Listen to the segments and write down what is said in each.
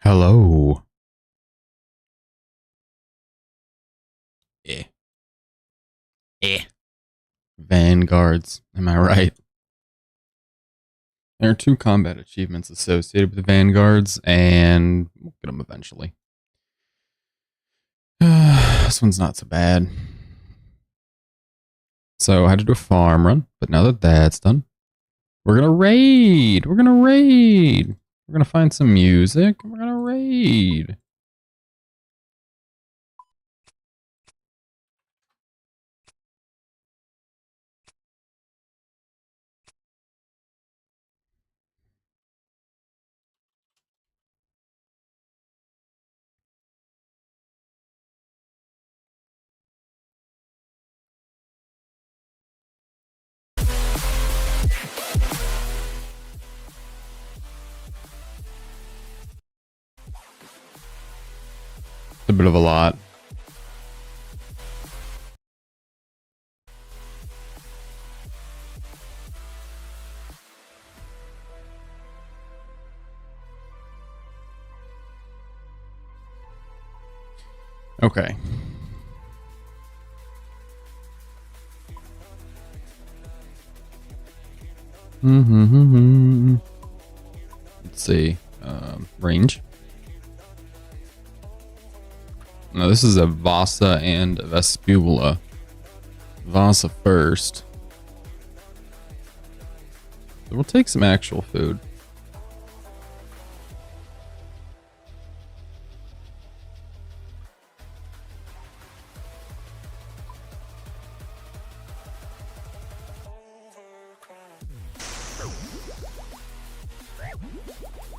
Hello. Eh. Eh. Vanguards. Am I right? There are 2 combat achievements associated with the Vanguards, and we'll get them eventually. This one's not so bad. So I had to do a farm run, but now that that's done, we're gonna raid. We're gonna raid. We're gonna find some music, and we're gonna raid. It's a bit of a lot. Okay. Let's see. Range. No, this is a Vasa and a Vespula. Vasa first. We'll take some actual food.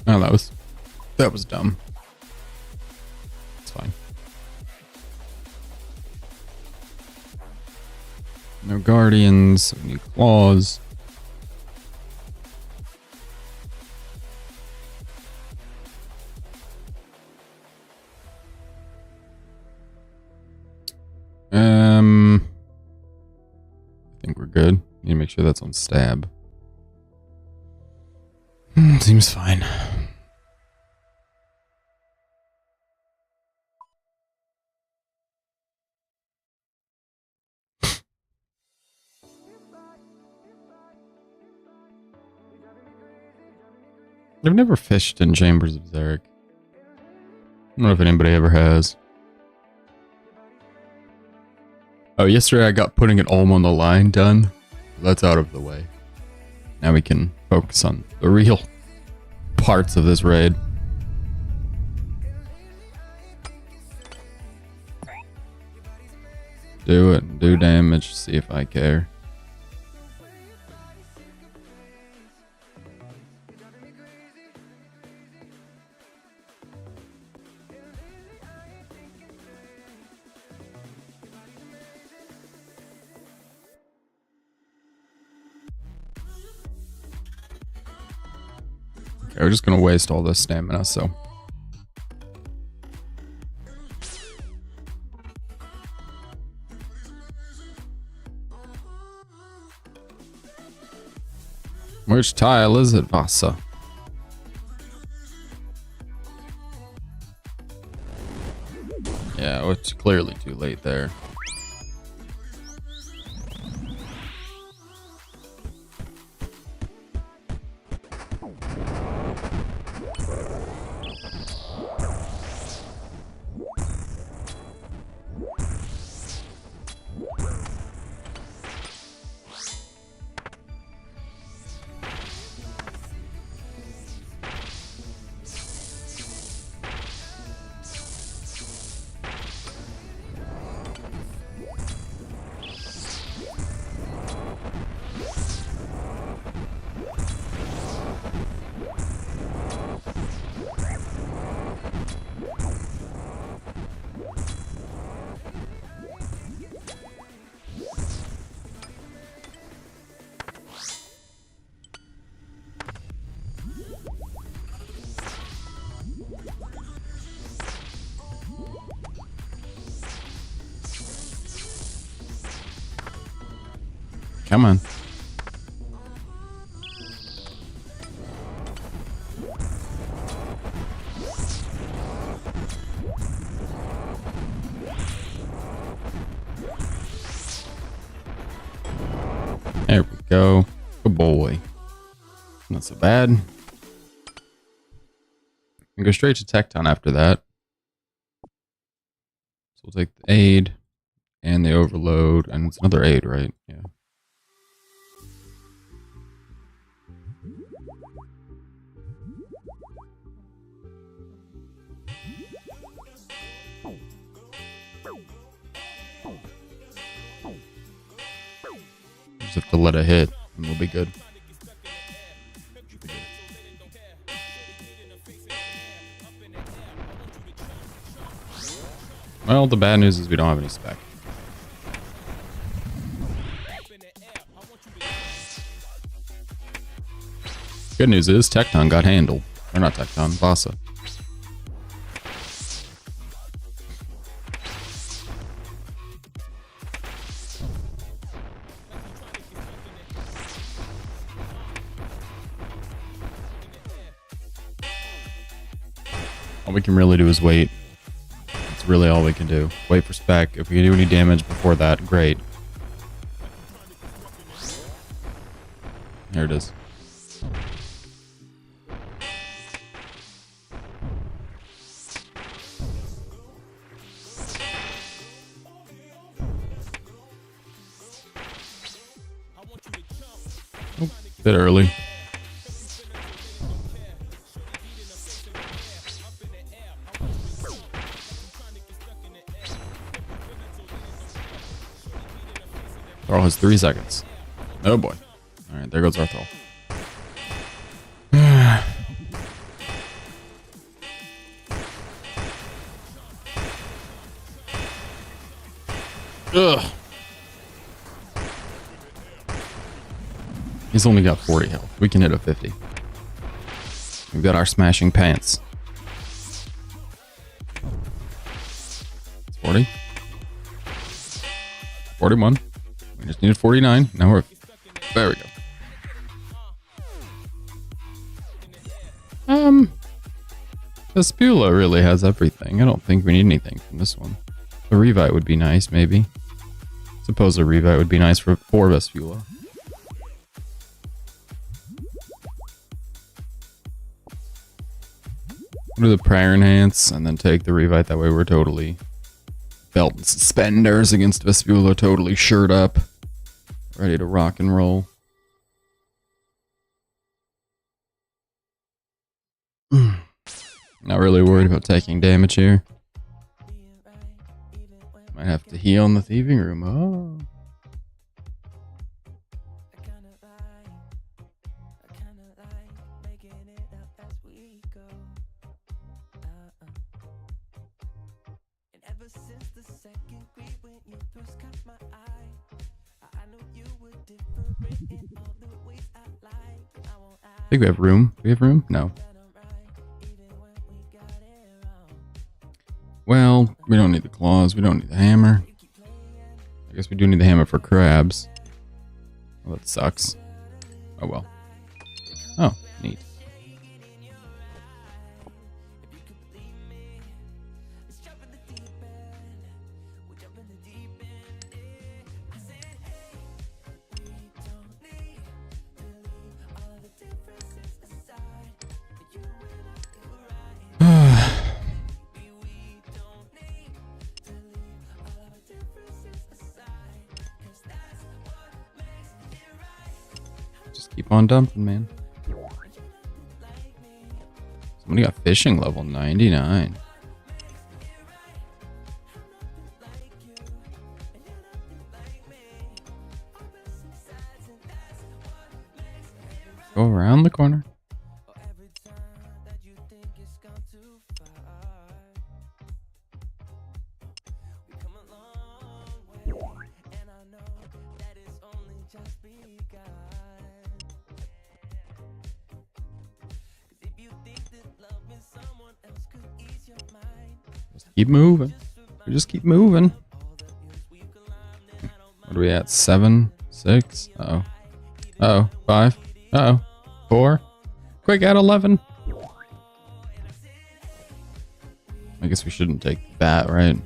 Oh, that was dumb. It's fine. No guardians, we need claws. I think we're good. Need to make sure that's on stab. Seems fine. I've never fished in Chambers of Zarek. I don't know if anybody ever has. Oh, yesterday I got putting it all on the line done. That's out of the way. Now we can focus on the real parts of this raid. Do it. Do damage. See if I care. Okay, we're just gonna waste all this stamina, so. Which tile is it, Vasa? Yeah, it's clearly too late there. Come on. go. Good boy. Not so bad. We can go straight to Tecton after that. So we'll take the aid and the overload, and it's another aid, right? Yeah. Just have to let it hit, and we'll be good. Well, the bad news is we don't have any spec. Good news is Tecton got handled. Or not Tecton, Vasa. All we can really do is wait. That's really all we can do. Wait for spec. If we can do any damage before that, great. There it is. Oh, bit early. Throw has 3 seconds. Oh boy. Alright, there goes our throw. Ugh. He's only got 40 health. We can hit a 50. We've got our smashing pants. 40. 41. We just needed 49. Now we're... There we go. Vespula really has everything. I don't think we need anything from this one. A Revite would be nice, maybe. Suppose a Revite would be nice for Vespula. Go to the Prayer Enhance and then take the Revite. That way we're totally belt and suspenders against Vespula, totally shirt up. Ready to rock and roll. Not really worried about taking damage here. Might have to heal in the thieving room. Oh. I think we have room. Do we have room? No. Well, we don't need the claws. We don't need the hammer. I guess we do need the hammer for crabs. Well, that sucks. Oh well. Oh, neat. Keep on dumping, man. Somebody got fishing level 99. Go around the corner. Keep moving. We just keep moving. What are we at? 7, 6. Uh-oh. Uh-oh. 5. Uh-oh. 4. Quick, at 11. I guess we shouldn't take that, right?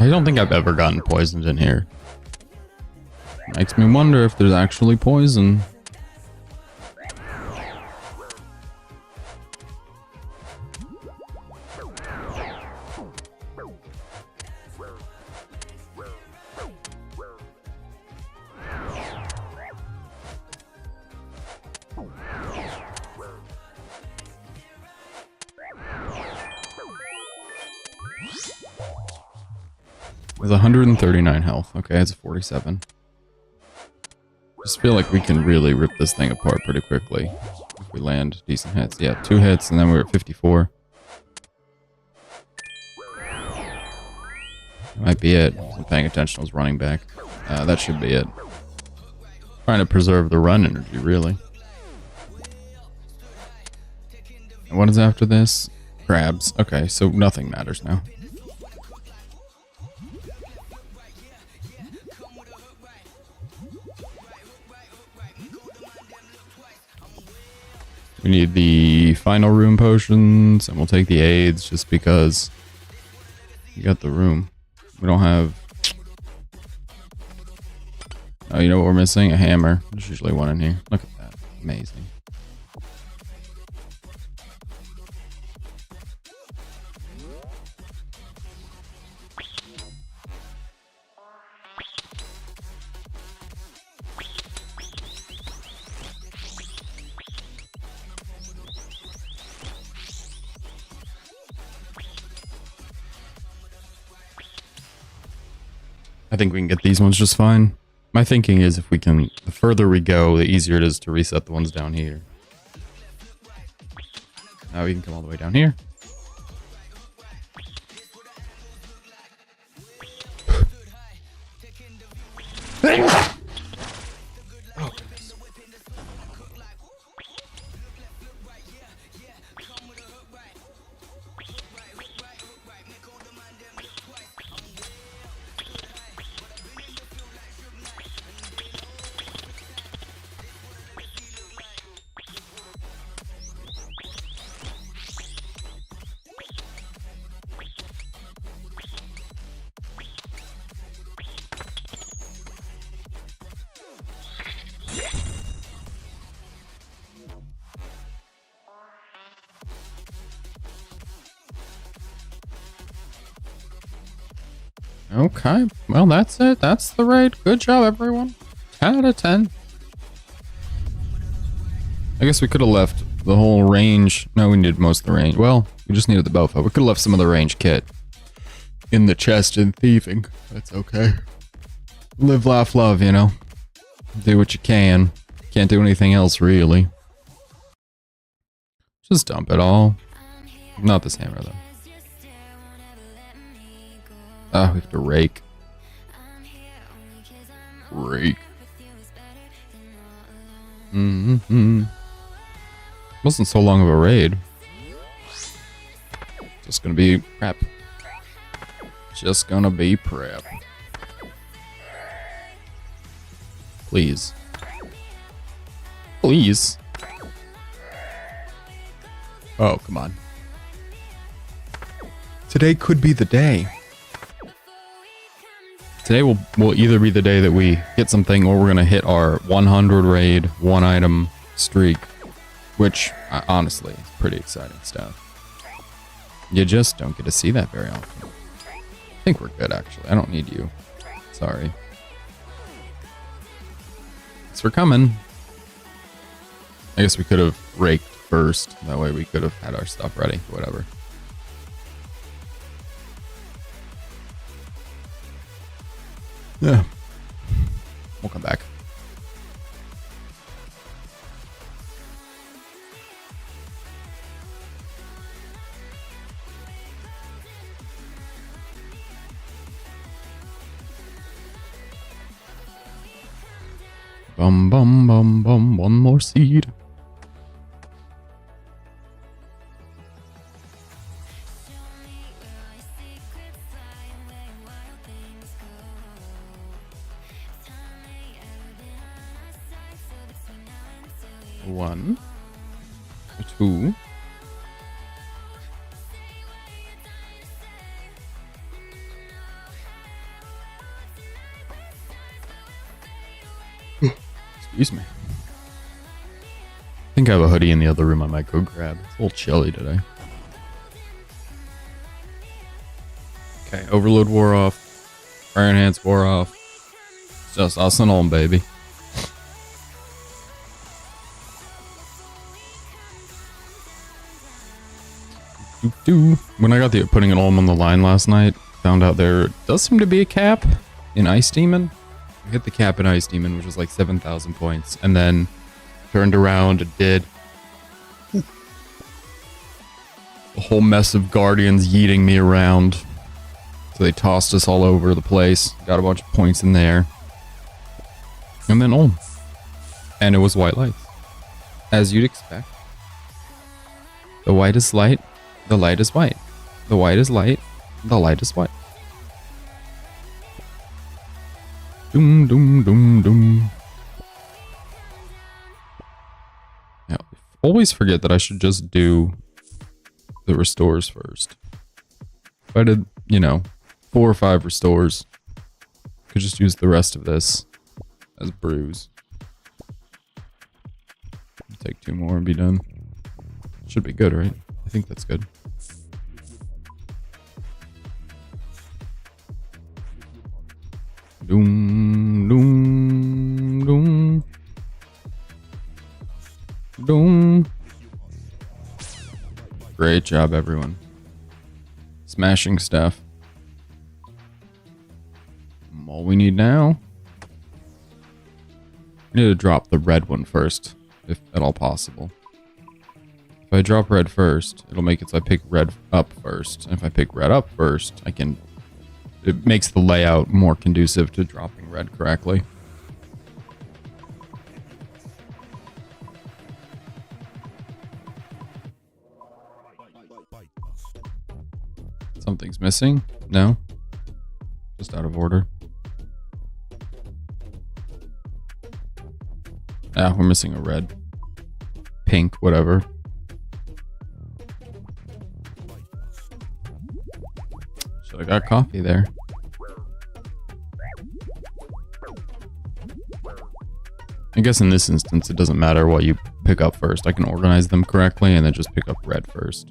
I don't think I've ever gotten poisoned in here. Makes me wonder if there's actually poison. With 139 health. Okay, it's a 47. Just feel like we can really rip this thing apart pretty quickly if we land decent hits. Yeah, 2 hits and then we're at 54. That might be it. I wasn't paying attention, I was running back. That should be it. Trying to preserve the run energy, really. And what is after this? Crabs. Okay, so nothing matters now. We need the final room potions, and we'll take the aids just because we got the room. We don't have... Oh, you know what we're missing? A hammer. There's usually one in here. Look at that. Amazing. I think we can get these ones just fine. My thinking is if we can, the further we go, the easier it is to reset the ones down here. Now we can come all the way down here. Okay, well that's it. That's the raid. Good job, everyone. 10 out of 10. I guess we could have left the whole range. No, we needed most of the range. Well, we just needed the bow. We could have left some of the range kit in the chest in thieving. That's okay. Live, laugh, love, you know. Do what you can. Can't do anything else, really. Just dump it all. Not this hammer, though. Ah, we have to rake. Rake. Wasn't so long of a raid. Just gonna be prep. Just gonna be prep. Please. Please. Oh, come on. Today could be the day. Today will either be the day that we get something or we're going to hit our 100 raid, 1 item streak, which honestly is pretty exciting stuff. You just don't get to see that very often. I think we're good, actually. I don't need you. Sorry. Thanks for coming. I guess we could have raked first. That way we could have had our stuff ready. Whatever. Yeah. We'll come back. Bum bum bum bum, one more seed. One, two, Excuse me. I think I have a hoodie in the other room I might go grab. It's a little chilly today. Okay, overload wore off. Iron hands wore off. It's just us and on, baby. When I got the putting it all on the line last night, found out there does seem to be a cap in Ice Demon. I hit the cap in Ice Demon, which was like 7,000 points, and then turned around and did a whole mess of guardians yeeting me around. So they tossed us all over the place, got a bunch of points in there, and then on. And it was white lights, as you'd expect. The white is light. The light is white. The white is light. The light is white. Doom, doom, doom, doom. Yeah, always forget that I should just do the restores first. If I did, 4 or 5 restores, I could just use the rest of this as brews. Take 2 more and be done. Should be good, right? I think that's good. Doom, doom, doom. Doom. Great job, everyone. Smashing stuff. All we need now. I need to drop the red one first, if at all possible. If I drop red first, it'll make it so I pick red up first. And if I pick red up first, it makes the layout more conducive to dropping red correctly. Something's missing? No? Just out of order. Ah, we're missing a red. Pink, whatever. Should have got coffee there. I guess in this instance, it doesn't matter what you pick up first. I can organize them correctly and then just pick up red first.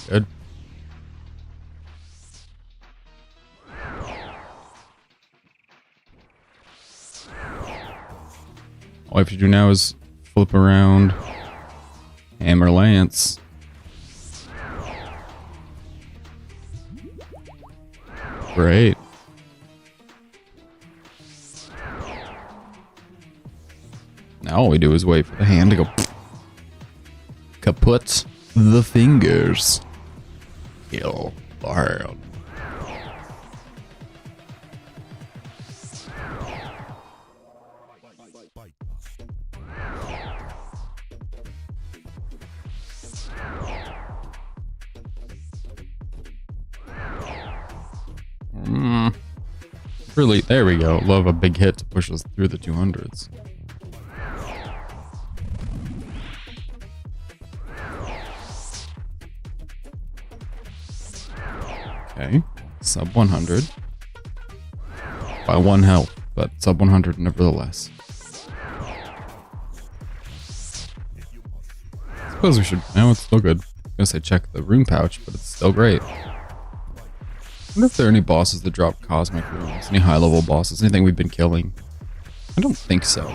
Good. All I have to do now is flip around, hammer lance. Great. Now all we do is wait for the hand to go kaput the fingers. Kill the hand. Really, there we go. Love a big hit to push us through the 200s. Okay, sub 100 by 1 health, but sub 100 nevertheless. Suppose we should. No, it's still good. I'm gonna say check the rune pouch, but it's still great. I wonder if there are any bosses that drop cosmic runes, any high level bosses, anything we've been killing. I don't think so.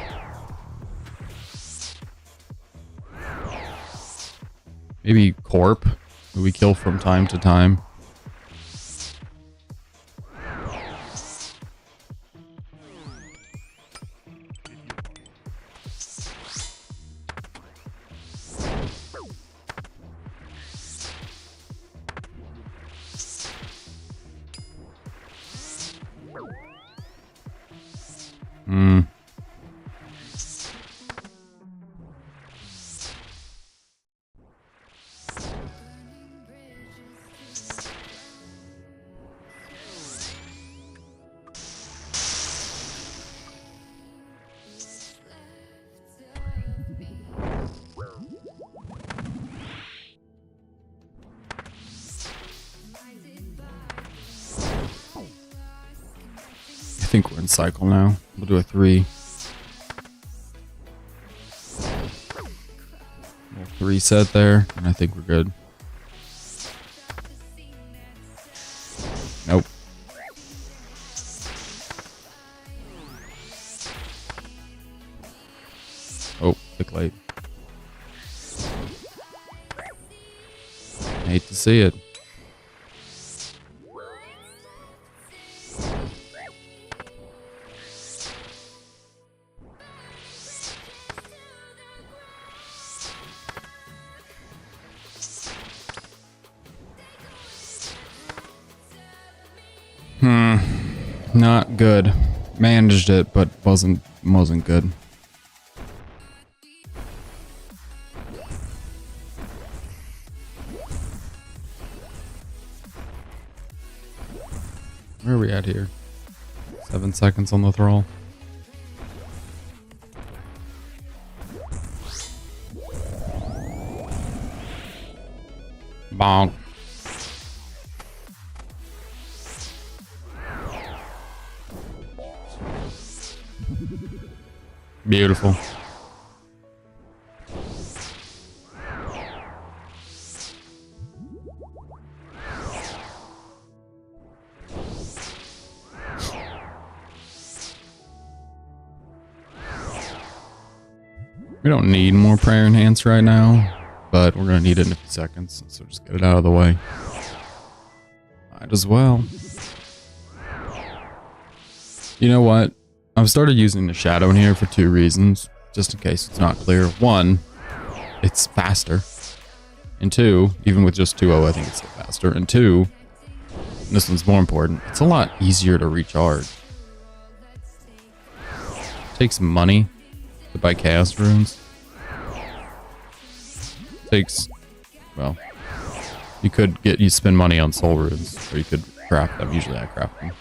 Maybe Corp, who we kill from time to time. think we're in cycle now. We'll do a 3. We'll 3 set there, and I think we're good. Nope. Oh, click late. Hate to see it. Not good. Managed it, but wasn't good. Where are we at here? 7 seconds on the thrall. Bonk. Beautiful. We don't need more prayer enhance right now, but we're gonna need it in a few seconds, so just get it out of the way. Might as well. You know what? I've started using the shadow in here for 2 reasons, just in case it's not clear. 1, it's faster. And 2, even with just 2-0, I think it's still faster. And 2, and this one's more important, it's a lot easier to recharge. It takes money to buy chaos runes. It takes, well, you spend money on soul runes, or you could craft them. Usually I craft them.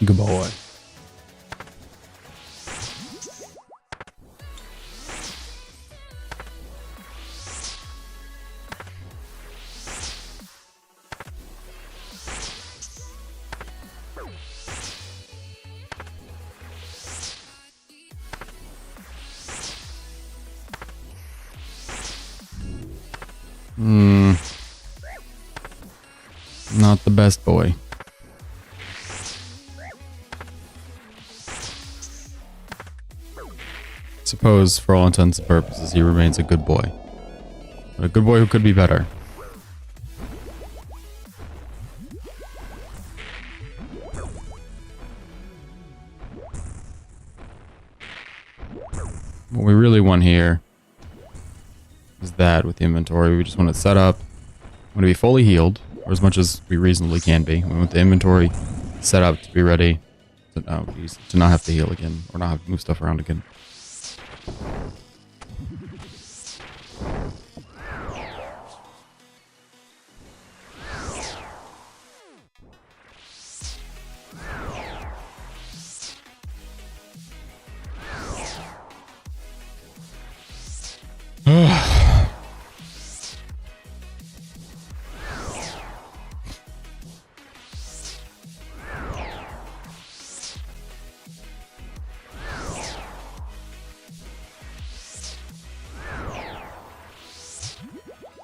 Good boy. Not the best boy. Suppose, for all intents and purposes, he remains a good boy. But a good boy who could be better. What we really want here is that with the inventory, we just want it set up. We want to be fully healed, or as much as we reasonably can be. We want the inventory set up to be ready to not have to heal again, or not have to move stuff around again.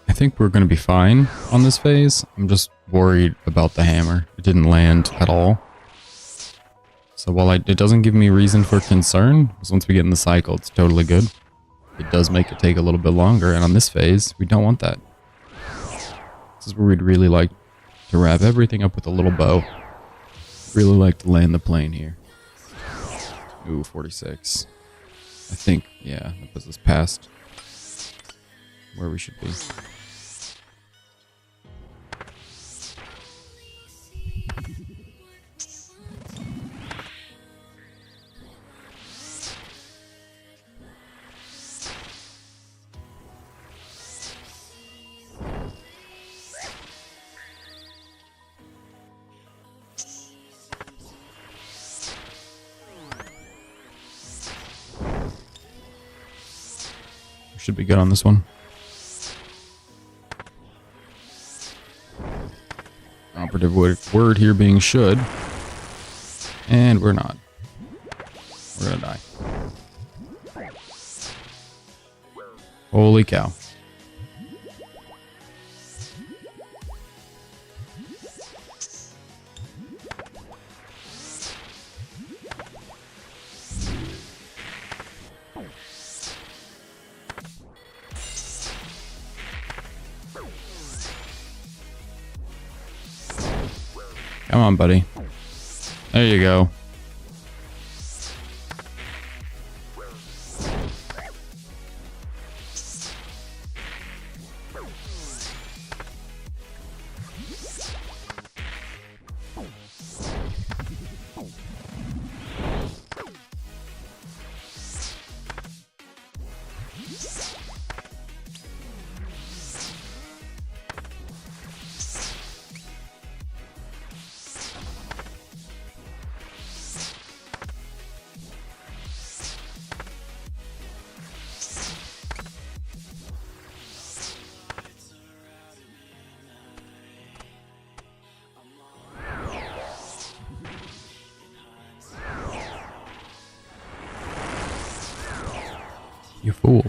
I think we're going to be fine on this phase. I'm just worried about the hammer. It didn't land at all. So while it doesn't give me reason for concern, because once we get in the cycle, it's totally good. It does make it take a little bit longer, and on this phase, we don't want that. This is where we'd really like to wrap everything up with a little bow. Really like to land the plane here. Ooh, 46. I think, yeah, that puts us past where we should be. Should be good on this one. Operative word here being should. And we're not. We're gonna die. Holy cow. Come on, buddy. There you go. You fool.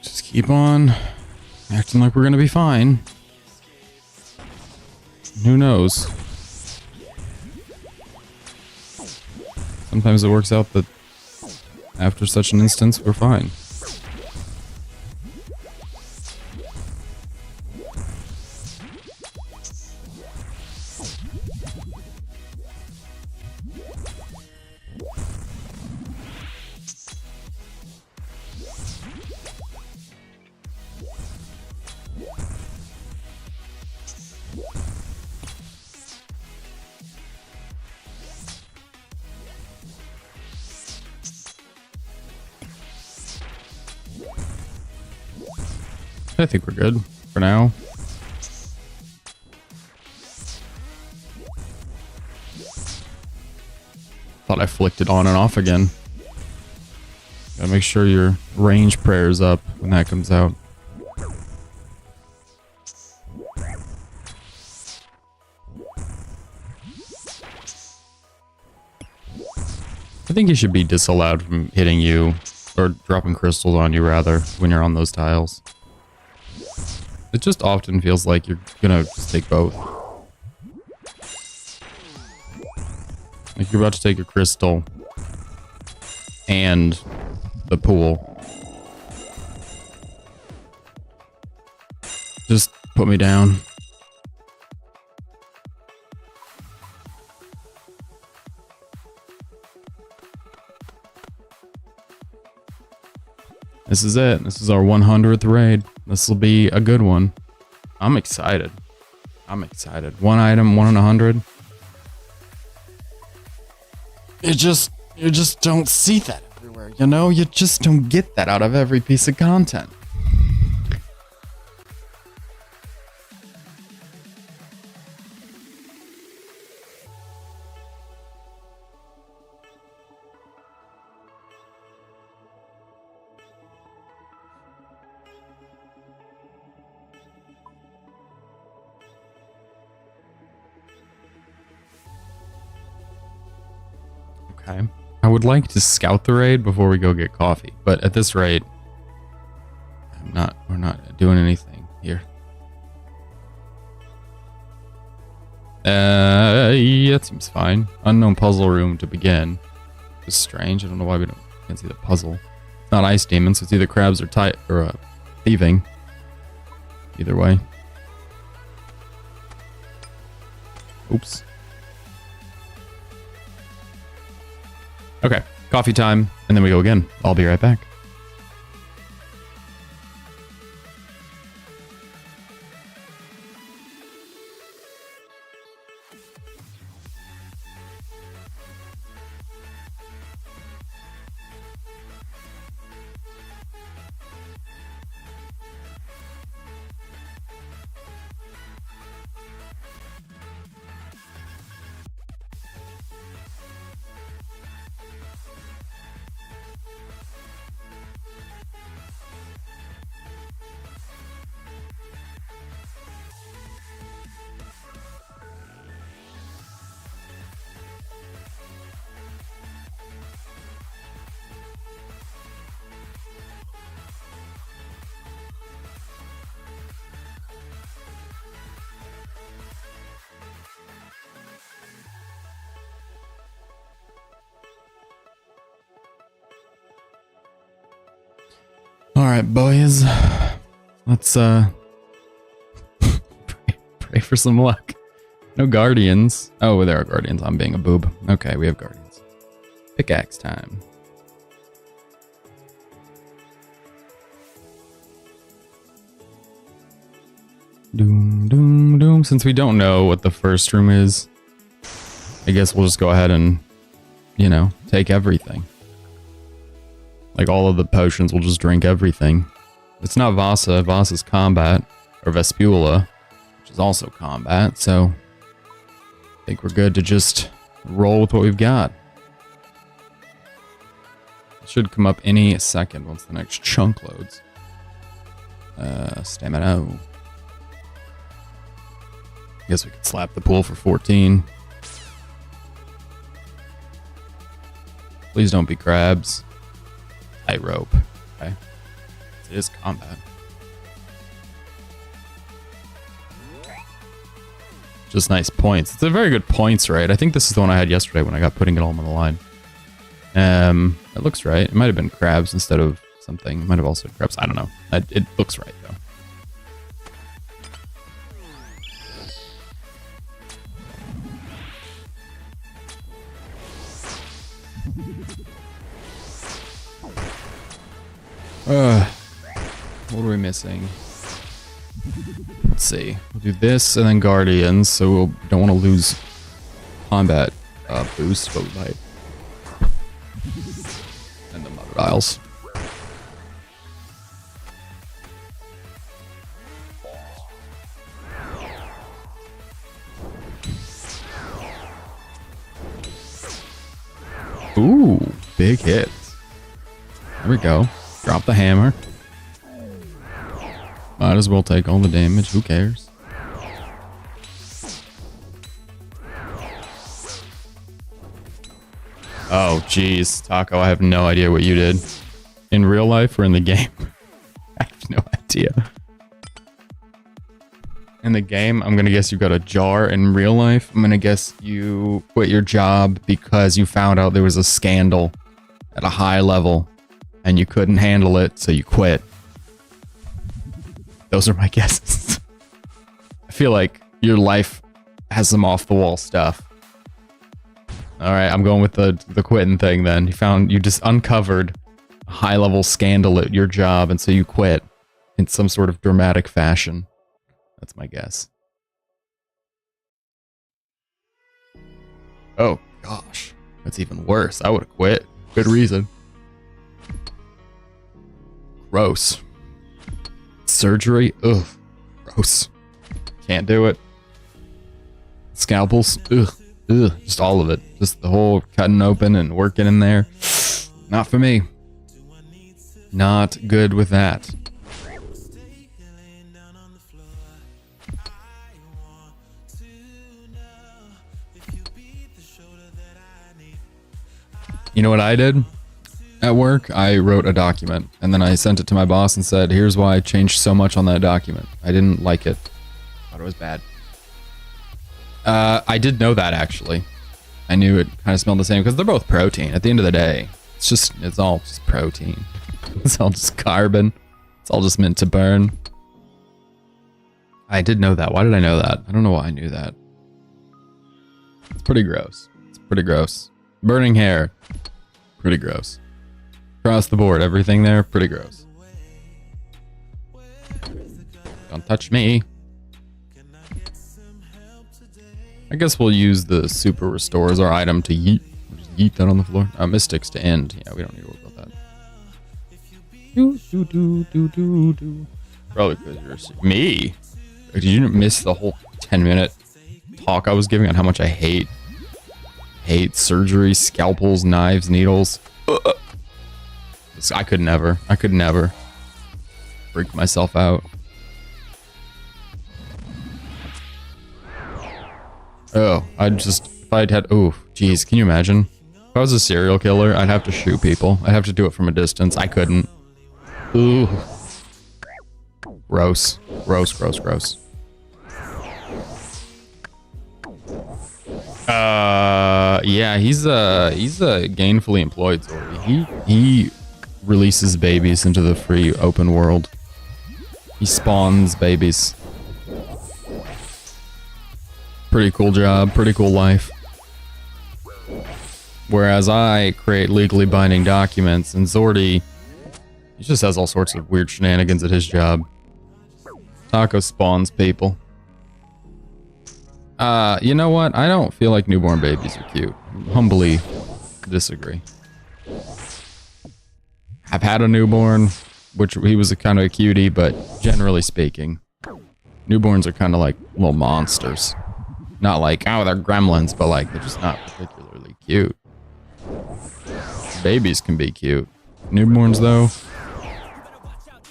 Just keep on acting like we're gonna be fine. Who knows? Sometimes it works out that after such an instance, we're fine. I think we're good for now. Thought I flicked it on and off again. Gotta make sure your range prayer's up when that comes out. I think he should be disallowed from hitting you, or dropping crystals on you rather, when you're on those tiles. It just often feels like you're gonna just take both. Like you're about to take a crystal and the pool. Just put me down. This is it. This is our 100th raid. This will be a good one. I'm excited. I'm excited. One item, 1 in 100. You just don't see that everywhere, you know? You just don't get that out of every piece of content. Okay. I would like to scout the raid before we go get coffee, but at this rate, we're not doing anything here. Yeah, it seems fine. Unknown puzzle room to begin. It's strange. I don't know why we can't see the puzzle. It's not ice demons, so it's either crabs or thieving. Either way. Oops. Okay, coffee time, and then we go again. I'll be right back. right, boys. Let's pray for some luck. No guardians. Oh, there are guardians. I'm being a boob. Okay, we have guardians. Pickaxe time. Doom, doom, doom. Since we don't know what the first room is, I guess we'll just go ahead and, you know, take everything. Like all of the potions, we'll just drink everything. It's not Vasa. Vasa's combat. Or Vespula, which is also combat, so I think we're good to just roll with what we've got. It should come up any second once the next chunk loads. Stamina. Guess we could slap the pool for 14. Please don't be crabs. Tightrope. Okay. It is combat. Just nice points. It's a very good points rate. I think this is the one I had yesterday when I got putting it all on the line. It looks right. It might have been crabs instead of something. It might have also been crabs. I don't know. It looks right though. What are we missing? Let's see. We'll do this and then Guardians, so we don't want to lose combat boost, but we might. And the Mother Isles. Ooh, big hits. There we go. Drop the hammer. Might as well take all the damage. Who cares? Oh, jeez. Taco, I have no idea what you did. In real life or in the game? I have no idea. In the game, I'm going to guess you got a jar. In real life, I'm going to guess you quit your job because you found out there was a scandal at a high level and you couldn't handle it, so you quit. Those are my guesses. I feel like your life has some off-the-wall stuff. All right, I'm going with the quitting thing then. You just uncovered a high-level scandal at your job, and so you quit in some sort of dramatic fashion. That's my guess. Oh, gosh. That's even worse. I would have quit. Good reason. Gross. Surgery? Ugh. Gross. Can't do it. Scalpels? Ugh. Ugh. Just all of it. Just the whole cutting open and working in there. Not for me. Not good with that. You know what I did? At work, I wrote a document, and then I sent it to my boss and said, here's why I changed so much on that document. I didn't like it. Thought it was bad. I did know that, actually. I knew it kind of smelled the same, because they're both protein. At the end of the day, it's all just protein. It's all just carbon. It's all just meant to burn. I did know that. Why did I know that? I don't know why I knew that. It's pretty gross. It's pretty gross. Burning hair. Pretty gross. Across the board, everything there, pretty gross. Don't touch me. I guess we'll use the super restore as our item to yeet. We'll just yeet that on the floor. Mystics to end. Yeah, we don't need to worry about that. Probably because you're... Me? Did you miss the whole 10-minute talk I was giving on how much I hate surgery, scalpels, knives, needles? I could never freak myself out. Oh, if I'd had, oh, geez, can you imagine? If I was a serial killer, I'd have to shoot people. I'd have to do it from a distance. I couldn't. Ooh. Gross. Gross, gross, gross. Yeah, he's a gainfully employed, so he releases babies into the free open world. He spawns babies. Pretty cool job, pretty cool life. Whereas I create legally binding documents, and Zordy, he just has all sorts of weird shenanigans at his job. Taco spawns people. You know what? I don't feel like newborn babies are cute. Humbly disagree. I've had a newborn, which he was a kind of a cutie, but generally speaking, newborns are kind of like little monsters. Not like, oh, they're gremlins, but like, they're just not particularly cute. Babies can be cute. Newborns, though,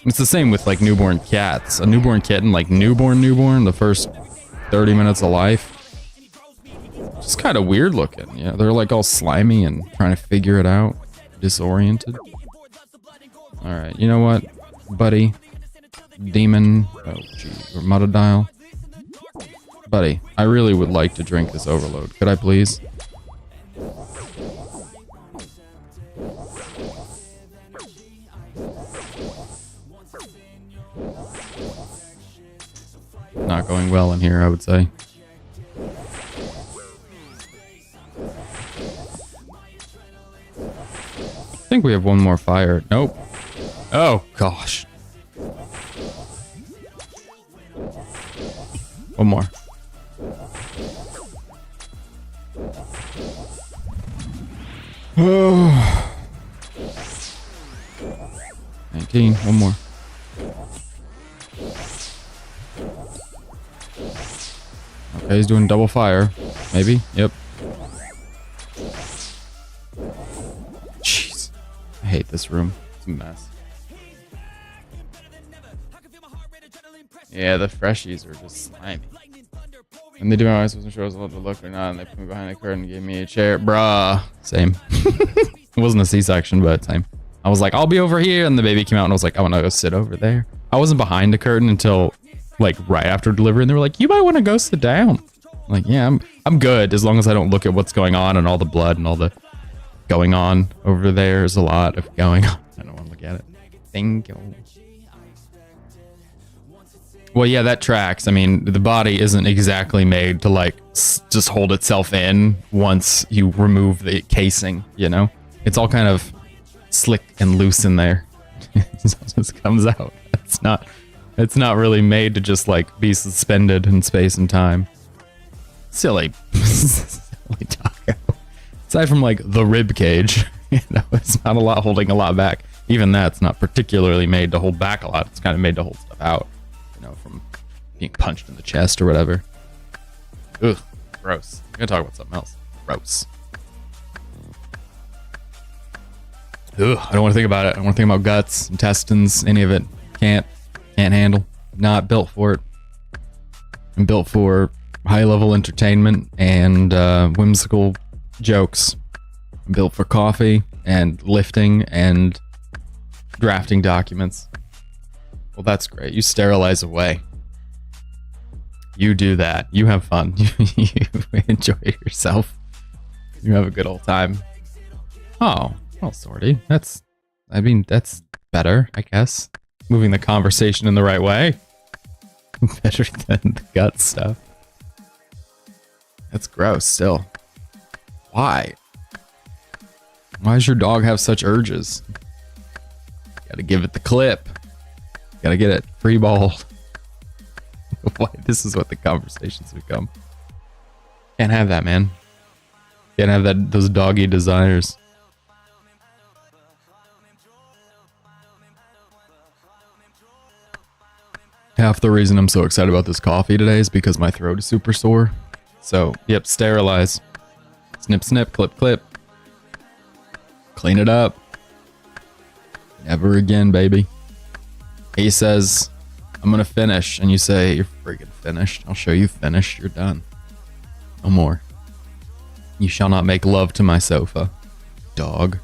it's the same with like newborn cats. A newborn kitten, like newborn, the first 30 minutes of life, just kind of weird looking. Yeah, they're like all slimy and trying to figure it out, disoriented. All right, you know what, buddy, demon, oh geez, or Mutadile, buddy, I really would like to drink this overload. Could I please? Not going well in here, I would say. I think we have one more fire. Nope. Oh, gosh. One more. Oh. 19. One more. Okay, he's doing double fire. Maybe? Yep. Jeez. I hate this room. It's a mess. Yeah, the freshies are just slimy. And they do my eyes wasn't sure I was allowed to look or not, and they put me behind the curtain and gave me a chair. Bruh. Same. It wasn't a C-section, but same. I was like, I'll be over here, and the baby came out, and I was like, I want to go sit over there. I wasn't behind the curtain until like right after delivery, and they were like, you might want to go sit down. I'm like, yeah, I'm good as long as I don't look at what's going on and all the blood and all the going on over there. There's a lot of going on. I don't want to look at it. Thank you. Well, yeah, that tracks. I mean, the body isn't exactly made to like just hold itself in once you remove the casing, you know? It's all kind of slick and loose in there. It just comes out. It's not really made to just like be suspended in space and time. Silly. Silly taco. Aside from like the rib cage, you know, it's not a lot holding a lot back. Even that's not particularly made to hold back a lot. It's kind of made to hold stuff out, you know, from being punched in the chest or whatever. Ugh, gross. I'm gonna talk about something else. Gross. Ugh, I don't want to think about it. I don't want to think about guts, intestines, any of it. Can't handle. Not built for it. I'm built for high-level entertainment and whimsical jokes. I'm built for coffee and lifting and drafting documents. Well, that's great. You sterilize away. You do that. You have fun. You enjoy yourself. You have a good old time. Oh, well, sorry. That's better, I guess. Moving the conversation in the right way. Better than the gut stuff. That's gross still. Why? Why does your dog have such urges? Gotta give it the clip. Gotta get it free balled. Why? This is what the conversations become. Can't have that, man. Can't have those doggy desires. Half the reason I'm so excited about this coffee today is because my throat is super sore. So, yep, sterilize. Snip, snip, clip, clip. Clean it up. Never again, baby. He says, I'm gonna finish. And you say, you're freaking finished. I'll show you finished. You're done. No more. You shall not make love to my sofa, dog.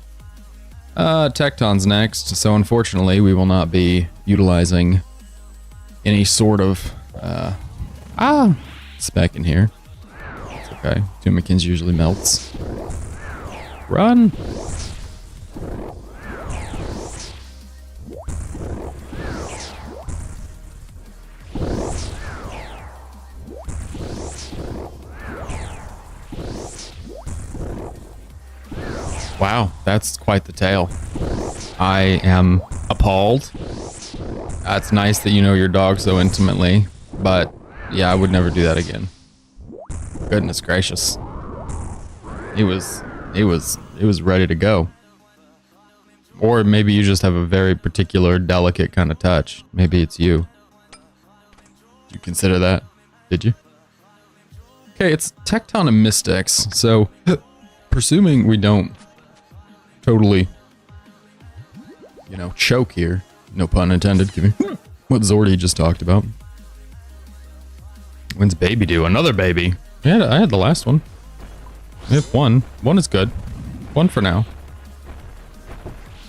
Tecton's next. So unfortunately, we will not be utilizing any sort of spec in here. It's okay. Tumikins usually melts. Run. Wow, that's quite the tale. I am appalled. It's nice that you know your dog so intimately, but yeah, I would never do that again. Goodness gracious. He was ready to go. Or maybe you just have a very particular, delicate kind of touch. Maybe it's you. Did you consider that? Did you? Okay, it's Tecton and Mystics, so presuming we don't totally, you know, choke here. No pun intended. Give me what Zordy just talked about. When's baby due? Another baby. Yeah, I had the last one. I have one. One is good. One for now.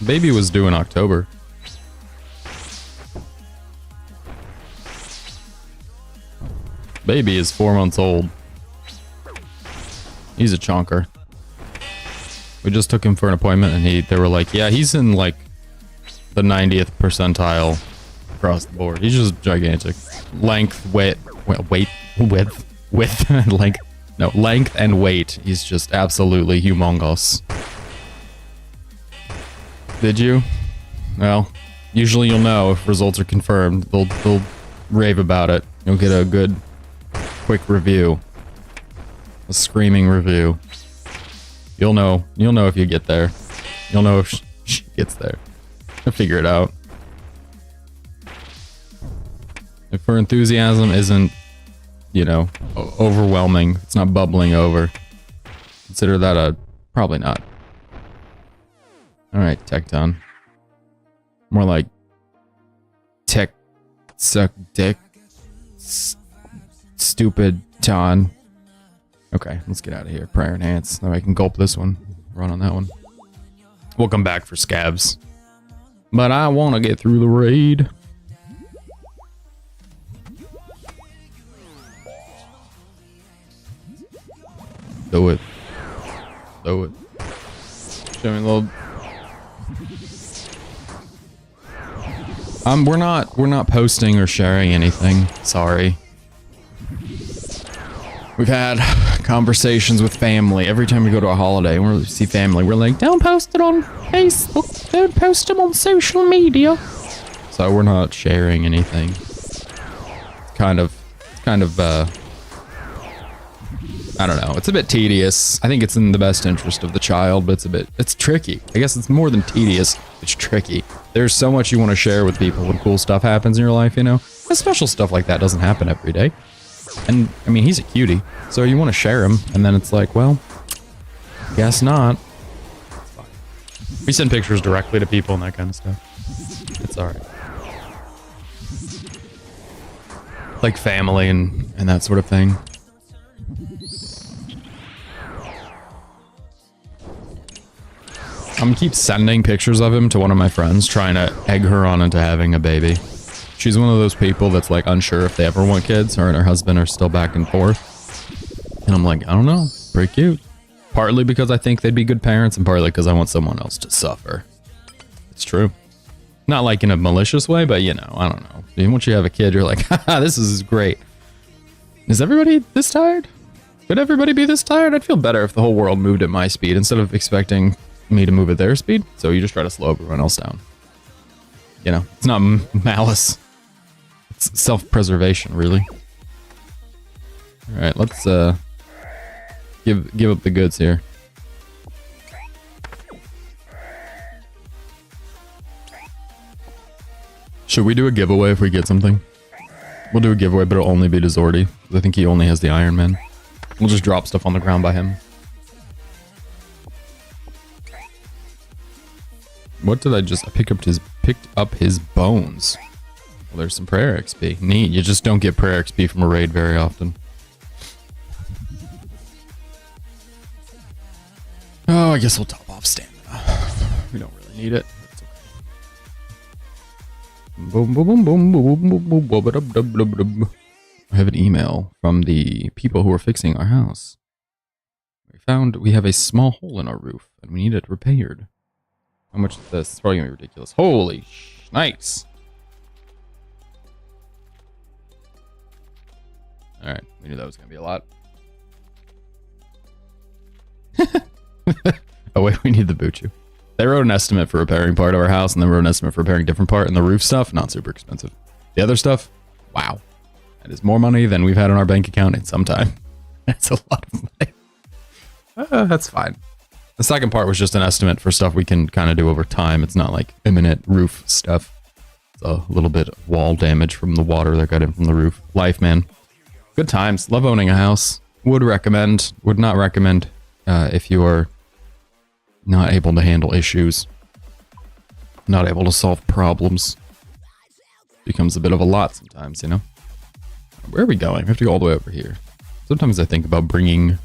Baby was due in October. Baby is 4 months old. He's a chonker. We just took him for an appointment and they were like, yeah, he's in like the 90th percentile across the board. He's just gigantic. Length, width, length. No, length and weight. He's just absolutely humongous. Did you? Well, usually you'll know if results are confirmed. They'll rave about it. You'll get a good, quick review. A screaming review. You'll know if you get there. You'll know if she gets there. I'll figure it out. If her enthusiasm isn't, you know, overwhelming, it's not bubbling over, consider that a probably not. Alright, Tecton. More like tech suck dick. Stupid ton. Okay, let's get out of here. Prayer enhance. Now I can gulp this one. Run on that one. We'll come back for scabs. But I want to get through the raid. Do it. Do it. Show me a little. We're not posting or sharing anything. Sorry. We've had conversations with family every time we go to a holiday and we see family. We're like, don't post it on Facebook. Don't post them on social media. So we're not sharing anything. It's kind of, I don't know. It's a bit tedious. I think it's in the best interest of the child, but it's tricky. I guess it's more than tedious. It's tricky. There's so much you want to share with people when cool stuff happens in your life, you know? And special stuff like that doesn't happen every day. And, I mean, he's a cutie, so you want to share him, and then it's like, well, guess not. We send pictures directly to people and that kind of stuff. It's alright. Like family and that sort of thing. I'm gonna keep sending pictures of him to one of my friends, trying to egg her on into having a baby. She's one of those people that's like unsure if they ever want kids. Her and her husband are still back and forth. And I'm like, I don't know. Pretty cute. Partly because I think they'd be good parents and partly because I want someone else to suffer. It's true. Not like in a malicious way, but you know, I don't know. Even once you have a kid, you're like, haha, this is great. Is everybody this tired? Could everybody be this tired? I'd feel better if the whole world moved at my speed instead of expecting me to move at their speed. So you just try to slow everyone else down. You know, it's not malice. It's self-preservation, really. All right, let's give up the goods here. Should we do a giveaway if we get something? We'll do a giveaway, but it'll only be to Zordy. I think he only has the Iron Man. We'll just drop stuff on the ground by him. What did I just... I picked up his bones. Well, there's some prayer XP. Neat. You just don't get prayer XP from a raid very often. Oh, I guess we'll top off stamina. We don't really need it. It's okay. Boom, boom, boom, boom, boom, boom, boom, boom, boom, boom. I have an email from the people who are fixing our house. We found we have a small hole in our roof and we need it repaired. How much is this? It's probably gonna be ridiculous. Holy nice. Alright, we knew that was gonna be a lot. Oh Oh wait, we need the Buchu. They wrote an estimate for repairing part of our house, and then wrote an estimate for repairing different part, and the roof stuff, not super expensive. The other stuff, wow. That is more money than we've had in our bank account in some time. That's a lot of money. That's fine. The second part was just an estimate for stuff we can kind of do over time. It's not like imminent roof stuff. It's a little bit of wall damage from the water that got in from the roof. Life, man. Good times. Love owning a house. Would recommend. Would not recommend if you are not able to handle issues. Not able to solve problems. Becomes a bit of a lot sometimes, you know? Where are we going? We have to go all the way over here. Sometimes I think about bringing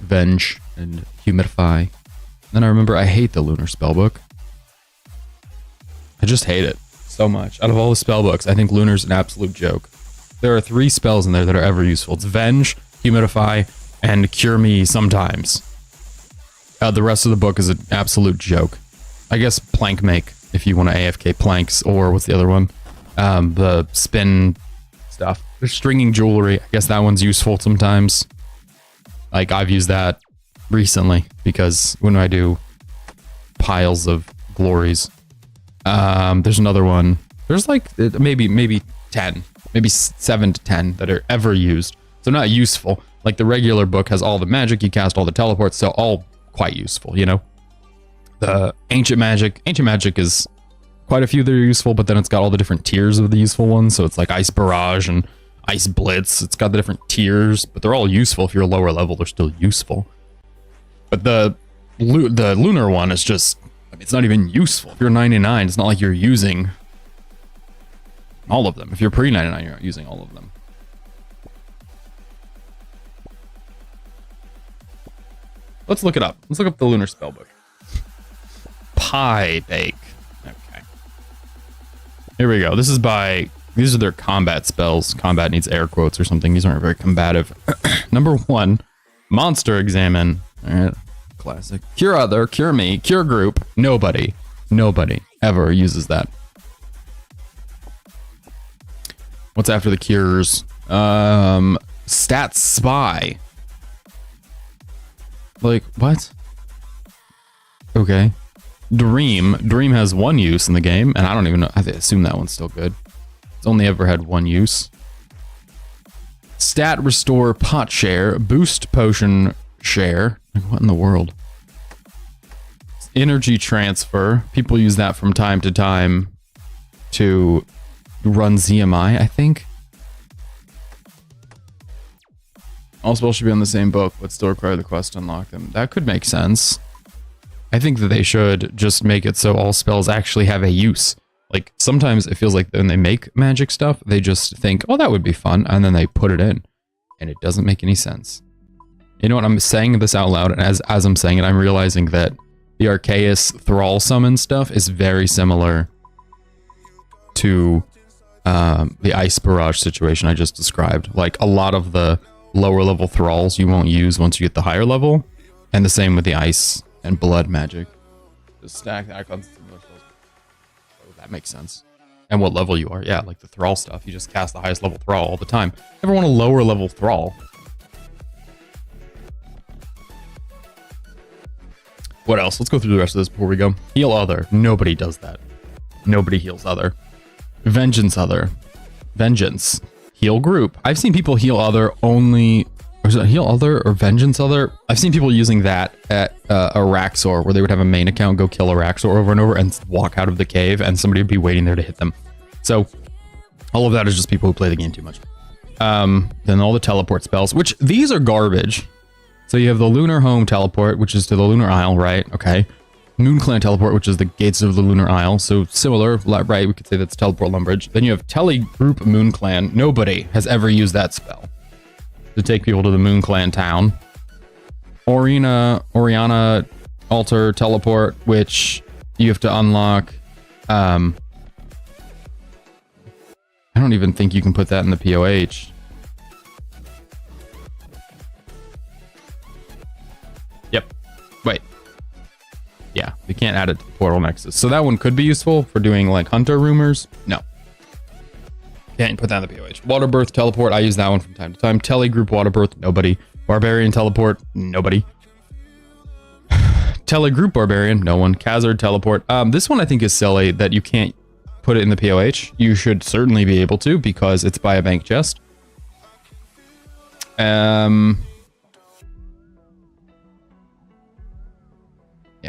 Venge and Humidify. Then I remember I hate the Lunar Spellbook. I just hate it so much. Out of all the spellbooks, I think Lunar's an absolute joke. There are 3 spells in there that are ever useful. It's Venge, Humidify, and Cure Me sometimes. The rest of the book is an absolute joke. I guess Plank Make, if you want to AFK planks, or what's the other one? The spin stuff. There's Stringing Jewelry. I guess that one's useful sometimes. Like, I've used that recently, because when I do piles of glories. There's another one. There's like maybe 10, maybe 7 to 10 that are ever used. So not useful. Like the regular book has all the magic, you cast all the teleports, so all quite useful, you know? The Ancient Magic is quite a few that are useful, but then it's got all the different tiers of the useful ones. So it's like Ice Barrage and Ice Blitz. It's got the different tiers, but they're all useful. If you're a lower level, they're still useful. But the Lunar one is just, I mean, it's not even useful. If you're 99, it's not like you're using all of them. If you're pre-99, you're not using all of them. Let's look it up. Let's look up the Lunar Spellbook. Pie Bake. Okay. Here we go. These are their combat spells. Combat needs air quotes or something. These aren't very combative. Number 1, Monster Examine. All right. Classic. Cure Other, Cure Me, Cure Group. Nobody ever uses that. What's after the cures? Stat Spy. Like, what? Okay. Dream has 1 use in the game, and I don't even know. I assume that one's still good. It's only ever had 1 use. Stat Restore Pot Share, Boost Potion Share. Like, what in the world? Energy Transfer. People use that from time to time to run ZMI, I think. All spells should be on the same book, but still require the quest to unlock them. That could make sense. I think that they should just make it so all spells actually have a use. Like, sometimes it feels like when they make magic stuff, they just think, oh, that would be fun, and then they put it in. And it doesn't make any sense. You know what? I'm saying this out loud, and as I'm saying it, I'm realizing that the Arceus Thrall summon stuff is very similar to the Ice Barrage situation I just described. Like, a lot of the lower level Thralls you won't use once you get the higher level, and the same with the Ice and Blood magic. Just stack the icons. Oh, that makes sense. And what level you are. Yeah, like the Thrall stuff. You just cast the highest level Thrall all the time. Never want a lower level Thrall. What else? Let's go through the rest of this before we go. Heal Other. Nobody does that. Nobody heals Other. Vengeance Other. Vengeance. Heal Group. I've seen people heal Other only... Or is it Heal Other or Vengeance Other? I've seen people using that at Araxor, where they would have a main account, go kill Araxor over and over, and walk out of the cave, and somebody would be waiting there to hit them. So, all of that is just people who play the game too much. Then all the teleport spells, which these are garbage. So you have the Lunar Home Teleport, which is to the Lunar Isle, right? Okay. Moon Clan Teleport, which is the gates of the Lunar Isle. So similar, right? We could say that's Teleport Lumbridge. Then you have Telegroup Moon Clan. Nobody has ever used that spell to take people to the Moon Clan town. Oriana Altar Teleport, which you have to unlock. I don't even think you can put that in the POH. Yep. Wait. Yeah, we can't add it to the Portal Nexus. So that one could be useful for doing like Hunter Rumors. No. Can't put that in the POH. Water Birth Teleport, I use that one from time to time. Telegroup Water Birth, nobody. Barbarian Teleport, nobody. Telegroup Barbarian, no one. Khazard Teleport. This one I think is silly that you can't put it in the POH. You should certainly be able to because it's by a bank chest. Yeah,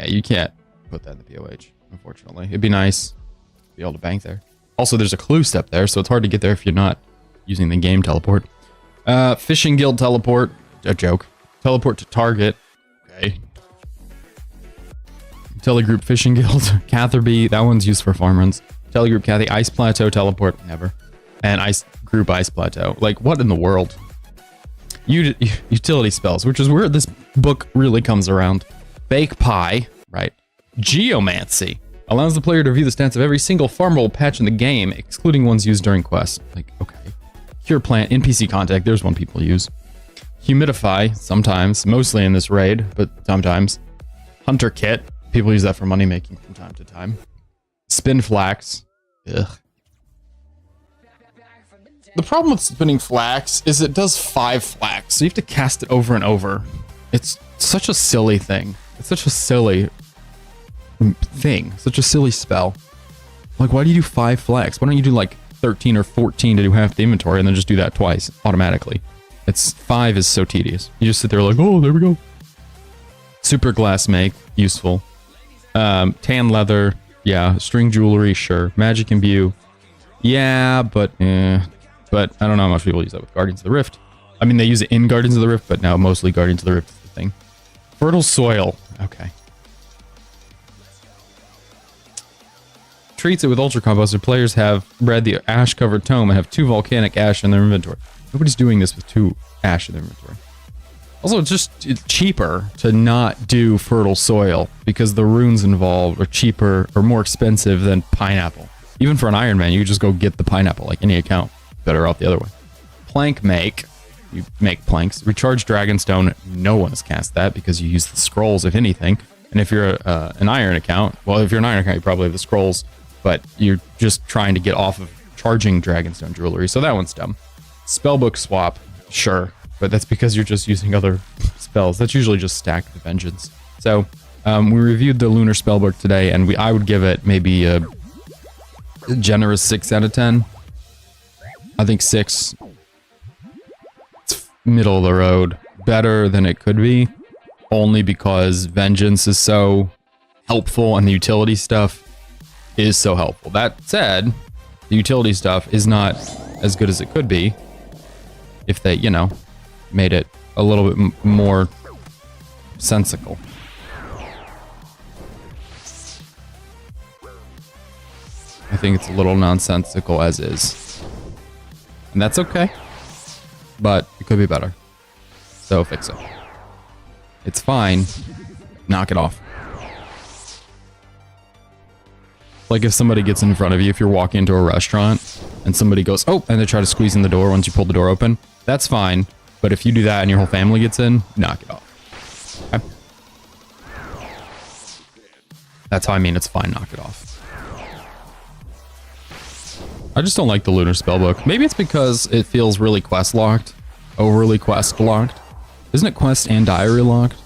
you can't put that in the POH, unfortunately. It'd be nice to be able to bank there. Also, there's a clue step there, so it's hard to get there if you're not using the game teleport. Fishing Guild Teleport. A joke. Teleport to target. Okay. Telegroup Fishing Guild. Catherby. That one's used for farm runs. Telegroup Cathy. Ice Plateau Teleport. Never. And Group Ice Plateau. Like, what in the world? Utility spells, which is where this book really comes around. Bake Pie. Right. Geomancy. Allows the player to view the stats of every single farmable patch in the game, excluding ones used during quests. Like, okay. Cure Plant. NPC Contact. There's one people use. Humidify. Sometimes. Mostly in this raid, but sometimes. Hunter Kit. People use that for money making from time to time. Spin Flax. Ugh. The problem with spinning flax is it does 5 flax, so you have to cast it over and over. It's such a silly thing. It's such a silly thing. Such a silly spell. Like, why do you do 5 flax? Why don't you do like 13 or 14 to do half the inventory and then just do that twice automatically? 5 is so tedious. You just sit there like, oh, there we go. Super Glass Make, useful. Tan Leather, yeah. String Jewelry, sure. Magic Imbue, yeah, but But I don't know how much people use that with Guardians of the Rift. I mean, they use it in Guardians of the Rift, but now mostly Guardians of the Rift is the thing. Fertile Soil. Okay. Treats it with Ultra Combos. Players have read the ash-covered tome and have 2 volcanic ash in their inventory. Nobody's doing this with 2 ash in their inventory. Also, it's cheaper to not do Fertile Soil because the runes involved are cheaper or more expensive than Pineapple. Even for an Iron Man, you just go get the Pineapple like any account. Better off the other way. Plank Make. You make planks. Recharge Dragonstone. No one has cast that because you use the scrolls, if anything. And if you're an Iron account, well, if you're an Iron account, you probably have the scrolls, but you're just trying to get off of charging Dragonstone jewelry. So that one's dumb. Spellbook Swap. Sure. But that's because you're just using other spells. That's usually just stacked with Vengeance. So we reviewed the Lunar Spellbook today, and I would give it maybe a generous 6 out of 10. I think 6. It's middle of the road. Better than it could be. Only because Vengeance is so helpful and the utility stuff is so helpful. That said, the utility stuff is not as good as it could be if they, made it a little bit more sensical. I think it's a little nonsensical as is. And that's okay. But it could be better. So fix it. It's fine. Knock it off. Like if somebody gets in front of you, if you're walking into a restaurant and somebody goes, oh, and they try to squeeze in the door once you pull the door open, that's fine. But if you do that and your whole family gets in, knock it off. Okay? That's how I mean it's fine, knock it off. I just don't like the Lunar Spellbook. Maybe it's because it feels really quest locked. Overly quest locked. Isn't it quest and diary locked?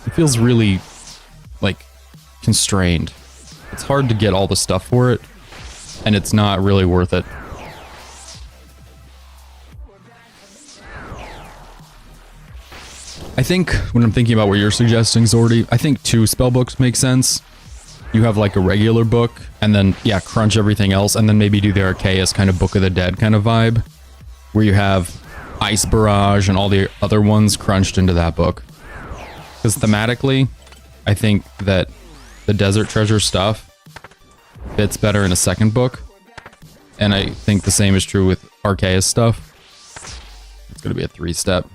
It feels really, like, constrained. It's hard to get all the stuff for it, and it's not really worth it. I think, when I'm thinking about what you're suggesting, Zordy, I think 2 spellbooks make sense. You have like a regular book, and then, yeah, crunch everything else, and then maybe do the Arceus kind of Book of the Dead kind of vibe, where you have Ice Barrage and all the other ones crunched into that book. Because thematically, I think that the Desert Treasure stuff fits better in a second book, and I think the same is true with Arceus stuff. It's going to be a 3-step.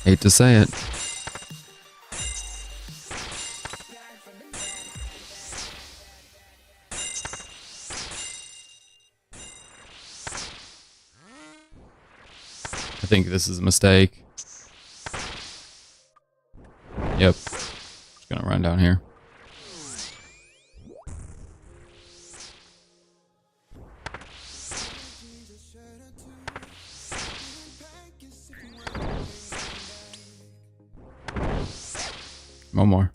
Hate to say it. I think this is a mistake. Yep. Just gonna run down here. One more.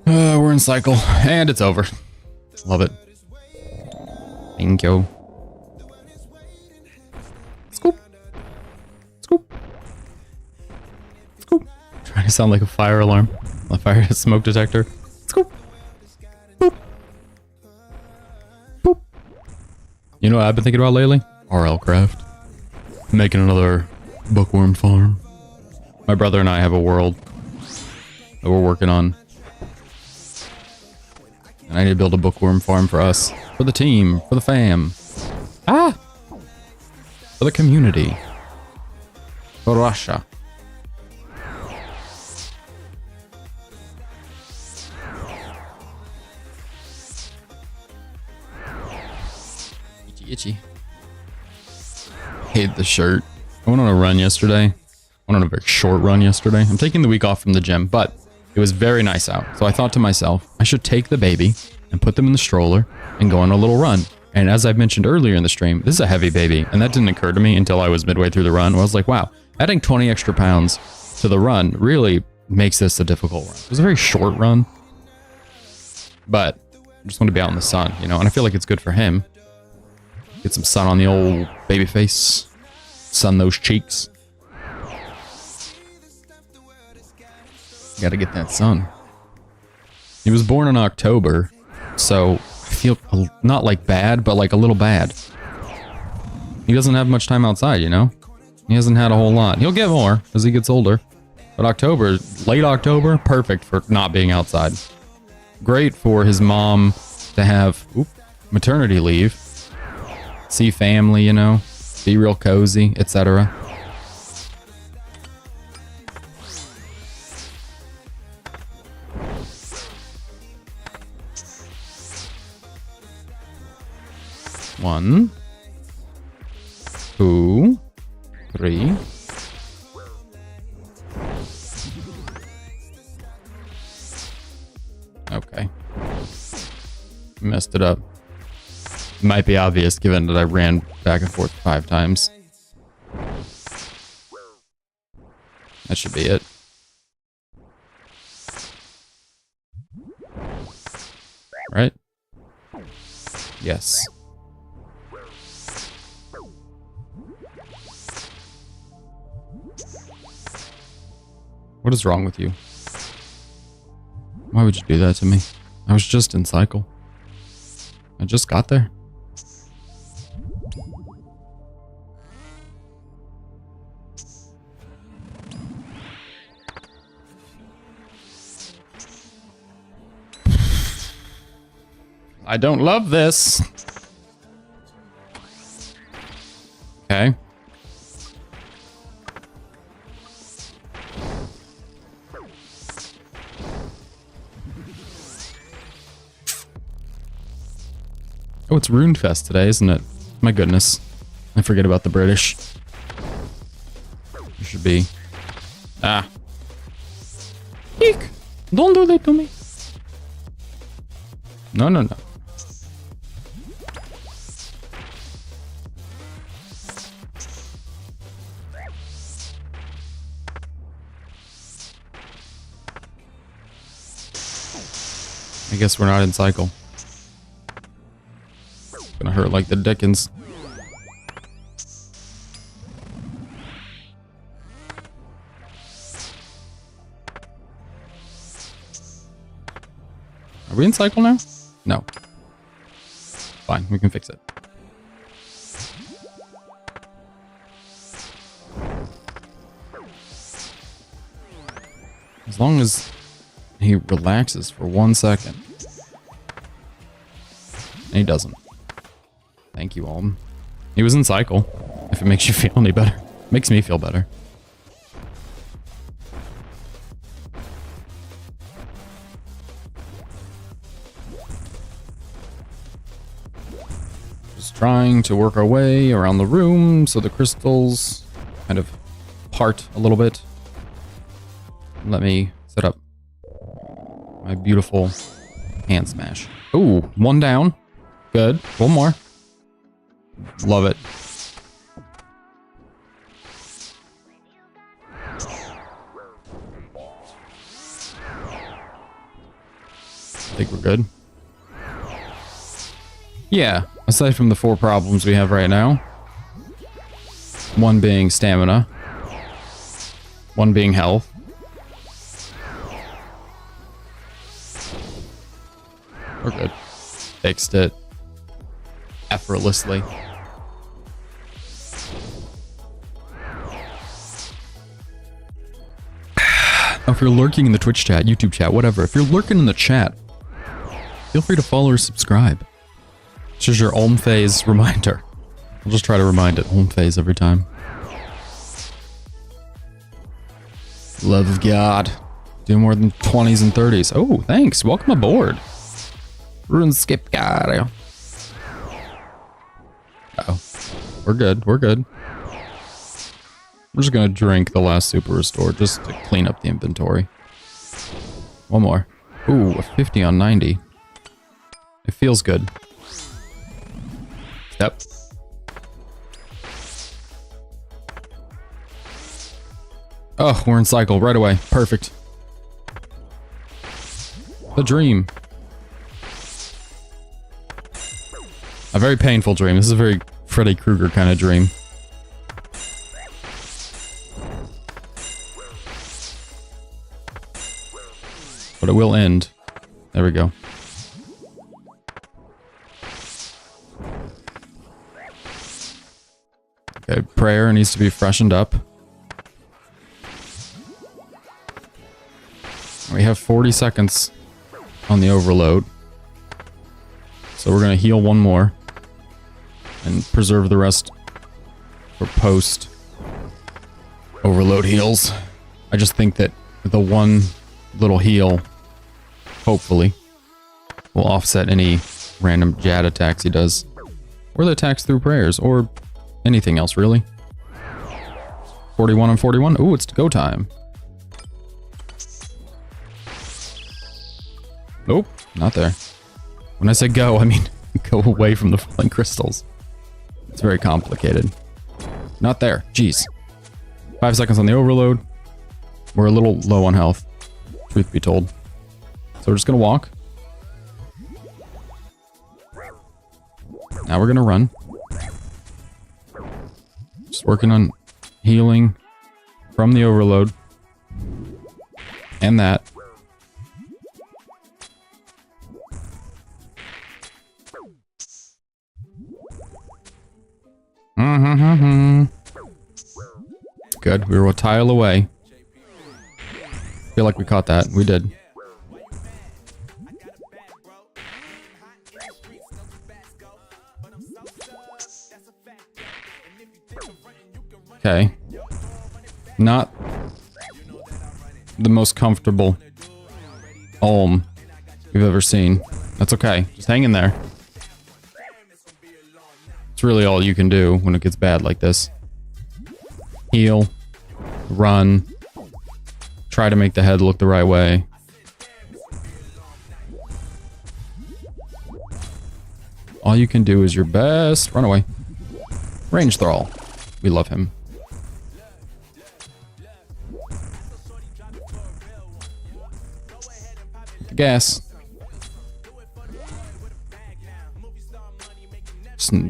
We're in cycle, and it's over. Love it. Thank you. Scoop. Scoop. Scoop. Trying to sound like a fire alarm. A fire smoke detector. Scoop. Boop. Boop. You know what I've been thinking about lately? RL Craft. Making another bookworm farm. My brother and I have a world that we're working on. And I need to build a bookworm farm for us. For the team. For the fam. Ah! For the community. For Russia. Itchy, itchy. Hate the shirt. I went on a run yesterday. I went on a very short run yesterday. I'm taking the week off from the gym, but it was very nice out. So I thought to myself, I should take the baby and put them in the stroller and go on a little run. And as I've mentioned earlier in the stream, this is a heavy baby. And that didn't occur to me until I was midway through the run. Where I was like, wow, adding 20 extra pounds to the run really makes this a difficult run. It was a very short run. But I just want to be out in the sun, you know, and I feel like it's good for him. Get some sun on the old baby face. Sun those cheeks. Gotta get that sun. He was born in October, so I feel not like bad, but like a little bad. He doesn't have much time outside, you know? He hasn't had a whole lot. He'll get more as he gets older. But October, late October, perfect for not being outside. Great for his mom to have maternity leave. See family, you know? Be real cozy, etc. One, 2, 3. Okay. Messed it up. Might be obvious given that I ran back and forth 5 times. That should be it. Right? Yes. What is wrong with you? Why would you do that to me? I was just in cycle. I just got there. I don't love this. Okay. Oh, it's Runefest today, isn't it? My goodness. I forget about the British. It should be. Ah. Eek! Don't do that to me. No, no, no. I guess we're not in cycle. It's gonna hurt like the Dickens. Are we in cycle now? No. Fine, we can fix it. As long as he relaxes for 1 second. And he doesn't. Thank you, Alden. He was in cycle. If it makes you feel any better. Makes me feel better. Just trying to work our way around the room so the crystals kind of part a little bit. Let me set up my beautiful hand smash. Ooh, 1 down. Good. 1 more. Love it. think we're good. Yeah, aside from the 4 problems we have right now. One being stamina. One being health. We're good. Fixed it. Effortlessly. If you're lurking in the Twitch chat, YouTube chat, whatever, if you're lurking in the chat, feel free to follow or subscribe. It's just your Olm phase reminder. I'll just try to remind it Olm phase every time. Love of God. Do more than 20s and 30s. Oh, thanks. Welcome aboard. Rune skip God. Uh-oh. We're good. We're good. We're just gonna drink the last super restore just to clean up the inventory. One more. Ooh, a 50 on 90. It feels good. Yep. Oh, we're in cycle right away. Perfect. The dream. A very painful dream. This is a very Freddy Krueger kind of dream. But it will end. There we go. Okay, prayer needs to be freshened up. We have 40 seconds on the overload. So we're going to heal one more. And preserve the rest for post overload heals. I just think that the one little heal, hopefully, will offset any random Jad attacks he does. Or the attacks through prayers, or anything else, really. 41 on 41. Ooh, it's go time. Nope, not there. When I say go, I mean go away from the falling crystals. It's very complicated. Not there. Jeez. 5 seconds on the overload. We're a little low on health, truth be told. So we're just gonna walk. Now we're gonna run. Just working on healing from the overload. And that. Good. We were a tile away. Feel like we caught that. We did. Okay. Not the most comfortable Olm we've ever seen. That's okay. Just hang in there. It's really all you can do when it gets bad like this. Heal. Run. Try to make the head look the right way. All you can do is your best. Run away. Range Thrall. We love him. The gas.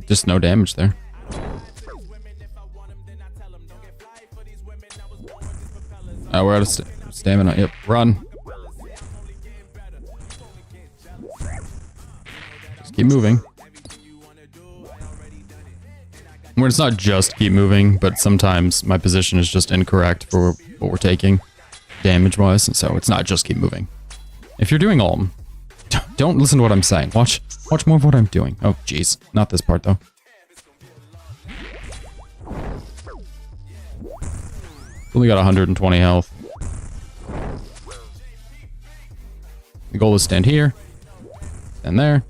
Just no damage there. Oh, we're out of stamina. Yep, run. Just keep moving. When it's not just keep moving, but sometimes my position is just incorrect for what we're taking, damage-wise, and so it's not just keep moving. If you're doing Olm, don't listen to what I'm saying. Watch more of what I'm doing. Oh, jeez. Not this part, though. Only got 120 health. The goal is stand here. Stand there.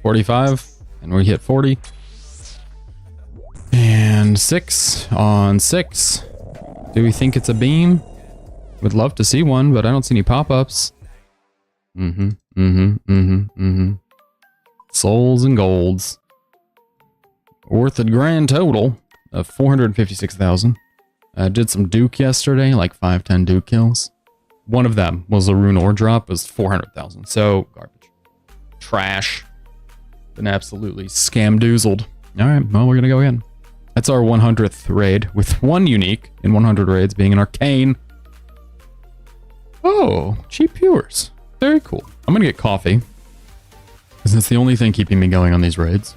$45. And we hit 40. And 6 on 6. Do we think it's a beam? Would love to see one, but I don't see any pop-ups. Souls and golds. Worth a grand total 456,000. Did some Duke yesterday, like 5-10 Duke kills. One of them was a rune ore drop, was 400,000. So garbage, trash, been absolutely scamdoozled. All right, well, we're gonna go again. That's our 100th raid, with one unique in 100 raids being an arcane. Oh, cheap viewers. Very cool. I'm gonna get coffee, because that's the only thing keeping me going on these raids.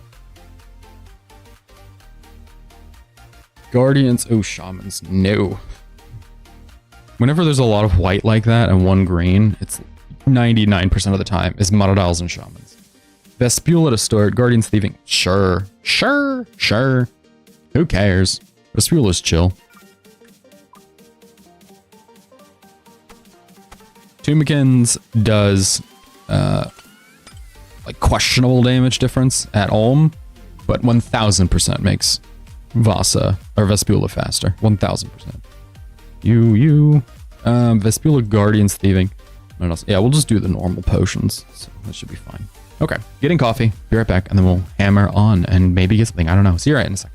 Guardians, oh, shamans, no. Whenever there's a lot of white like that and one green, it's 99% of the time is Maradals and shamans. Vespula to start, Guardians thieving, sure. Who cares? Vespula's chill. Tombkins does like questionable damage difference at Ulm, but 1000% makes Vasa or Vespula faster. 1000%. Vespula Guardians thieving. What else? Yeah, we'll just do the normal potions. So that should be fine. Okay, getting coffee. Be right back, and then we'll hammer on and maybe get something. I don't know. See you right in a second.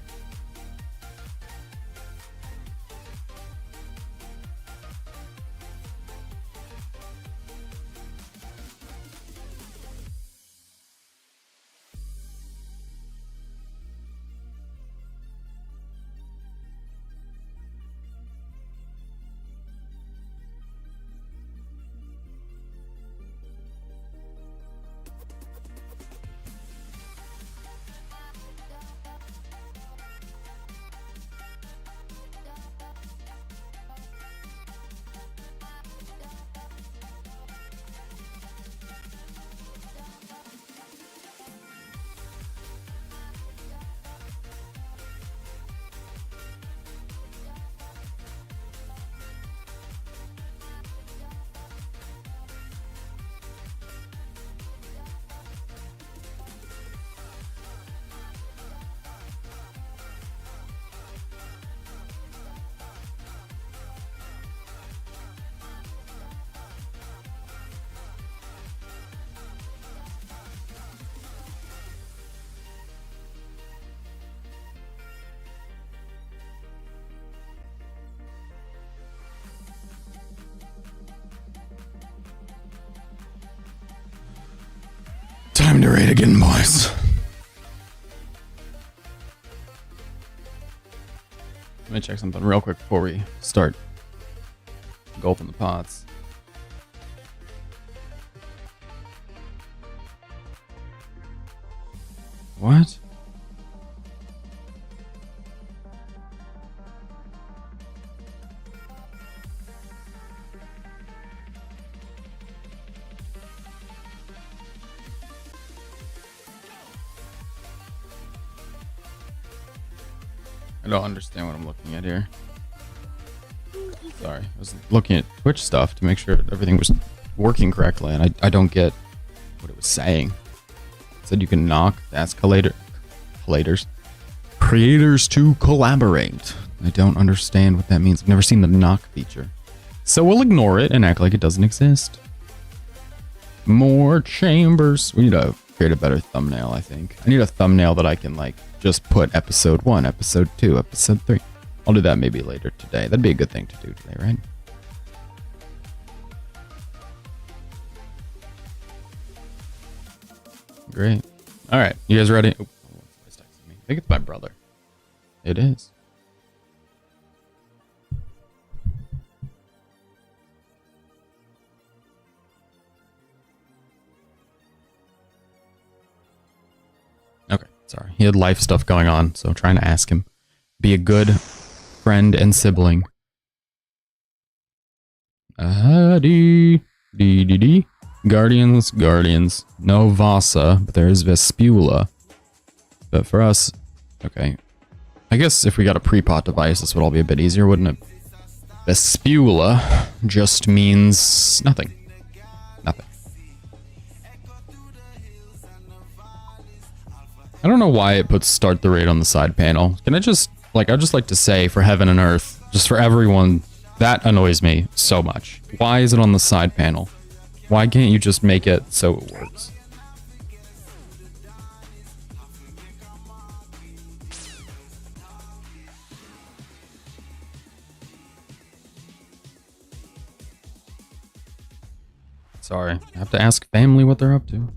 Time to raid again, boys. Let me check something real quick before we start gulping the pots. What? I don't understand what I'm looking at here. Sorry, I was looking at Twitch stuff to make sure everything was working correctly, and I don't get what it was saying. It said you can knock the creators to collaborate. I don't understand what that means. I've never seen the knock feature. So we'll ignore it and act like it doesn't exist. More chambers. We need to create a better thumbnail, I think. I need a thumbnail that I can, like, just put episode 1, episode 2, episode 3. I'll do that maybe later today. That'd be a good thing to do today, right? Great. All right, you guys ready? Oh, somebody's texting me. I think it's my brother. It is. Okay, sorry. He had life stuff going on, so I'm trying to ask him. Be a good friend and sibling. D. Guardians. No Vasa, but there is Vespula. But for us, okay. I guess if we got a pre-pot device, this would all be a bit easier, wouldn't it? Vespula just means nothing. Nothing. I don't know why it puts start the raid on the side panel. Can I just, like, I'd just like to say for heaven and earth, just for everyone, that annoys me so much. Why is it on the side panel? Why can't you just make it so it works? Sorry, I have to ask family what they're up to.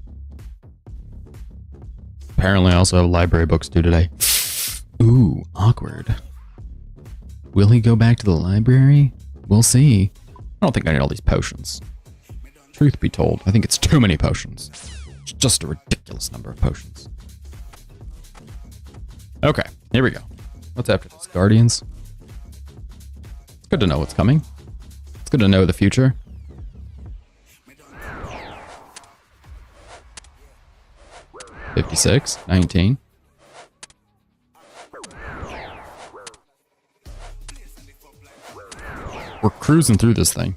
Apparently I also have library books due today. Ooh, awkward. Will he go back to the library? We'll see. I don't think I need all these potions. Truth be told, I think it's too many potions. It's just a ridiculous number of potions. Okay, here we go. What's after this? Guardians? It's good to know what's coming. It's good to know the future. $56, $19. We're cruising through this thing.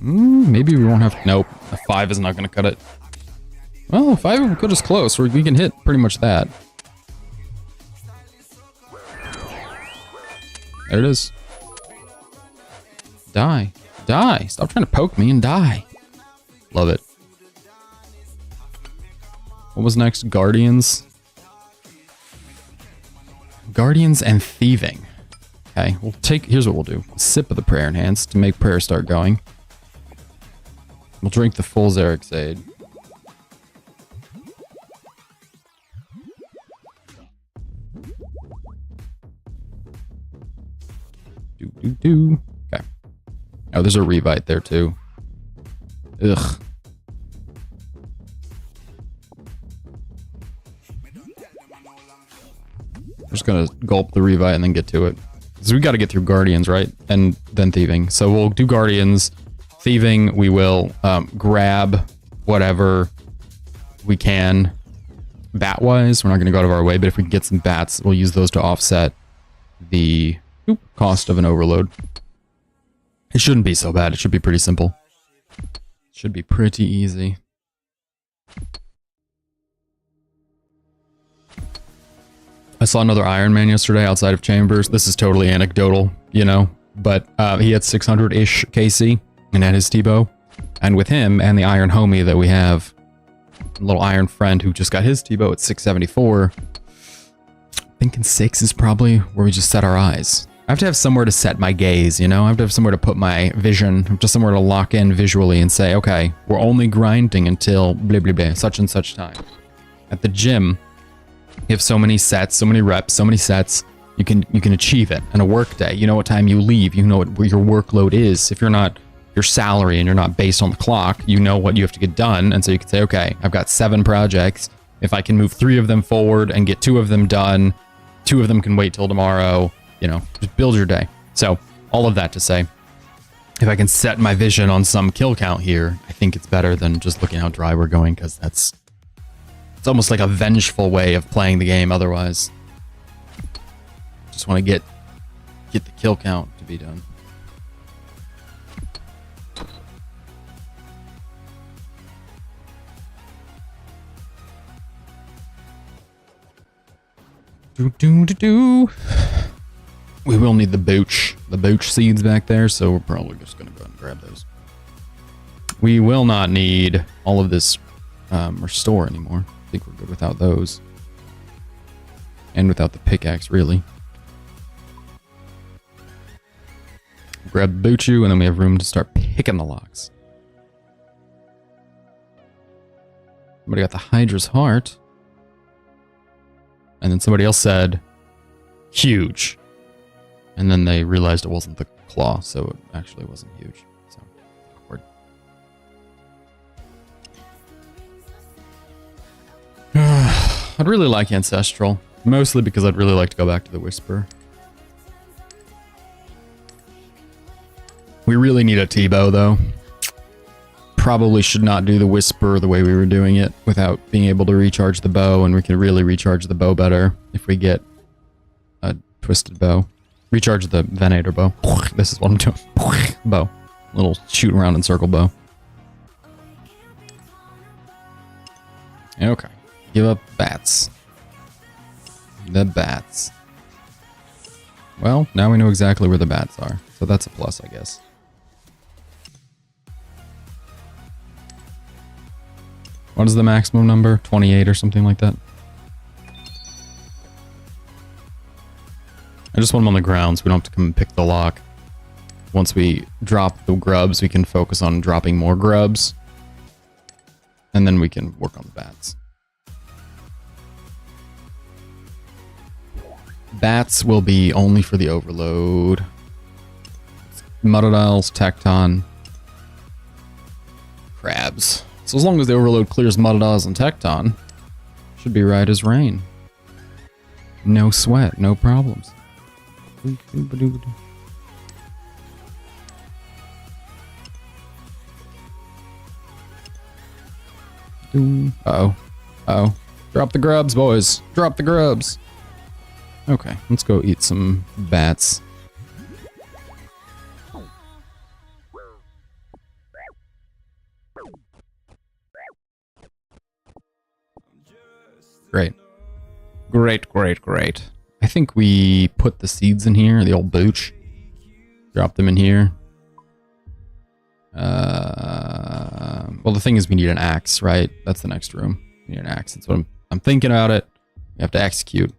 Maybe we won't have... Nope, a 5 is not going to cut it. Well, 5 will put us close. We can hit pretty much that. There it is. Die. Die. Stop trying to poke me and die. Love it. What was next? Guardians. Guardians and thieving. Okay, we'll take... Here's what we'll do. A sip of the prayer enhanced to make prayer start going. We'll drink the full Xerxade. Okay. Oh, there's a Revite there too. Ugh. I'm just gonna gulp the Revite and then get to it. Because we gotta get through Guardians, right? And then Thieving. So we'll do Guardians. Thieving, we will grab whatever we can. Bat-wise, we're not gonna go out of our way, but if we can get some bats, we'll use those to offset the cost of an overload. It shouldn't be so bad. It should be pretty simple. Should be pretty easy. I saw another Iron Man yesterday outside of Chambers. This is totally anecdotal, you know, but he had 600-ish KC and had his T-bow. And with him and the Iron homie that we have, a little Iron friend who just got his T-bow at 674, thinking 6 is probably where we just set our eyes. I have to have somewhere to set my gaze, you know? I have to have somewhere to put my vision, just somewhere to lock in visually and say, okay, we're only grinding until blah, blah, blah, such and such time. At the gym, you have so many sets, so many reps, so many sets, you can achieve it. And a work day, you know what time you leave, you know what your workload is. If you're not your salary and you're not based on the clock, you know what you have to get done. And so you can say, okay, I've got 7 projects. If I can move 3 of them forward and get 2 of them done, 2 of them can wait till tomorrow. You know, just build your day. So all of that to say, if I can set my vision on some kill count here, I think it's better than just looking how dry we're going, because it's almost like a vengeful way of playing the game otherwise. Just want to get the kill count to be done. We will need the booch seeds back there, so we're probably just going to go ahead and grab those. We will not need all of this restore anymore. I think we're good without those. And without the pickaxe, really. Grab the Boochu, and then we have room to start picking the locks. Somebody got the Hydra's Heart. And then somebody else said, huge. And then they realized it wasn't the claw, so it actually wasn't huge. So, awkward. I'd really like Ancestral. Mostly because I'd really like to go back to the Whisper. We really need a T-bow, though. Probably should not do the Whisper the way we were doing it without being able to recharge the bow, and we can really recharge the bow better if we get a twisted bow. Recharge the Venator bow. This is what I'm doing. Bow. Little shoot around in circle bow. Okay. Give up bats. The bats. Well, now we know exactly where the bats are, so that's a plus, I guess. What is the maximum number? 28 or something like that? I just want them on the ground so we don't have to come and pick the lock. once we drop the grubs, we can focus on dropping more grubs. And then we can work on the bats. Bats will be only for the overload. Muddadiles, Tecton, crabs. So as long as the overload clears Muddadiles and Tecton, should be right as rain. No sweat, no problems. Uh-oh. Uh-oh. Drop the grubs, boys. Drop the grubs. Okay, let's go eat some bats. Great. Great, great, great. I think we put the seeds in here, the old booch. Drop them in here. Well, the thing is we need an axe, right? That's the next room. We need an axe. That's what I'm thinking about it. We have to execute.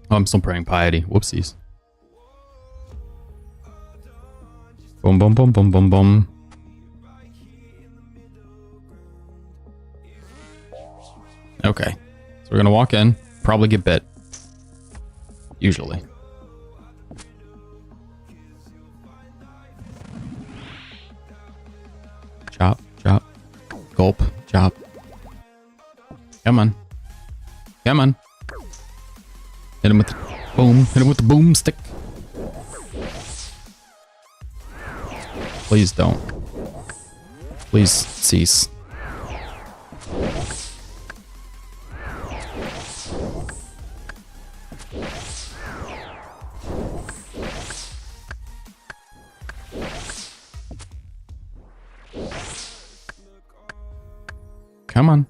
Oh, I'm still praying piety. Whoopsies. Boom, boom, boom, boom, boom, boom. Okay. So we're gonna walk in, probably get bit. Usually. Chop, chop. Gulp, chop. Come on. Come on. Hit him with the boom. Hit him with the boomstick. Please don't. Please cease. Come on.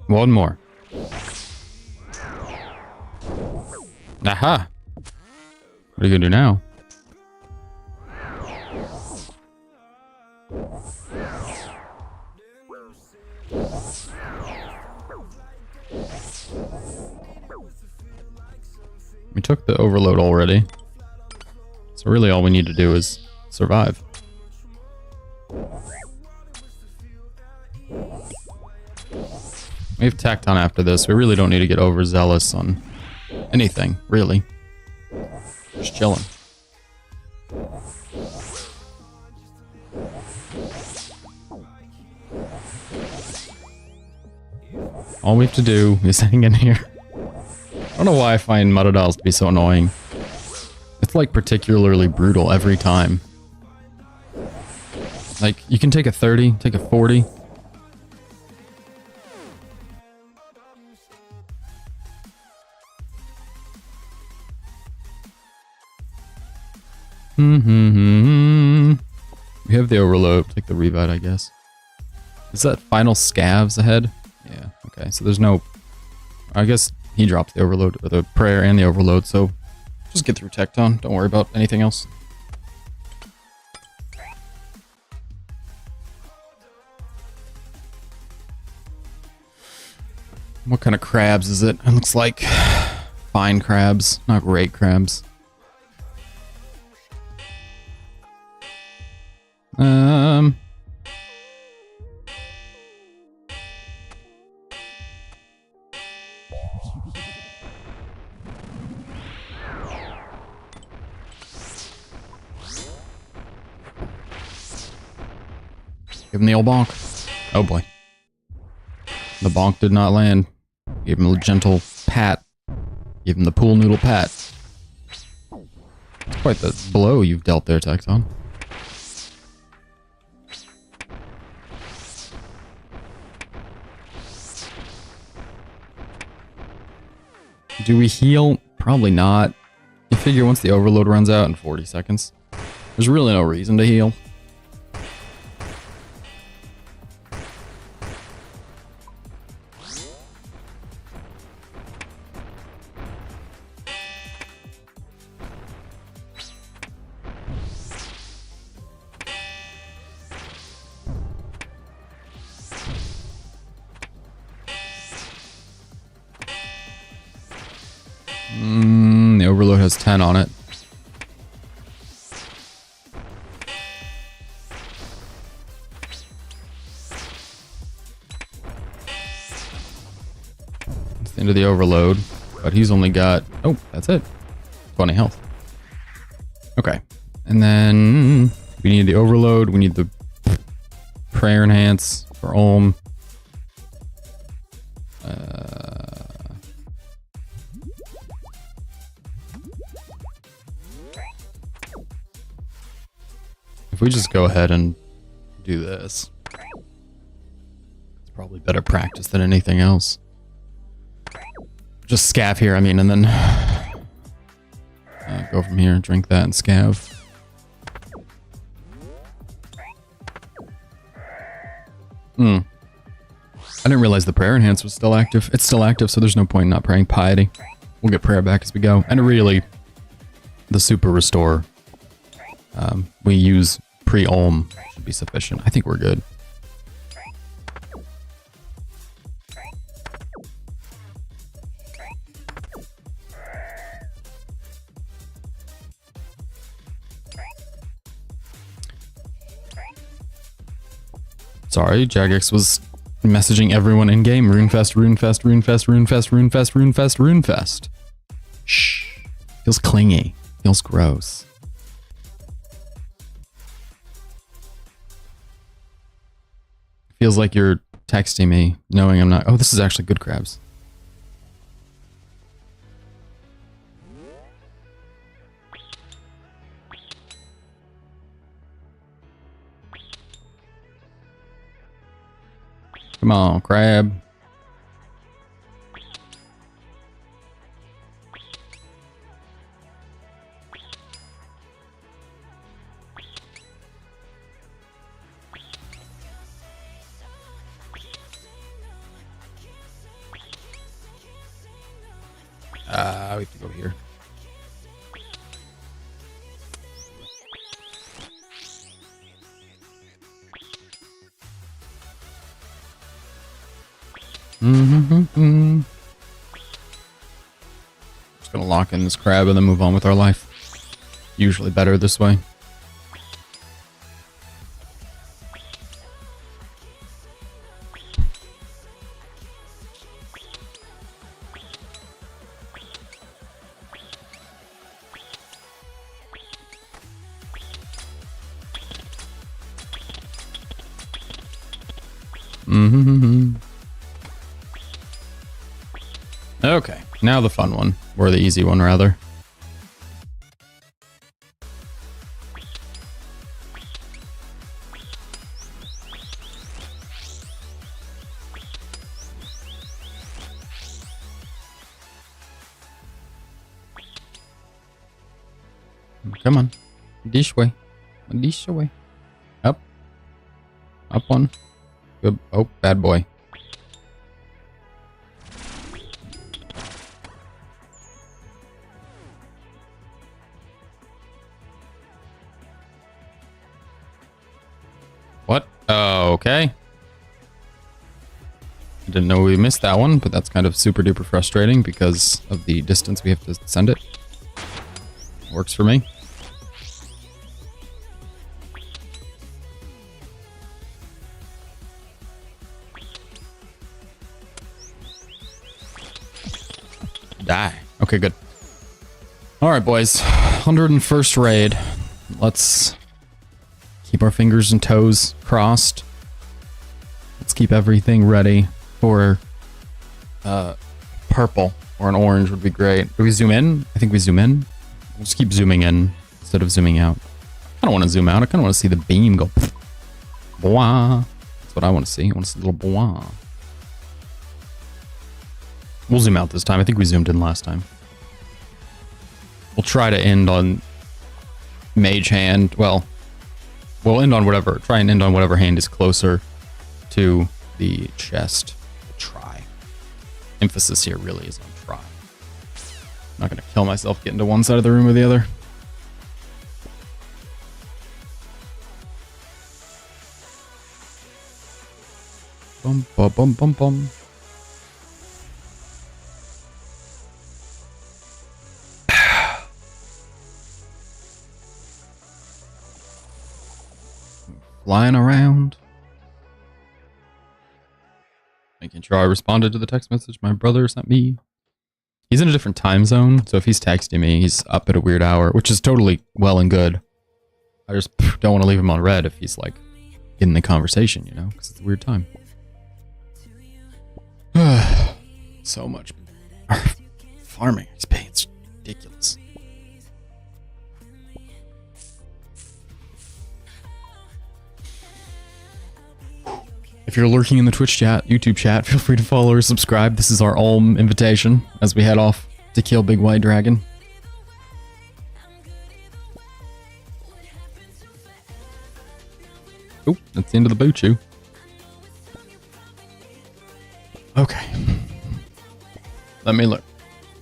One more. Aha! What are you gonna do now? We took the overload already. So really all we need to do is survive. We have Tecton after this. We really don't need to get overzealous on anything, really. Just chilling. All we have to do is hang in here. I don't know why I find Muddadiles to be so annoying. It's like particularly brutal every time. Like, you can take a 30, take a 40. We have the overload, take the revive, I guess. Is that final scavs ahead? Yeah, okay, so there's no... I guess he dropped the overload, or the prayer and the overload, so just get through Tecton, don't worry about anything else. What kind of crabs is it? It looks like fine crabs, not great crabs. Give him the old bonk. Oh boy. The bonk did not land. Give him a gentle pat. Give him the pool noodle pat. Quite the blow you've dealt there, Tecton. Do we heal? Probably not. You figure once the overload runs out in 40 seconds, there's really no reason to heal. The overload has 10 on it. It's the end of the overload, but he's only got, oh, that's it. 20 health. Okay. And then we need the overload. We need the prayer enhance for Olm. If we just go ahead and do this, it's probably better practice than anything else. Just scav here, I mean, and then go from here, drink that and scav. I didn't realize the prayer enhance was still active. It's still active, so there's no point in not praying piety. We'll get prayer back as we go. And really, the super restore we use pre-Olm should be sufficient. I think we're good. Sorry, Jagex was messaging everyone in game. Runefest, Runefest, Runefest, Runefest, Runefest, Runefest, Runefest. Shh. Feels clingy. Feels gross. Feels like you're texting me, knowing I'm not. Oh, this is actually good crabs. Come on, crab. We have to go here. Just gonna lock in this crab and then move on with our life. Usually better this way. Okay, now the fun one, or the easy one rather. Come on, this way, this way, up, up one, good. Oh, bad boy. What? Oh, okay. I didn't know we missed that one, but that's kind of super duper frustrating because of the distance we have to send it. Works for me. Die. Okay, good. All right, boys. 101st raid. Let's keep our fingers and toes crossed. Let's keep everything ready for purple or an orange would be great. Do we zoom in? I think we zoom in. We'll just keep zooming in instead of zooming out. I don't want to zoom out. I kind of want to see the beam go. Bwah. That's what I want to see. I want to see a little bwah. We'll zoom out this time. I think we zoomed in last time. We'll try to end on Mage Hand. Well, we'll end on whatever. Try and end on whatever hand is closer to the chest. Try. Emphasis here really is on try. I'm not going to kill myself getting to one side of the room or the other. Bum, bum, bum, bum, bum. Flying around. Making sure I responded to the text message my brother sent me. He's in a different time zone, so if he's texting me, he's up at a weird hour, which is totally well and good. I just don't want to leave him on red if he's like in the conversation, you know, because it's a weird time. So much farming XP, it's ridiculous. If you're lurking in the Twitch chat, YouTube chat, feel free to follow or subscribe. This is our Ulm invitation as we head off to kill Big White Dragon. Oh, that's the end of the Boochu. Okay. Let me look.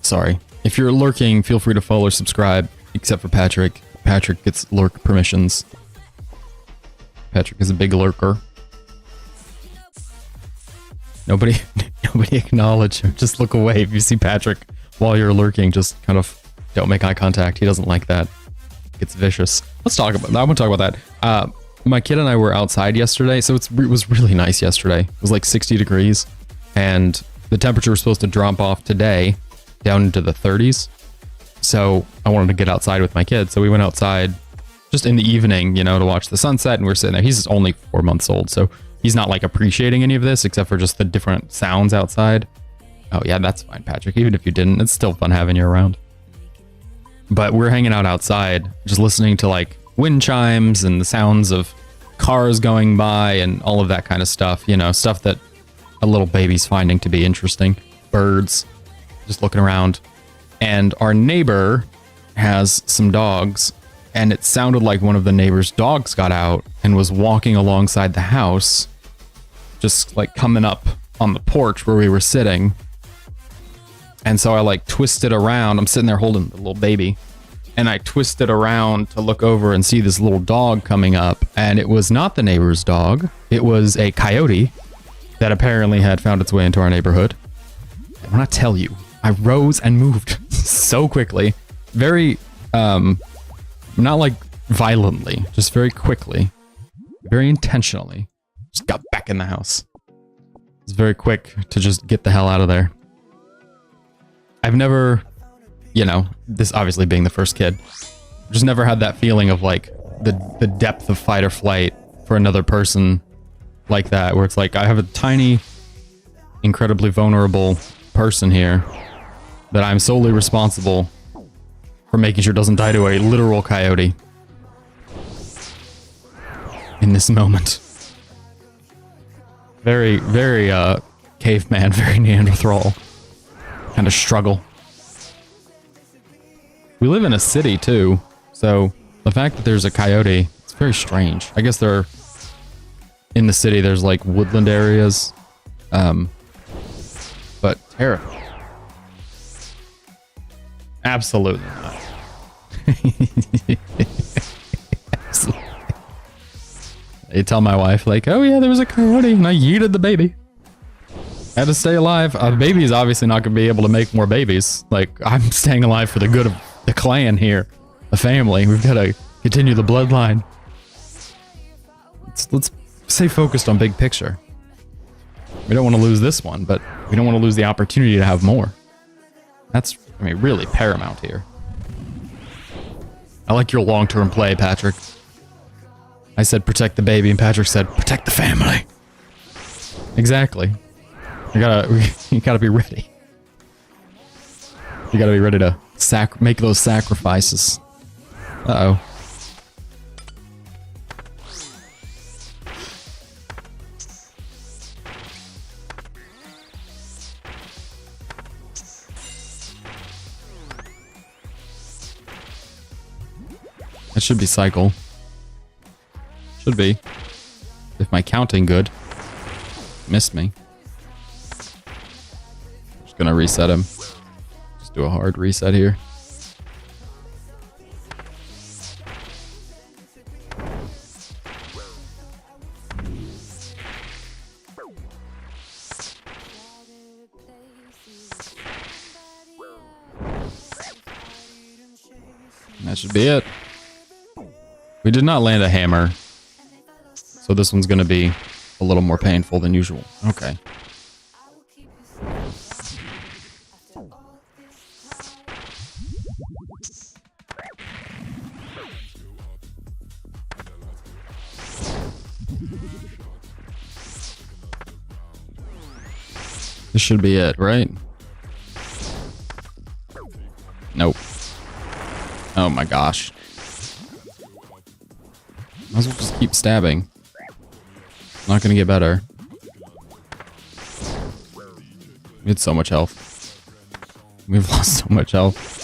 Sorry. If you're lurking, feel free to follow or subscribe, except for Patrick. Patrick gets lurk permissions. Patrick is a big lurker. Nobody acknowledge him. Just look away. If you see Patrick while you're lurking, just kind of don't make eye contact. He doesn't like that. It's vicious. Let's talk about that. I want to talk about that. My kid and I were outside yesterday, so it was really nice yesterday. It was like 60 degrees, and the temperature was supposed to drop off today down into the 30s. So I wanted to get outside with my kid, so we went outside just in the evening, you know, to watch the sunset, and we were sitting there. He's only 4 months old, so he's not like appreciating any of this except for just the different sounds outside. Oh yeah, that's fine, Patrick. Even if you didn't, it's still fun having you around. But we're hanging out outside, just listening to like wind chimes and the sounds of cars going by and all of that kind of stuff. You know, stuff that a little baby's finding to be interesting. Birds, just looking around. And our neighbor has some dogs, and it sounded like one of the neighbor's dogs got out and was walking alongside the house, just like coming up on the porch where we were sitting. And so I like twisted around. I'm sitting there holding the little baby, and I twisted around to look over and see this little dog coming up, and it was not the neighbor's dog. It was a coyote that apparently had found its way into our neighborhood. And when I tell you, I rose and moved so quickly, very not like violently, just very quickly, very intentionally, just got back in the house. It's very quick to just get the hell out of there. I've never, you know, this obviously being the first kid, just never had that feeling of like the depth of fight or flight for another person like that, where it's like I have a tiny, incredibly vulnerable person here that I'm solely responsible for making sure doesn't die to a literal coyote in this moment. Very, very caveman, very Neanderthal kind of struggle. We live in a city too, so the fact that there's a coyote, it's very strange. I guess there are, in the city there's like woodland areas, but terrifying. Absolutely not. Absolutely. I tell my wife like, oh yeah, there was a coyote and I yeeted the baby. Had to stay alive. The baby is obviously not going to be able to make more babies. Like, I'm staying alive for the good of the clan here, the family. We've got to continue the bloodline. Let's stay focused on big picture. We don't want to lose this one, but we don't want to lose the opportunity to have more. That's, I mean, really paramount here. I like your long-term play, Patrick. I said protect the baby, and Patrick said protect the family. Exactly. You gotta be ready. You gotta be ready to make those sacrifices. Uh-oh. It should be cycle. Should be. If my counting good. Missed me. Just gonna reset him. Just do a hard reset here. That should be it. We did not land a hammer, so this one's going to be a little more painful than usual. Okay. This should be it, right? Nope. Oh my gosh. Might as well just keep stabbing. Not gonna get better. We had so much health. We've lost so much health.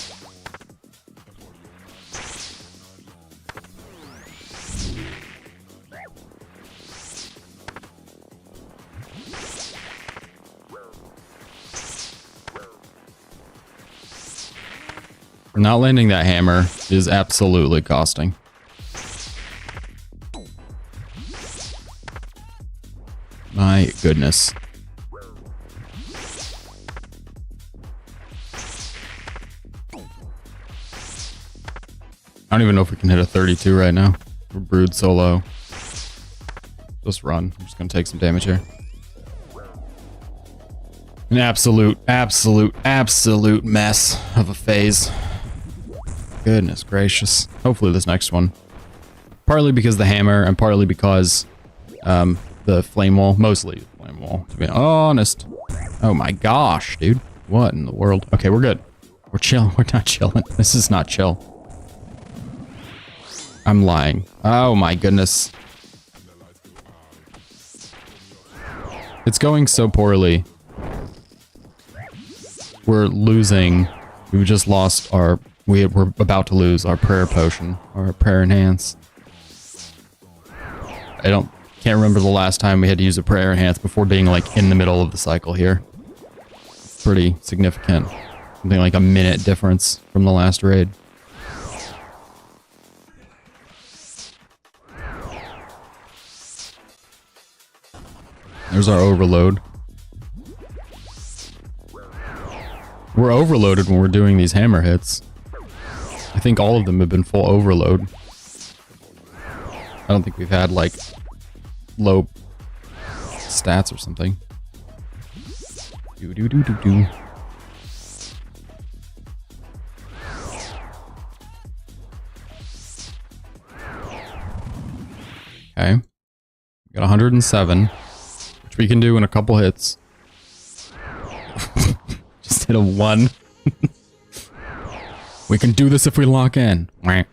Not landing that hammer is absolutely costing. My goodness. I don't even know if we can hit a 32 right now. We're brewed so low. Just run. I'm just gonna take some damage here. An absolute mess of a phase. Goodness gracious. Hopefully this next one. Partly because the hammer, and partly because the flame wall. Mostly flame wall, to be honest. Oh my gosh, dude. What in the world? Okay, we're good. We're chill. We're not chilling. This is not chill. I'm lying. Oh my goodness. It's going so poorly. We're losing. We just lost our... We're about to lose our prayer potion. Our prayer enhance. Can't remember the last time we had to use a prayer enhance before being like in the middle of the cycle here. Pretty significant. Something like a minute difference from the last raid. There's our overload. We're overloaded when we're doing these hammer hits. I think all of them have been full overload. I don't think we've had like low stats or something. Do. Okay. We got 107, which we can do in a couple hits. Just hit a 1. We can do this if we lock in. I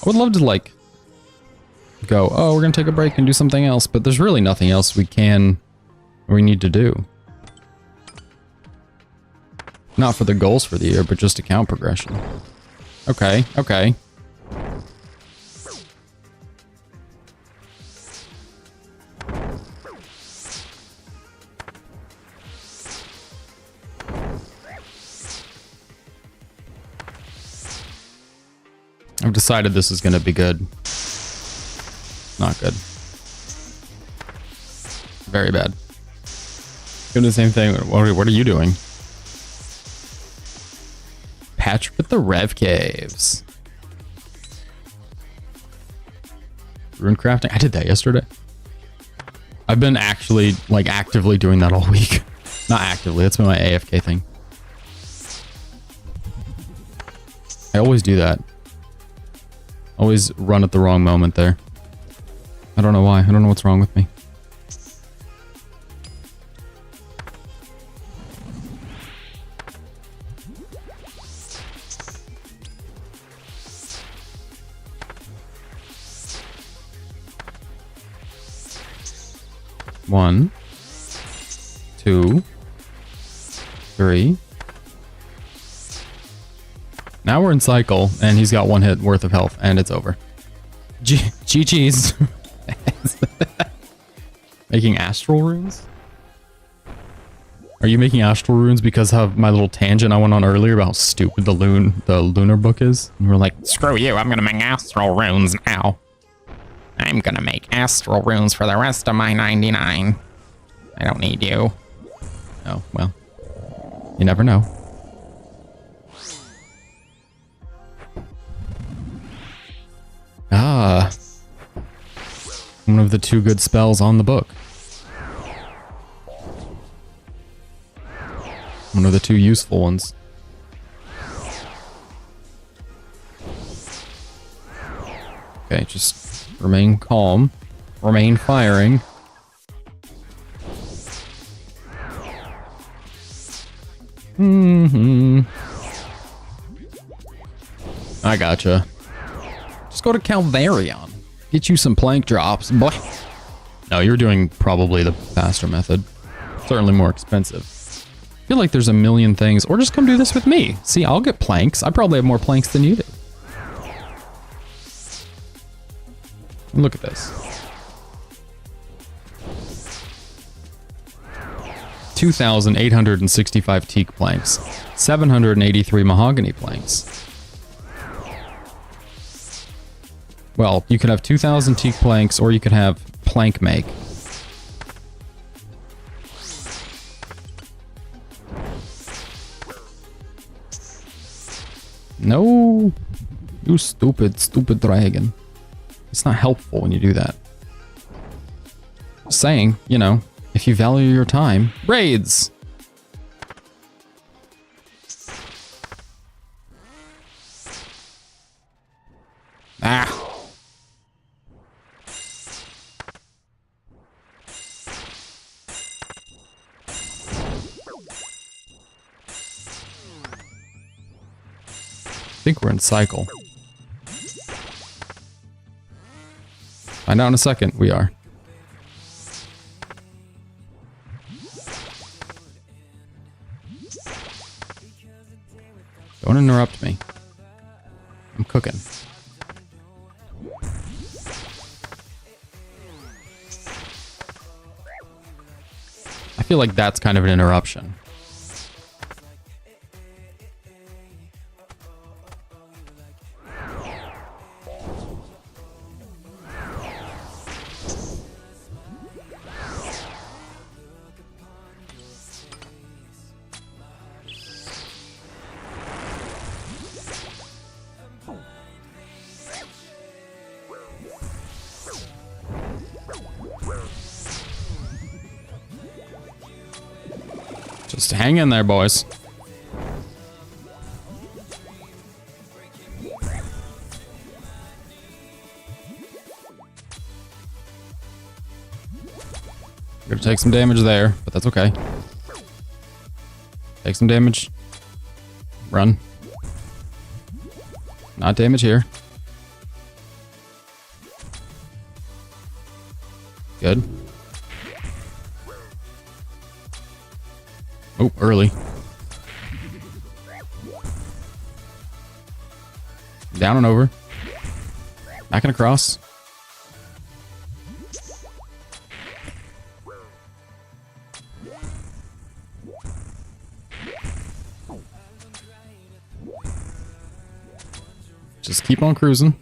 would love to like go, oh, we're gonna take a break and do something else, but there's really nothing else we need to do. Not for the goals for the year, but just account progression. Okay, okay. I've decided this is going to be good. Not good. Very bad. Doing the same thing. What are you doing? Patrick at the Rev Caves. Rune crafting. I did that yesterday. I've been actually, like, actively doing that all week. Not actively. That's been my AFK thing. I always do that. Always run at the wrong moment there. I don't know why. I don't know what's wrong with me. One, 2, 3, Now we're in cycle, and he's got 1 hit worth of health, and it's over. GG's. Making astral runes? Are you making astral runes because of my little tangent I went on earlier about how stupid the lunar book is? And we're like, screw you, I'm gonna make astral runes now. I'm gonna make astral runes for the rest of my 99. I don't need you. Oh, well. You never know. Ah. One of the 2 good spells on the book. One of the 2 useful ones. Okay, just remain calm. Remain firing. I gotcha. Just go to Calvarion. Get you some plank drops, boy. No, you're doing probably the faster method. Certainly more expensive. I feel like there's a million things. Or just come do this with me. See, I'll get planks. I probably have more planks than you do. Look at this. 2,865 teak planks. 783 mahogany planks. Well, you could have 2,000 teak planks, or you could have plank make. No, you stupid dragon. It's not helpful when you do that. Just saying, you know, if you value your time, raids. Ah. I think we're in cycle. Find out in a second. We are. Don't interrupt me. I'm cooking. I feel like that's kind of an interruption. Just hang in there, boys. Gonna take some damage there, but that's okay. Take some damage. Run. Not damage here. Good. Oh, early. Down and over. Back and across. Just keep on cruising.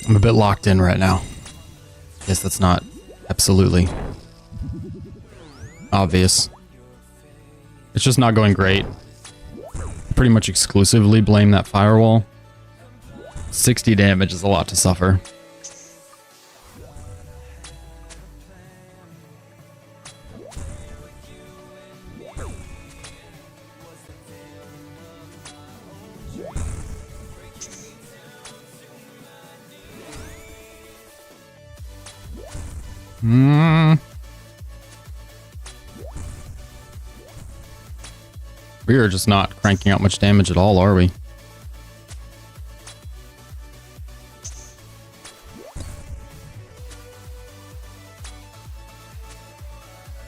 I'm a bit locked in right now. Guess that's not absolutely obvious. It's just not going great. Pretty much exclusively blame that firewall. 60 damage is a lot to suffer. We are just not cranking out much damage at all, are we?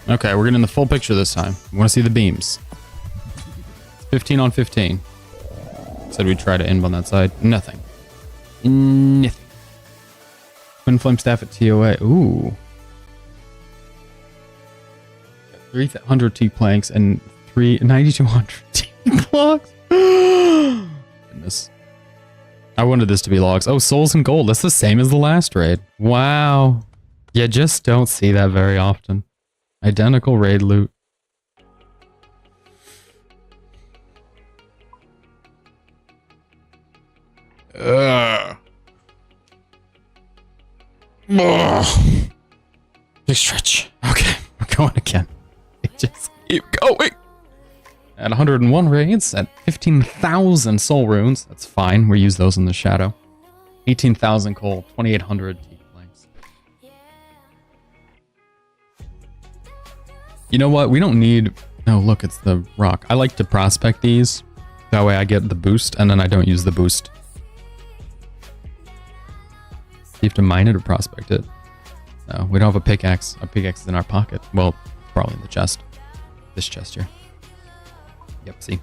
Okay, we're getting the full picture this time. We want to see the beams. 15 on 15. Said we'd try to end on that side. Nothing. Nothing. Twin flame staff at TOA. Ooh. 300 T-planks and 9,200 T-blocks. Goodness. I wanted this to be logs. Oh, souls and gold. That's the same as the last raid. Wow. You just don't see that very often. Identical raid loot. Big stretch. Okay, we're going again. Just keep going. At 101 raids, at 15,000 soul runes. That's fine. We use those in the shadow. 18,000 coal, 2,800 T-planks. You know what? We don't need... Oh, look, it's the rock. I like to prospect these. That way I get the boost, and then I don't use the boost. You have to mine it or prospect it. No, we don't have a pickaxe. A pickaxe is in our pocket. Well, probably in the chest. This chest here. Yep, see.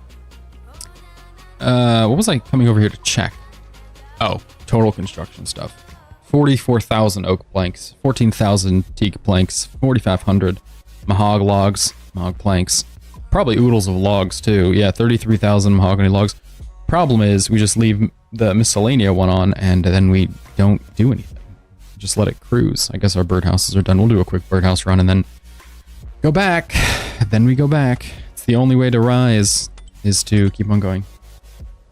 What was I coming over here to check? Oh, total construction stuff. 44,000 oak planks, 14,000 teak planks, 4,500 mahog logs, mahog planks. Probably oodles of logs too. Yeah, 33,000 mahogany logs. Problem is, we just leave the miscellanea one on and then we don't do anything. Just let it cruise. I guess our birdhouses are done. We'll do a quick birdhouse run and then go back. Then we go back. It's the only way to rise is to keep on going.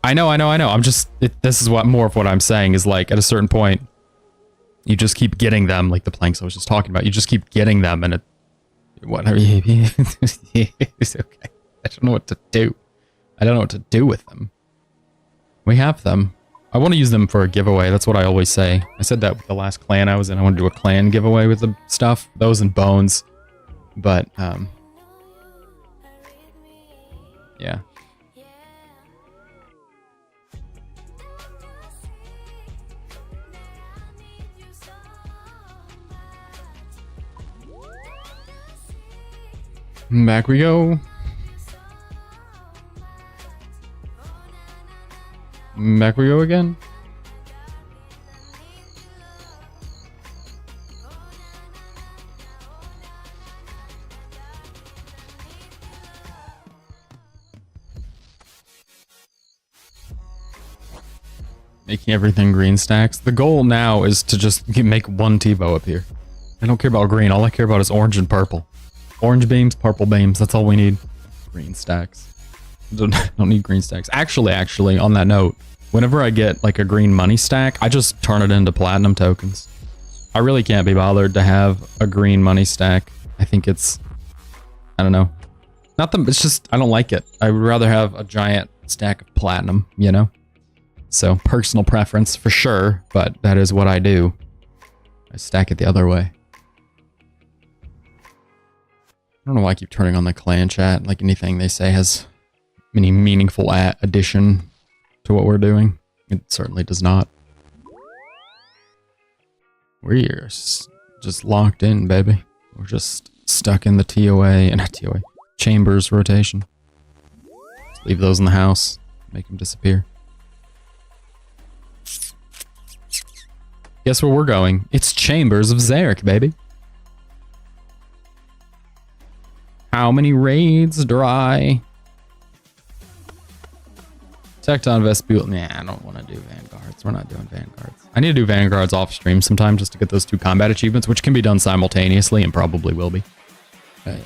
I know. I'm just, this is what more of what I'm saying is like at a certain point, you just keep getting them, like the planks I was just talking about. You just keep getting them and it, whatever. It's okay. I don't know what to do. I don't know what to do with them. We have them. I want to use them for a giveaway. That's what I always say. I said that with the last clan I was in. I want to do a clan giveaway with the stuff. Those and bones. But, yeah. Back we go. Back we go again. Making everything green stacks. The goal now is to just make one TiVo up here. I don't care about green. All I care about is orange and purple. Orange beams, purple beams. That's all we need. Green stacks. Don't need green stacks. Actually, on that note, whenever I get like a green money stack, I just turn it into platinum tokens. I really can't be bothered to have a green money stack. I think it's, I don't know. It's just, I don't like it. I would rather have a giant stack of platinum, you know? So, personal preference for sure, but that is what I do. I stack it the other way. I don't know why I keep turning on the clan chat. Like anything they say has any meaningful addition to what we're doing. It certainly does not. We're just locked in, baby. We're just stuck in the TOA, not TOA, chambers rotation. Just leave those in the house, make them disappear. Guess where we're going? It's Chambers of Zarek, baby. How many raids dry? Tecton Vestibule. Nah, I don't want to do Vanguards. We're not doing Vanguards. I need to do Vanguards off stream sometime just to get those 2 combat achievements, which can be done simultaneously and probably will be. But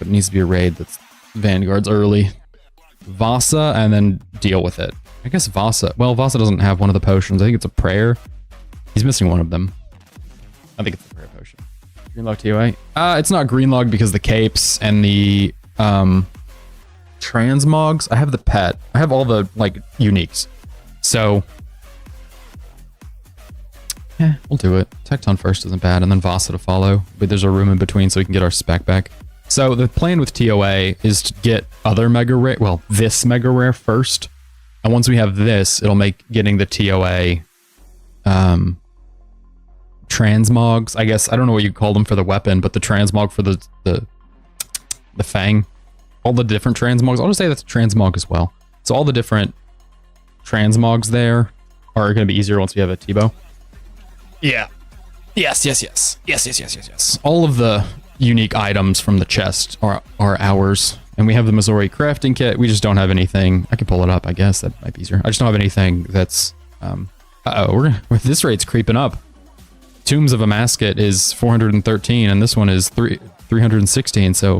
it needs to be a raid that's Vanguards early. Vasa, and then deal with it. I guess Vasa. Well, Vasa doesn't have one of the potions. I think it's a prayer. He's missing one of them. I think it's the prayer potion. Green log TOA. It's not green log because the capes and the transmogs. I have the pet. I have all the like uniques. So yeah, we'll do it. Tecton first isn't bad, and then Vasa to follow. But there's a room in between so we can get our spec back. So the plan with TOA is to get other mega rare, well, this mega rare first. And once we have this, it'll make getting the TOA transmogs, I guess. I don't know what you call them for the weapon, but the transmog for the fang. All the different transmogs. I'll just say that's a transmog as well. So all the different transmogs there are going to be easier once we have a T-bow. Yeah. Yes. All of the unique items from the chest are ours. And we have the Missouri crafting kit. We just don't have anything. I can pull it up, I guess. That might be easier. I just don't have anything that's... this rate's creeping up. Tombs of a Masket is 413, and this one is 316, so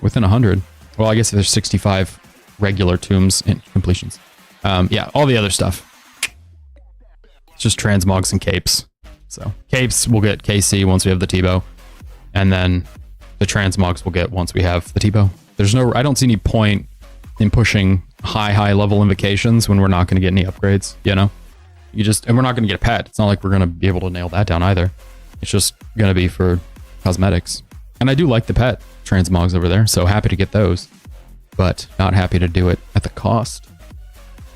within 100. Well, I guess there's 65 regular tombs in completions. Yeah, all the other stuff. It's just transmogs and capes. So capes we'll get KC once we have the T-bow, and then the transmogs we'll get once we have the T-bow. I don't see any point in pushing high level invocations when we're not going to get any upgrades, you know? And we're not going to get a pet. It's not like we're going to be able to nail that down either. It's just going to be for cosmetics. And I do like the pet transmogs over there, so happy to get those, but not happy to do it at the cost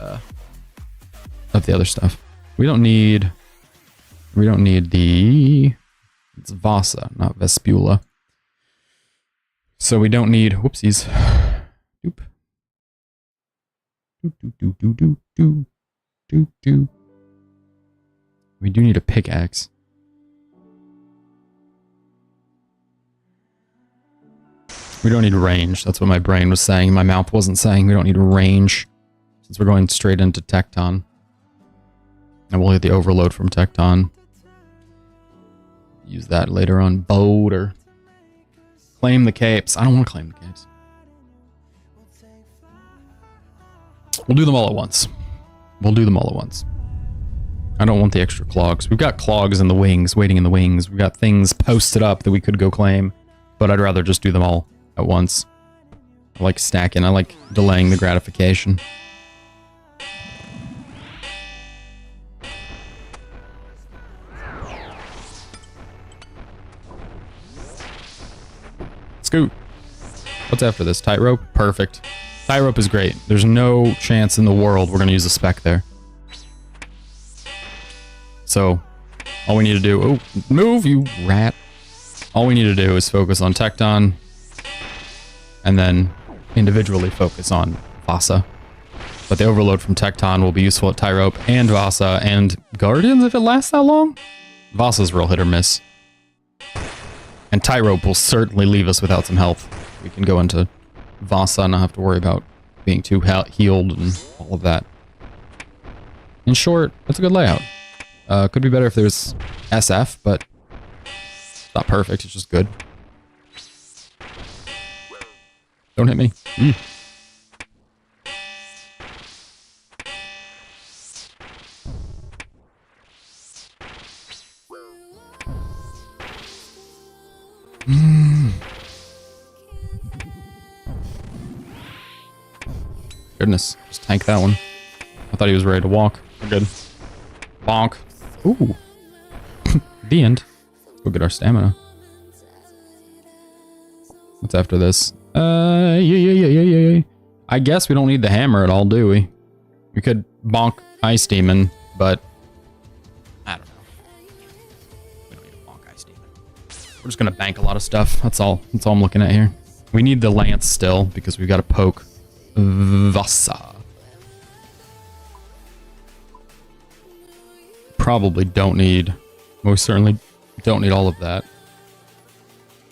of the other stuff. We don't need it's Vasa, not Vespula. So we don't need, whoopsies. Doop. Do. We do need a pickaxe. We don't need range. That's what my brain was saying. My mouth wasn't saying we don't need range, since we're going straight into Tecton. And we'll get the overload from Tecton. Use that later on boat or claim the capes. I don't want to claim the capes. We'll do them all at once. I don't want the extra clogs. We've got clogs in the wings, waiting in the wings. We've got things posted up that we could go claim, but I'd rather just do them all at once. I like stacking. I like delaying the gratification. Let's go. What's after this? Tightrope? Perfect. Tightrope is great. There's no chance in the world we're going to use a spec there. So, all we need to do... Oh, move, you rat. All we need to do is focus on Tecton, and then individually focus on Vasa. But the overload from Tecton will be useful at Tightrope and Vasa and Guardians if it lasts that long. Vasa's real hit or miss. And Tightrope will certainly leave us without some health. We can go into Vasa and not have to worry about being too healed and all of that. In short, that's a good layout. Could be better if there's SF, but it's not perfect, it's just good. Don't hit me. Goodness, just tank that one. I thought he was ready to walk. We're good. Bonk. Ooh. The end. Go get our stamina. What's after this? Yeah. I guess we don't need the hammer at all, do we? We could bonk Ice Demon, but I don't know. We don't need to bonk Ice Demon. We're just gonna bank a lot of stuff. That's all I'm looking at here. We need the lance still because we've got to poke Vasa. Probably don't need, most certainly don't need all of that.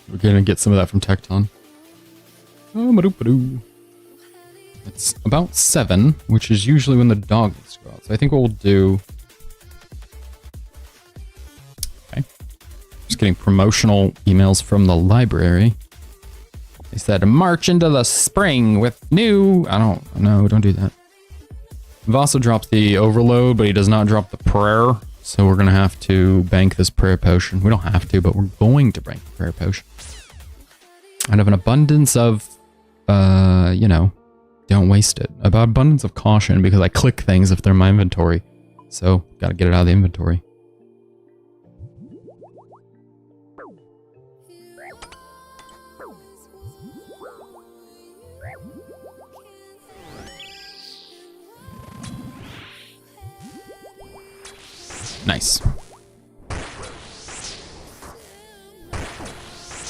We're gonna get some of that from Tecton. It's about 7, which is usually when the dog needs to go out. So I think what we'll do... Okay. Just getting promotional emails from the library. They said, march into the spring with new... don't do that. Vasa drops the overload, but he does not drop the prayer. So we're going to have to bank this prayer potion. We don't have to, but we're going to bank the prayer potion. Out of an abundance of, don't waste it. About abundance of caution, because I click things if they're in my inventory. So, got to get it out of the inventory. Nice.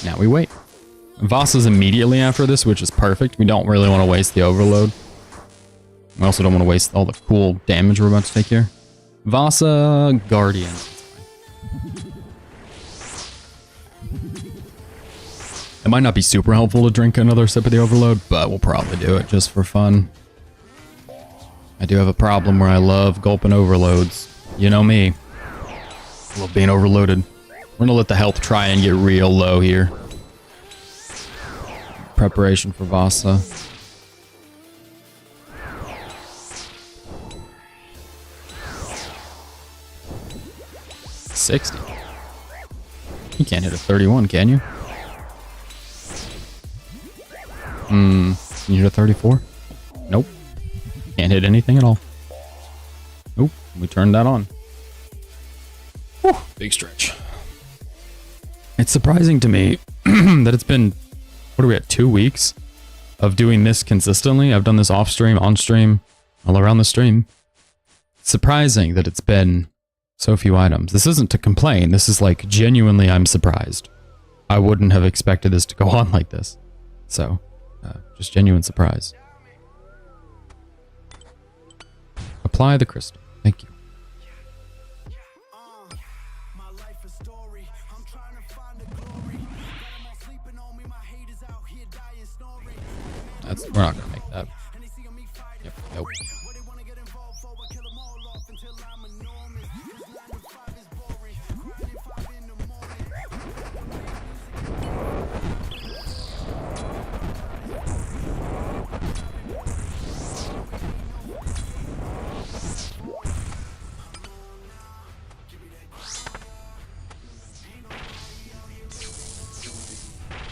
Now we wait. Vasa's immediately after this, which is perfect. We don't really want to waste the overload. We also don't want to waste all the cool damage we're about to take here. Vasa Guardian. It might not be super helpful to drink another sip of the overload, but we'll probably do it just for fun. I do have a problem where I love gulping overloads. You know me. I love being overloaded. We're gonna let the health try and get real low here. Preparation for Vasa. $60. You can't hit a 31, can you? You hit a 34? Nope. Can't hit anything at all. Nope. We turned that on. Whew, big stretch. It's surprising to me that it's been, what are we at, 2 weeks of doing this consistently. I've done this off stream, on stream, all around the stream. It's surprising that it's been so few items. This isn't to complain. This is like genuinely I'm surprised. I wouldn't have expected this to go on like this. So, just genuine surprise. Apply the crystal. Thank you. We're not gonna make that. Yep, nope.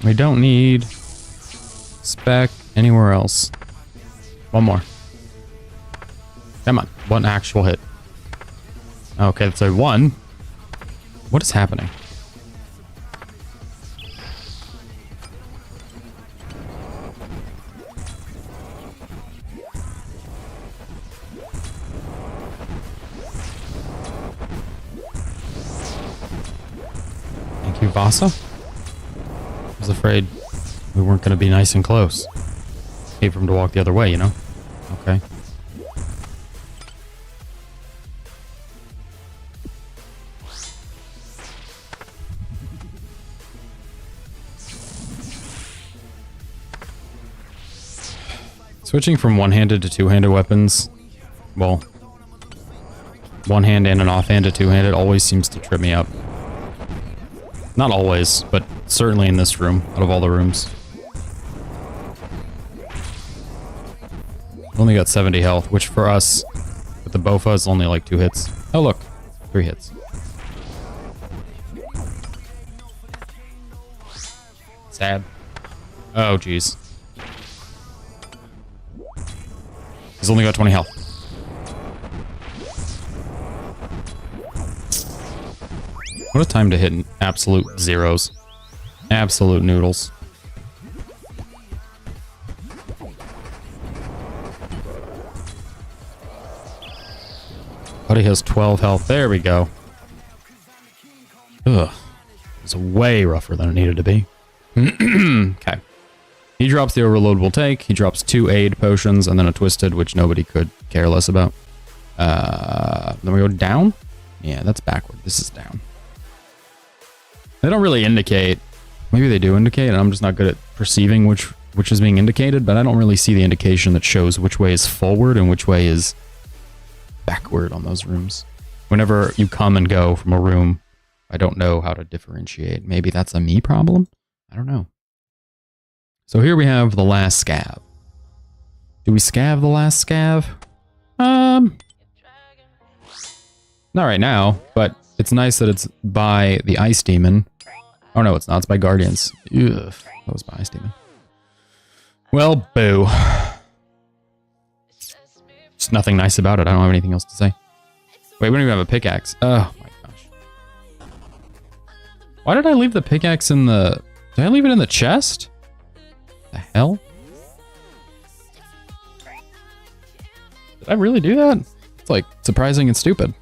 We don't need spec anywhere else. One more. Come on. One actual hit. Okay, so one. What is happening? Thank you, Vasa. I was afraid we weren't going to be nice and close. Hate for him to walk the other way, you know? Okay. Switching from one-handed to two-handed weapons, well, one hand and an offhand to two-handed always seems to trip me up. Not always, but certainly in this room, out of all the rooms. Only got 70 health, which for us, with the Bofa, is only like 2 hits. Oh look, 3 hits. Sad. Oh jeez. He's only got 20 health. What a time to hit absolute zeros. Absolute noodles. Buddy has 12 health. There we go. Ugh. It's way rougher than it needed to be. Okay. He drops the overload we'll take. He drops 2 aid potions and then a twisted, which nobody could care less about. Then we go down? Yeah, that's backward. This is down. They don't really indicate. Maybe they do indicate, and I'm just not good at perceiving which is being indicated, but I don't really see the indication that shows which way is forward and which way is backward on those rooms. Whenever you come and go from a room, I don't know how to differentiate. Maybe that's a me problem? I don't know. So here we have the last scav. Do we scav the last scav? Not right now, but it's nice that it's by the Ice Demon. Oh no, it's not. It's by Guardians. Ugh, that was by Ice Demon. Well, boo. Just nothing nice about it. I don't have anything else to say. Wait, we don't even have a pickaxe. Oh my gosh. Why did I leave the pickaxe in the... Did I leave it in the chest? The hell? Did I really do that? It's like surprising and stupid.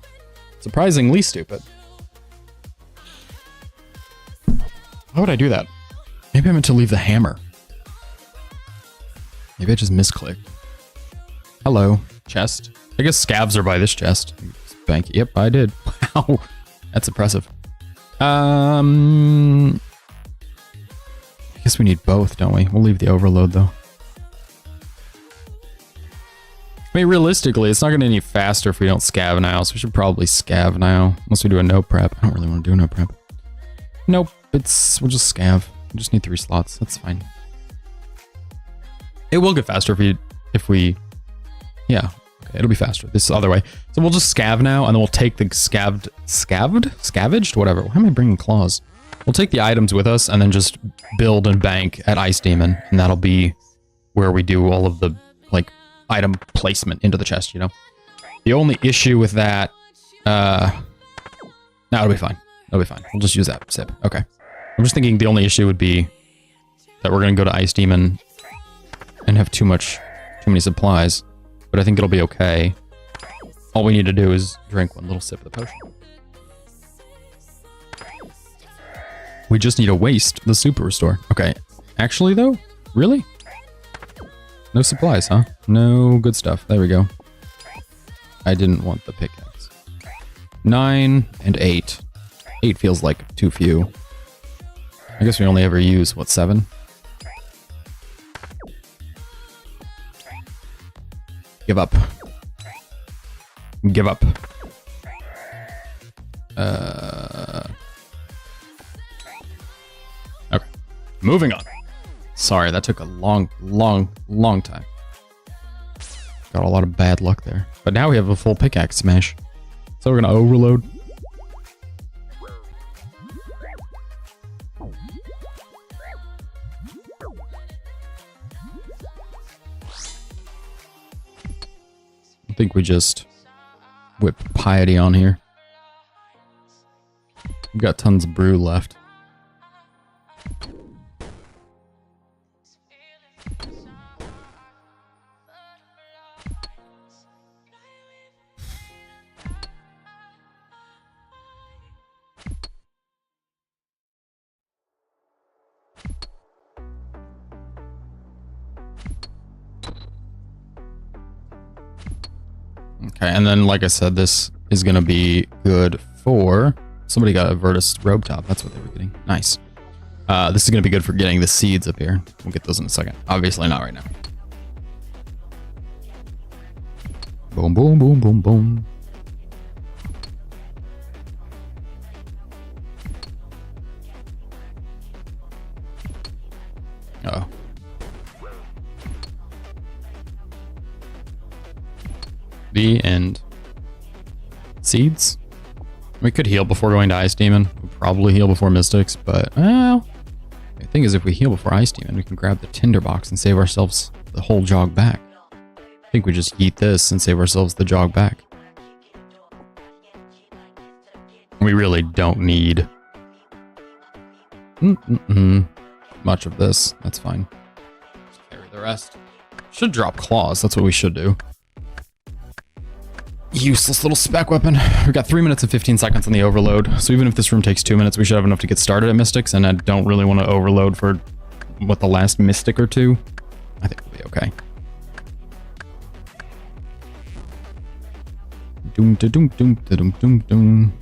Surprisingly stupid. Why would I do that? Maybe I meant to leave the hammer. Maybe I just misclicked. Hello, chest. I guess scavs are by this chest. Bank. Yep, I did. Wow, that's impressive. I guess we need both, don't we? We'll leave the overload though. I mean, realistically, it's not going to any faster if we don't scav now, so we should probably scav now. Unless we do a no prep. I don't really want to do a no prep. Nope, we'll just scav. We just need 3 slots. That's fine. It will get faster if we yeah. Okay, it'll be faster this other way. So we'll just scav now, and then we'll take the scavenged? Whatever. Why am I bringing claws? We'll take the items with us, and then just build and bank at Ice Demon, and that'll be where we do all of the, like, item placement into the chest, you know? The only issue with that, no, it'll be fine. It'll be fine. We'll just use that sip. Okay. I'm just thinking the only issue would be that we're going to go to Ice Demon and have too many supplies, but I think it'll be okay. All we need to do is drink 1 little sip of the potion. We just need to waste the super restore. Okay. Actually, though? Really? No supplies, huh? No good stuff. There we go. I didn't want the pickaxe. 9 and 8. 8 feels like too few. I guess we only ever use, what, 7? Give up. Give up. Okay. Moving on. Sorry, that took a long time. Got a lot of bad luck there. But now we have a full pickaxe smash. So we're gonna overload. I think we just whip piety on here. We've got tons of brew left. Okay, and then, like I said, this is going to be good for... Somebody got a Vertus robe top. That's what they were getting. Nice. This is going to be good for getting the seeds up here. We'll get those in a second. Obviously not right now. Boom, boom, boom, boom, boom. Uh-oh. The end. Seeds? We could heal before going to Ice Demon. We'll probably heal before Mystics, but, well... The thing is, if we heal before Ice Demon, we can grab the Tinderbox and save ourselves the whole jog back. I think we just eat this and save ourselves the jog back. We really don't need... much of this. That's fine. Just carry the rest. Should drop claws. That's what we should do. Useless little spec weapon. We've got 3 minutes and 15 seconds on the overload, so even if this room takes 2 minutes, we should have enough to get started at Mystics, and I don't really want to overload for, what, the last Mystic or two? I think we'll be okay. Doom da doom doom da doom doom doom.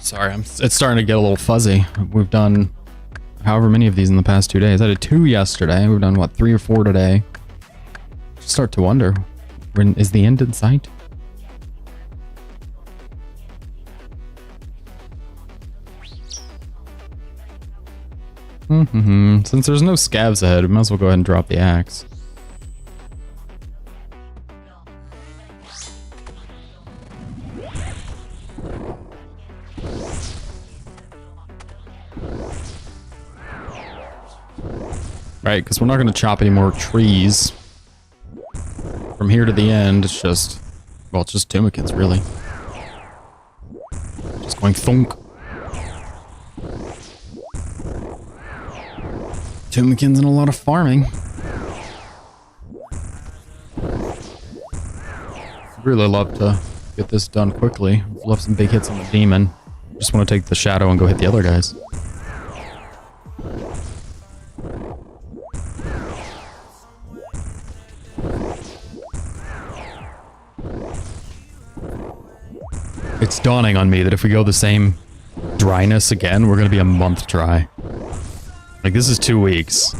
Sorry, it's starting to get a little fuzzy. We've done however many of these in the past 2 days. I did 2 yesterday. We've done, what, 3 or 4 today. Start to wonder, when is the end in sight? Since there's no scavs ahead, we might as well go ahead and drop the axe. Right, because we're not going to chop any more trees. From here to the end, it's just... Well, it's just Tumikins, really. Just going thunk. Tumikins and a lot of farming. I'd really love to get this done quickly. I'd love some big hits on the demon. Just want to take the shadow and go hit the other guys. It's dawning on me that if we go the same dryness again, we're going to be a month dry. Like, this is 2 weeks.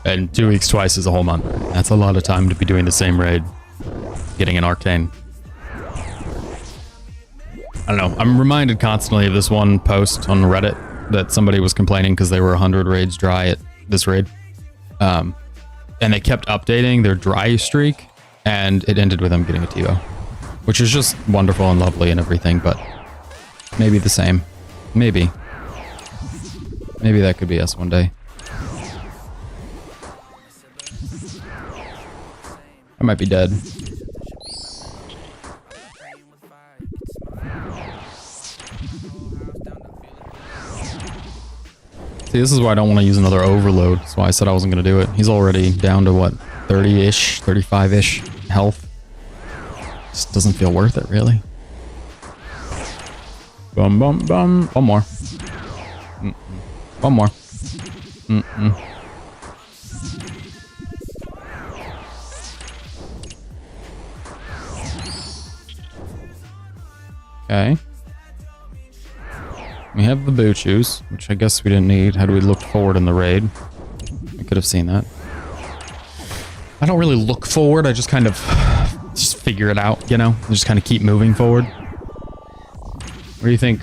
And 2 weeks twice is a whole month. That's a lot of time to be doing the same raid. Getting an arcane. I don't know. I'm reminded constantly of this one post on Reddit that somebody was complaining because they were 100 raids dry at this raid. And they kept updating their dry streak, and it ended with them getting a TiVo. Which is just wonderful and lovely and everything, but maybe the same. Maybe. Maybe that could be us one day. I might be dead. See, this is why I don't want to use another overload. That's why I said I wasn't going to do it. He's already down to, what, 30-ish, 35-ish health. Just doesn't feel worth it, really. Bum, bum, bum. One more. One more. Okay. We have the boot shoes, which I guess we didn't need. Had we looked forward in the raid, I could have seen that. I don't really look forward, I just kind of just figure it out, you know? I just kind of keep moving forward. What do you think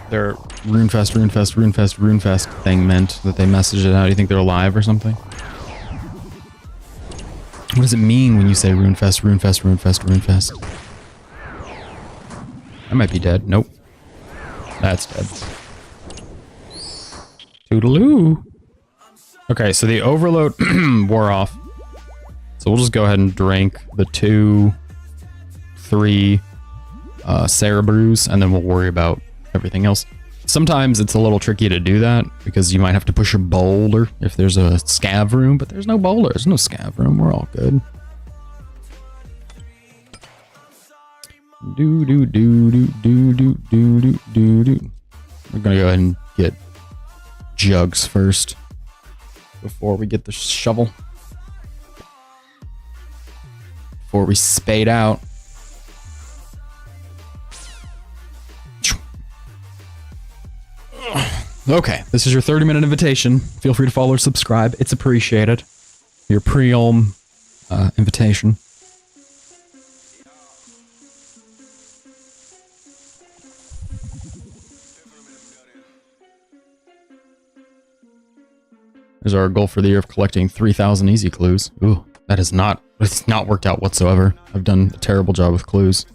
their Runefest thing meant that they messaged it out? Do you think they're alive or something? What does it mean when you say Runefest? I might be dead. Nope. That's dead. Toodaloo. Okay, so the overload wore off. So we'll just go ahead and drink the 2, 3 Cerebrews, and then we'll worry about everything else. Sometimes it's a little tricky to do that, because you might have to push a boulder if there's a scav room, but there's no boulder, there's no scav room, we're all good. We're gonna go ahead and get jugs first, before we get the shovel. Before we spade out. Okay, this is your 30-minute invitation. Feel free to follow or subscribe. It's appreciated. Your pre-ulm invitation. There's our goal for the year of collecting 3,000 easy clues. Ooh, that is not, it's not worked out whatsoever. I've done a terrible job with clues.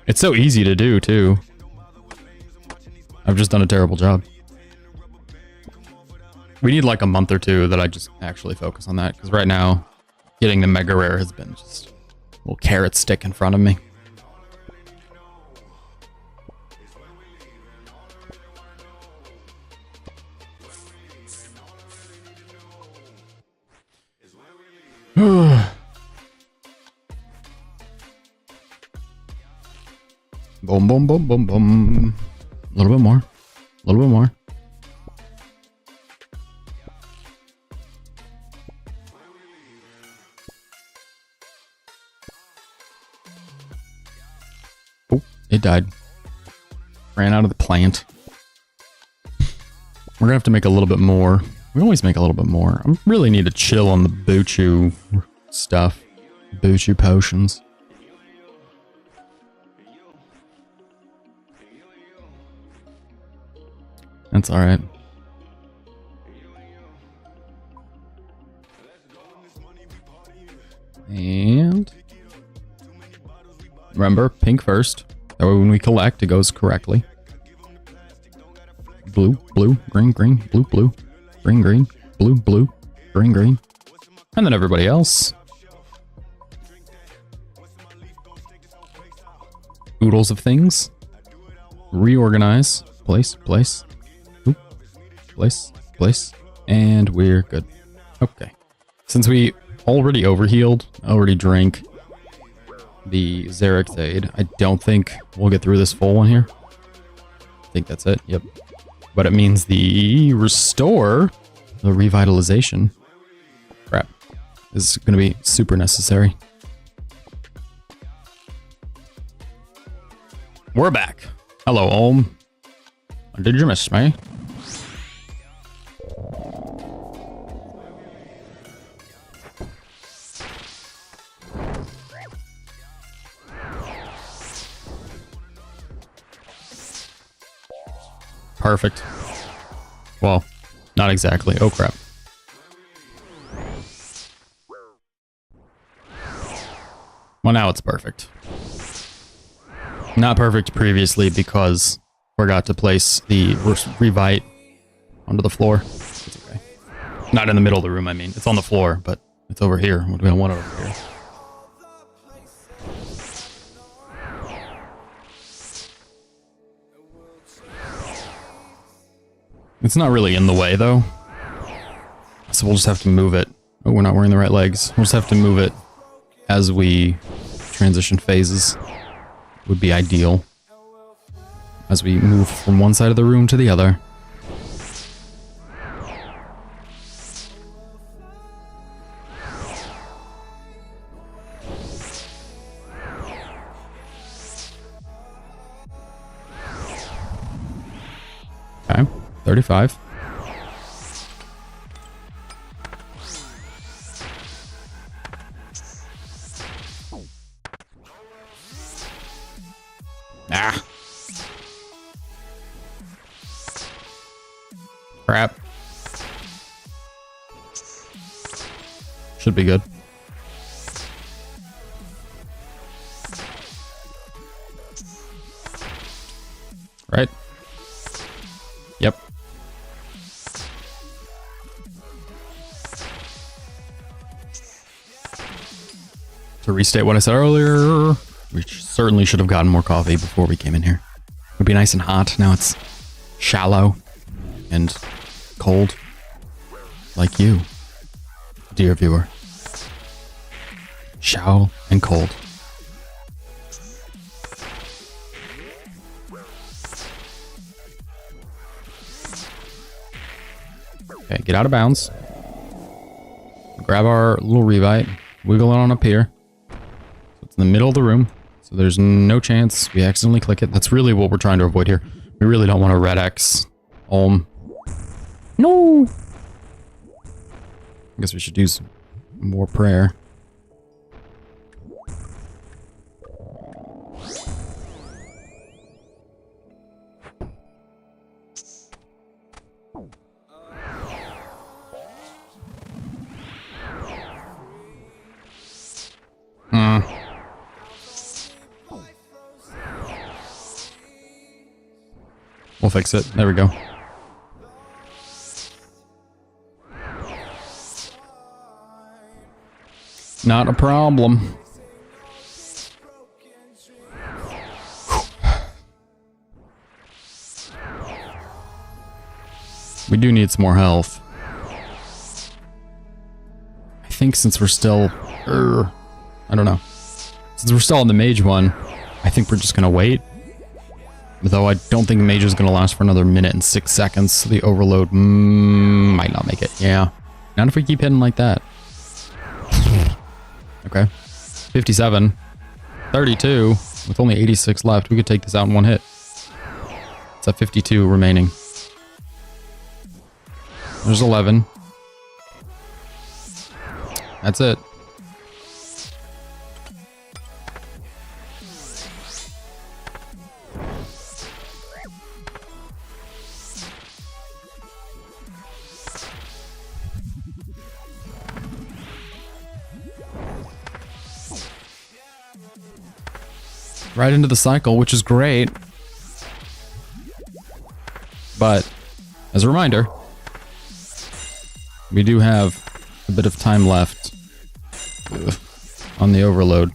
It's so easy to do, too. I've just done a terrible job. We need like a month or two that I just actually focus on that, because right now, getting the mega rare has been just a little carrot stick in front of me. Boom, boom, boom, boom, boom. A little bit more. A little bit more. Oh, it died. Ran out of the plant. We're gonna have to make a little bit more We always make a little bit more. I really need to chill on the Buchu stuff. Buchu potions. That's alright. And remember, pink first. That way when we collect, it goes correctly. Blue, blue, green, green, blue, blue, green, green, blue, blue, green, green. And then everybody else. Oodles of things. Reorganize. Place, place. Oop. Place, place. And we're good. Okay. Since we already overhealed, already drank the Xerictade, I don't think we'll get through this full one here. I think that's it. Yep. But it means the restore, the revitalization, crap, is going to be super necessary. We're back. Hello, Olm. Did you miss me? Perfect. Well, not exactly. Oh, crap. Well, now it's perfect. Not perfect previously because forgot to place the Revite onto the floor. It's okay. Not in the middle of the room, I mean. It's on the floor, but it's over here. We don't want it over here. It's not really in the way, though. So we'll just have to move it. Oh, we're not wearing the right legs. We'll just have to move it as we transition phases. Would be ideal. As we move from one side of the room to the other. Okay, 35. Ah. Crap. Should be good. Right? Yep. To restate what I said earlier, we certainly should have gotten more coffee before we came in here. It would be nice and hot. Now it's shallow and cold. Like you, dear viewer. Shallow and cold. Okay, get out of bounds. Grab our little Revite. Wiggle it on up here. So it's in the middle of the room. So there's no chance we accidentally click it. That's really what we're trying to avoid here. We really don't want a red X. No! I guess we should use more prayer. We'll fix it. There we go. Not a problem. We do need some more health. I think since we're still... I don't know. Since we're still on the mage one, I think we're just going to wait. Though I don't think mage is going to last for another minute and 6 seconds. So the overload might not make it. Yeah. Not if we keep hitting like that. Okay. 57. 32. With only 86 left, we could take this out in one hit. It's at 52 remaining. There's 11. That's it. Right into the cycle, which is great. But, as a reminder, we do have a bit of time left on the overload.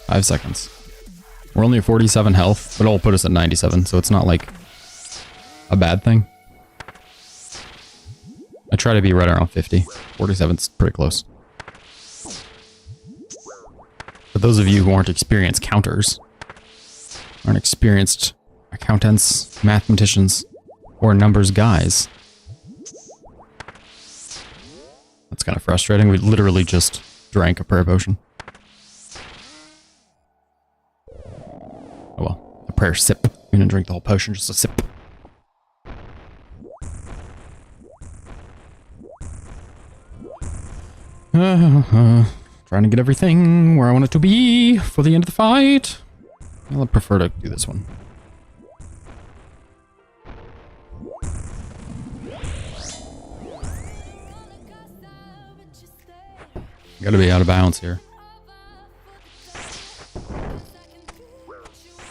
Five seconds. We're only at 47 health, but it'll put us at 97, so it's not like a bad thing. I try to be right around 50. 47's pretty close. For those of you who aren't experienced counters, aren't experienced accountants, mathematicians, or numbers guys, that's kind of frustrating. We literally just drank a prayer potion. Oh well, a prayer sip. We didn't drink the whole potion, just a sip. Trying to get everything where I want it to be for the end of the fight. I'll prefer to do this one. Gotta be out of bounds here.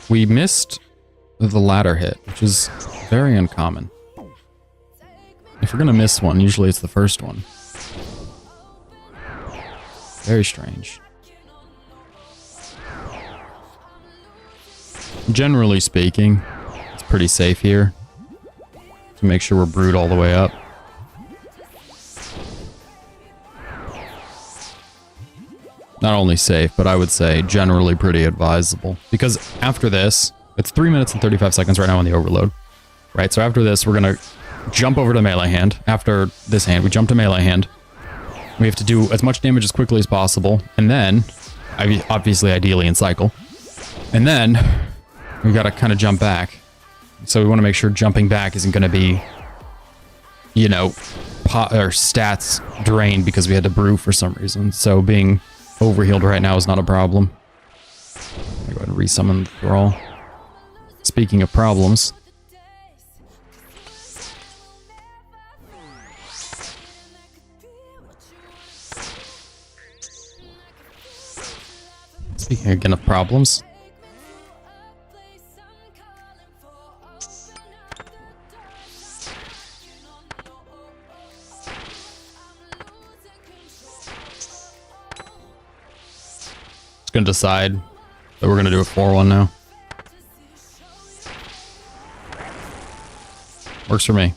We missed the ladder hit, which is very uncommon. If we're gonna miss one, usually it's the first one. Very strange. Generally speaking, it's pretty safe here to make sure we're brewed all the way up. Not only safe, but I would say generally pretty advisable. Because after this, it's 3 minutes and 35 seconds right now on the overload. Right, so after this, we're going to jump over to melee hand. After this hand, we jump to melee hand. We have to do as much damage as quickly as possible. And then, obviously, ideally in cycle. And then, we've got to kind of jump back. So we want to make sure jumping back isn't going to be, you know, or stats drained because we had to brew for some reason. So being overhealed right now is not a problem. I'll go ahead and resummon the thrall. Speaking of problems. Speaking again of problems. Just gonna decide that we're gonna do a 4-1 now. Works for me.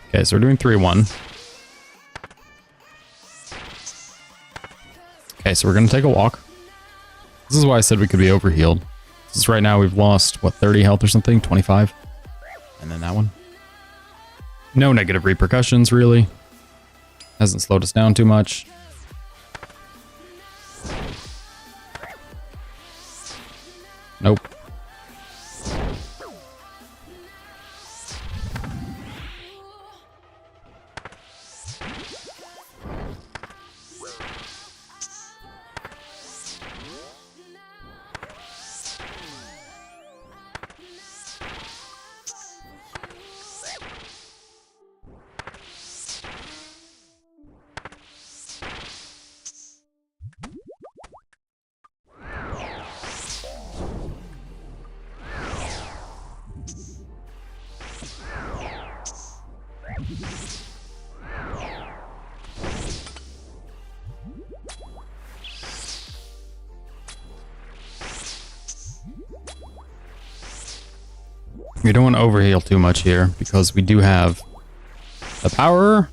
Okay, so we're doing 3-1. Okay, so we're gonna take a walk. This is why I said we could be overhealed. This is right now we've lost, what, 30 health or something? 25? And then that one. No negative repercussions, really. Hasn't slowed us down too much. Nope. We don't want to overheal too much here because we do have the power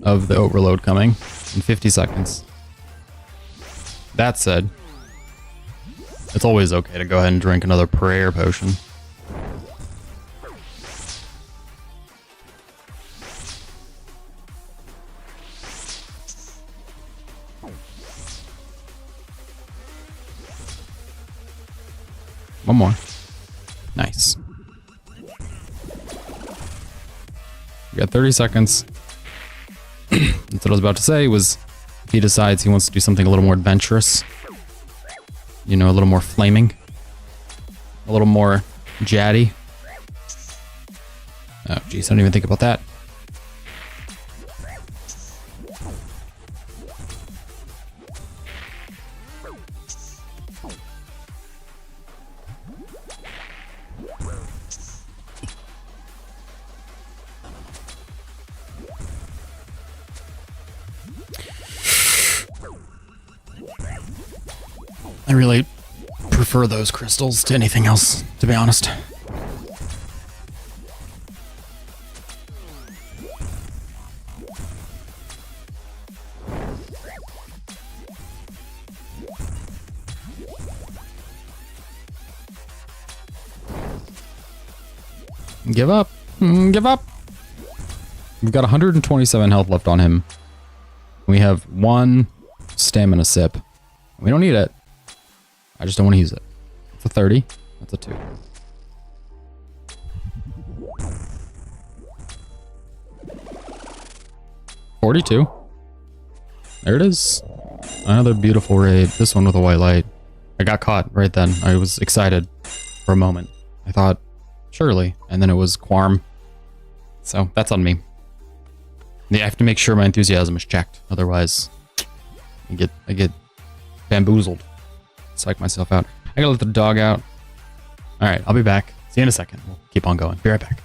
of the overload coming in 50 seconds. That said, It's always okay to go ahead and drink another prayer potion. One more. Nice. We got 30 seconds. That's what I was about to say, was if he decides he wants to do something a little more adventurous, you know, a little more flaming, a little more jaddy. Oh, geez, I didn't even think about that. I really prefer those crystals to anything else, to be honest. Give up. Give up. We've got 127 health left on him. We have 1 stamina sip. We don't need it. I just don't want to use it. It's a 30. That's a 2. $42. There it is. Another beautiful raid. This one with a white light. I got caught right then. I was excited for a moment. I thought, surely. And then it was Quarm. So that's on me. Yeah, I have to make sure my enthusiasm is checked. Otherwise, I get bamboozled. Psych myself out. I gotta let the dog out. Alright, I'll be back. See you in a second. We'll keep on going. Be right back.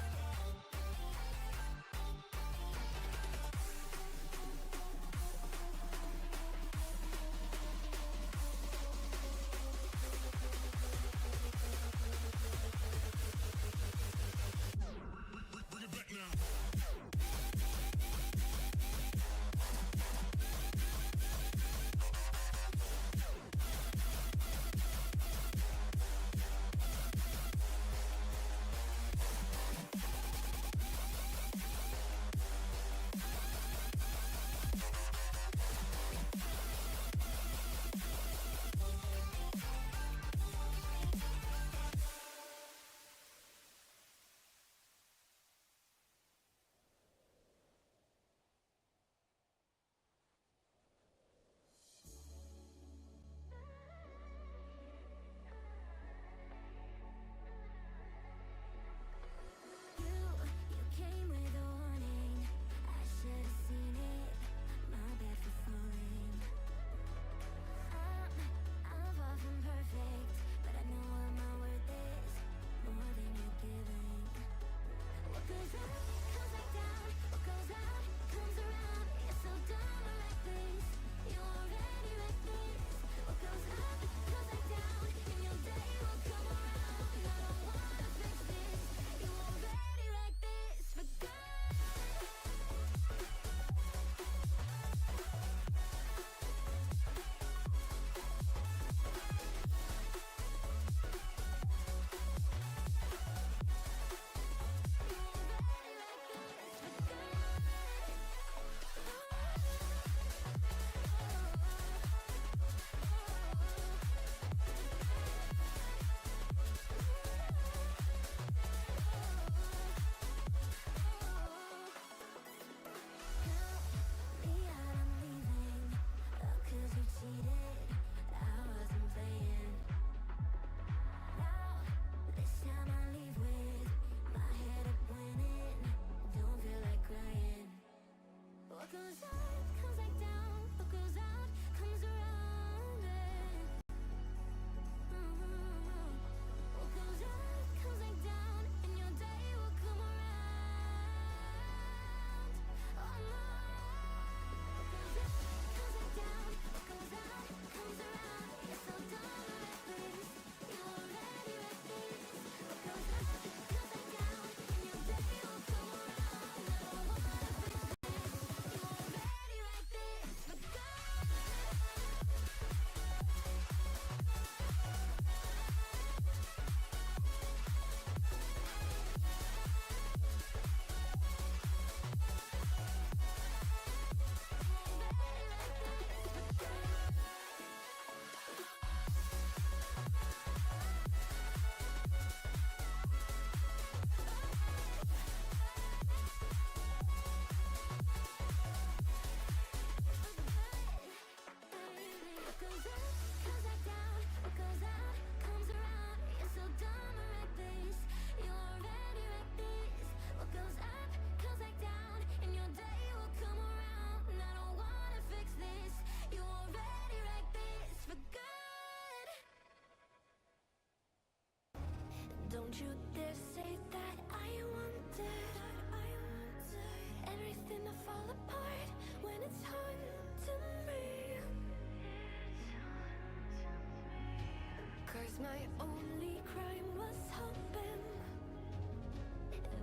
'cause my only crime was hoping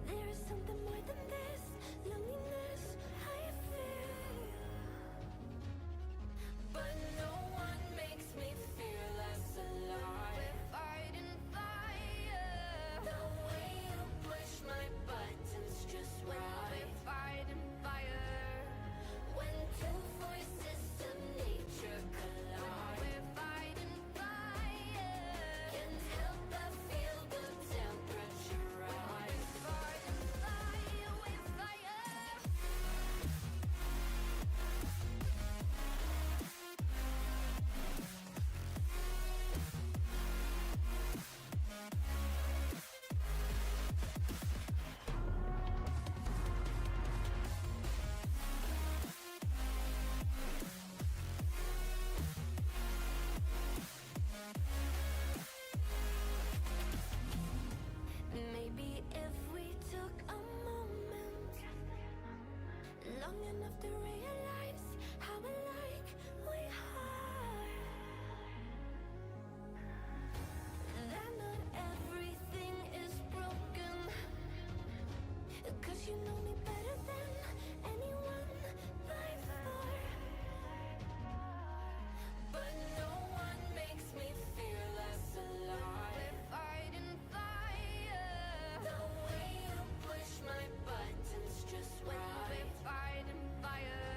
there is something more than this loneliness I feel. But no one makes me feel less alive. We're fighting fire. The way you push my buttons just right. We're fighting fire. When two voices of nature collide. We're fighting fire. Can't help but feel the temperature rise. We're fighting fire. We're fire. Maybe if we took a moment long enough to realize how alike we are, that not everything is broken, 'cause you know me better than anyone by far. But no one makes me feel less alive. We're fighting fire. The way you push my buttons just right. We're fighting fire.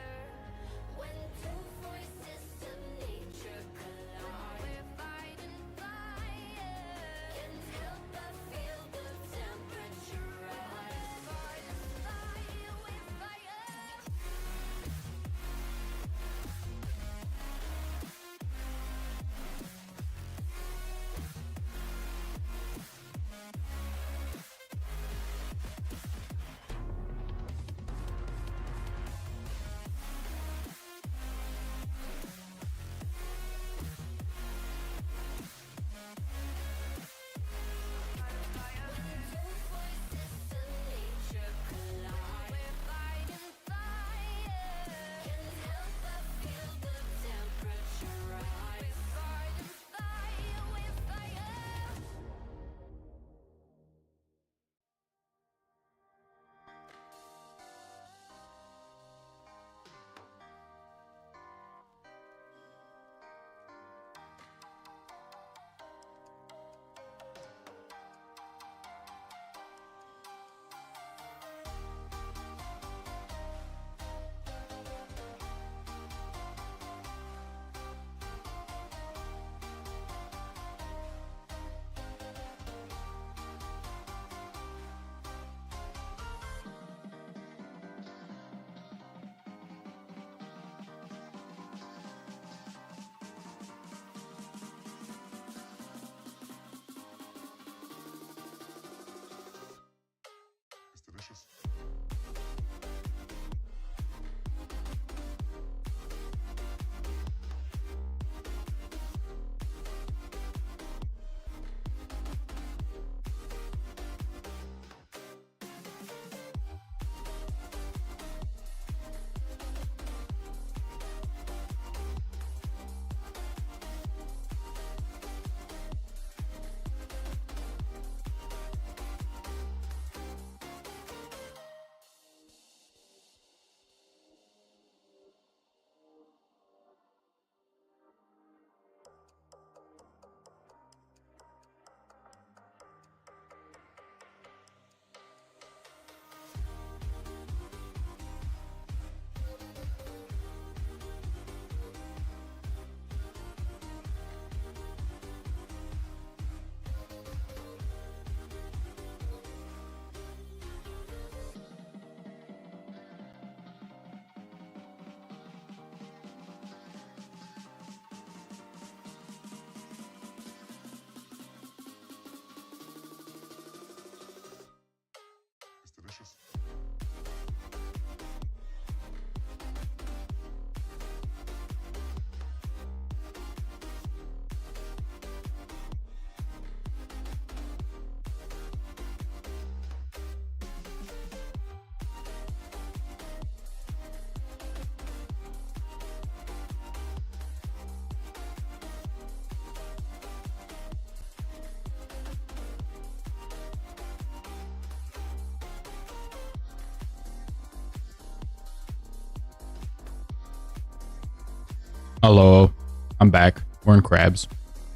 Hello, I'm back. We're in crabs.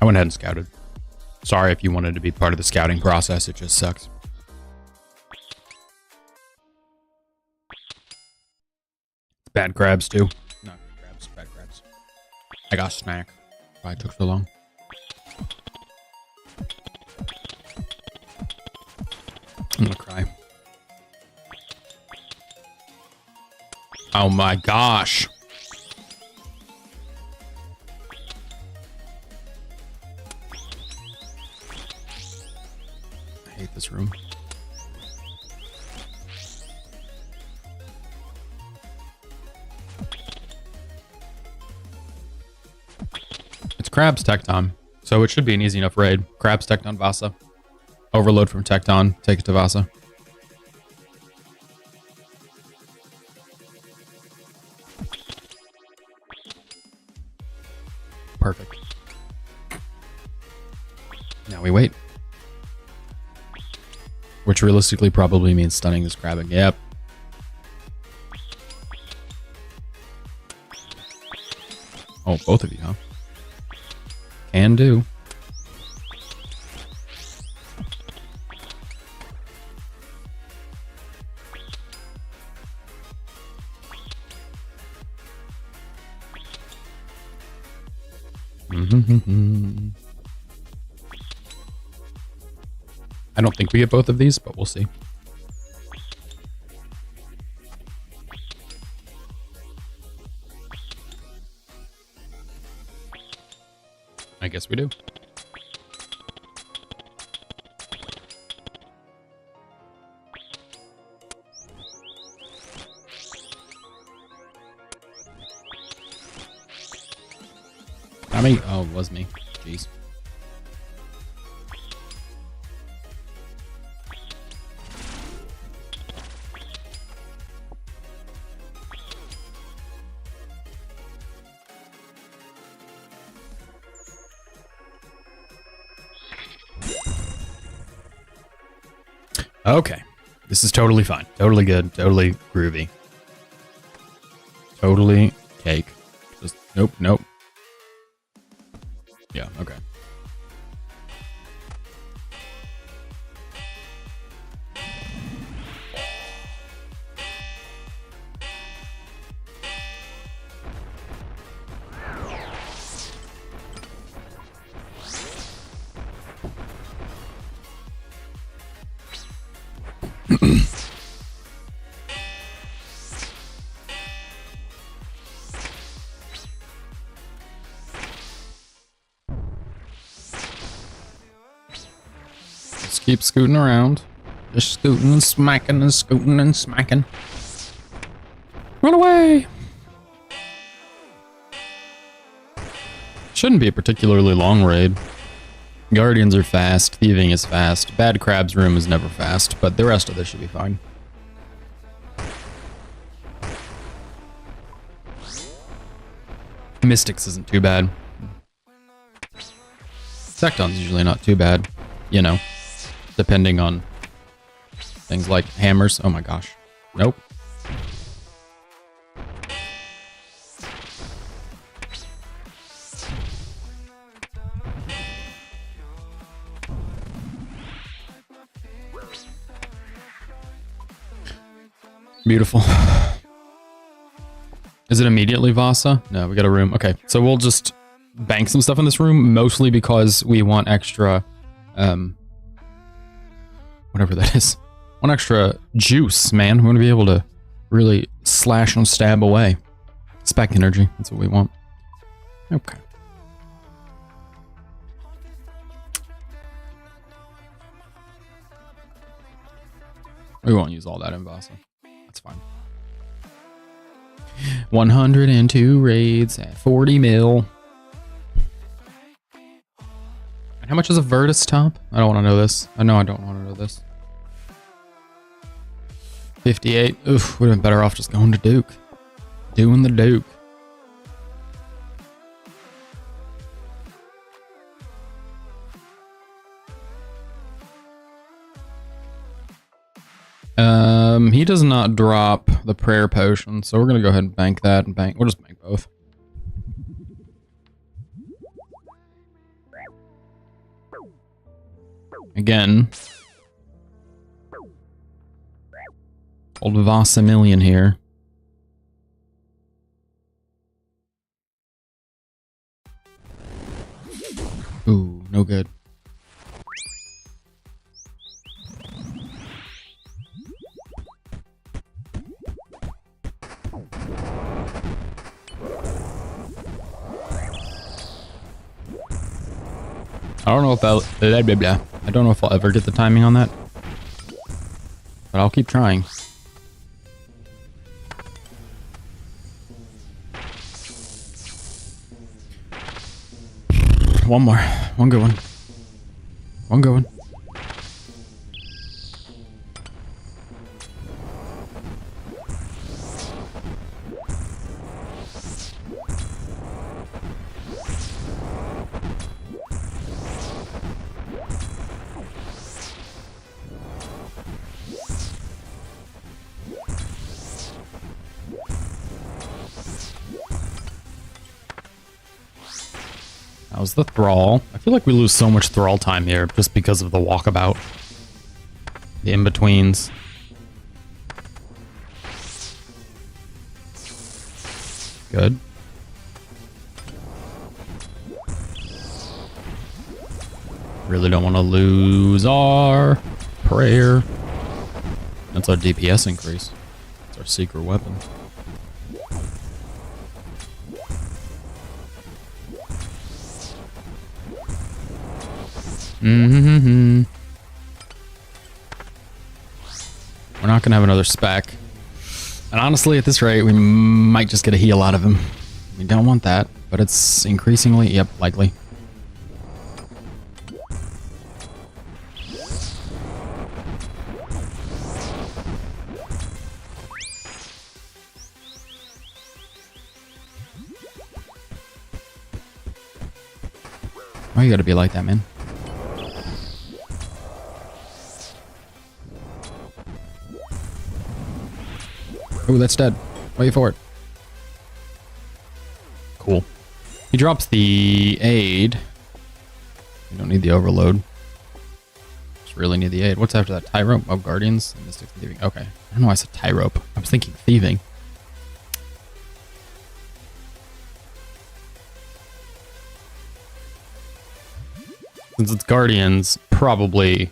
I went ahead and scouted. Sorry if you wanted to be part of the scouting process. It just sucks. Bad crabs too. Not good crabs, bad crabs. I got a snack. Why it took so long. I'm gonna cry. Oh my gosh. I hate this room. It's Crab's Tecton, so it should be an easy enough raid. Crab's Tecton Vasa. Overload from Tecton, take it to Vasa. Perfect. Now we wait. Which realistically probably means stunning this crab. Yep. Oh, both of you, huh? Can do. I don't think we get both of these, but we'll see. I guess we do. I mean, oh, it was me. Jeez. Okay. This is totally fine. Totally good. Totally groovy. Totally cake. Just, nope, nope. Yeah, okay. Just keep scooting around. Just scooting and smacking and scooting and smacking. Run away! Shouldn't be a particularly long raid. Guardians are fast, thieving is fast, Bad Crab's room is never fast, but the rest of this should be fine. Mystics isn't too bad. Tecton's usually not too bad, you know, depending on things like hammers. Oh my gosh. Nope. Beautiful. Is it immediately Vasa? No, we got a room. Okay, so we'll just bank some stuff in this room, mostly because we want extra, whatever that is. Want extra juice, man. We want to be able to really slash and stab away. Spec energy, that's what we want. Okay. We won't use all that in Vasa. That's fine. 102 raids at 40 mil. And how much is a Virtus top? I don't want to know this. I know I don't want to know this. 58. Oof, would have been better off just going to Duke. Doing the Duke. He does not drop the prayer potion, so we're gonna go ahead and bank that and bank. We'll just bank both. Again. Old Vassamillion here. Ooh, no good. I don't know if I'll, blah, blah, blah. I don't know if I'll ever get the timing on that, but I'll keep trying. One more. One good one. One good one. That was the thrall. I feel like we lose so much thrall time here just because of the walkabout. The in-betweens. Good. Really don't want to lose our prayer. That's our DPS increase. It's our secret weapon. Mm-hmm. We're not gonna have another spec. And honestly, at this rate, we might just get a heal out of him. We don't want that, but it's increasingly, yep, likely. Why you gotta be like that, man? Oh, that's dead. Wait for it. Cool. He drops the aid. We don't need the overload. Just really need the aid. What's after that? Tyrope? Oh, Guardians? And Mystics and Thieving. Okay. I don't know why I said Tyrope. I was thinking Thieving. Since it's Guardians, probably...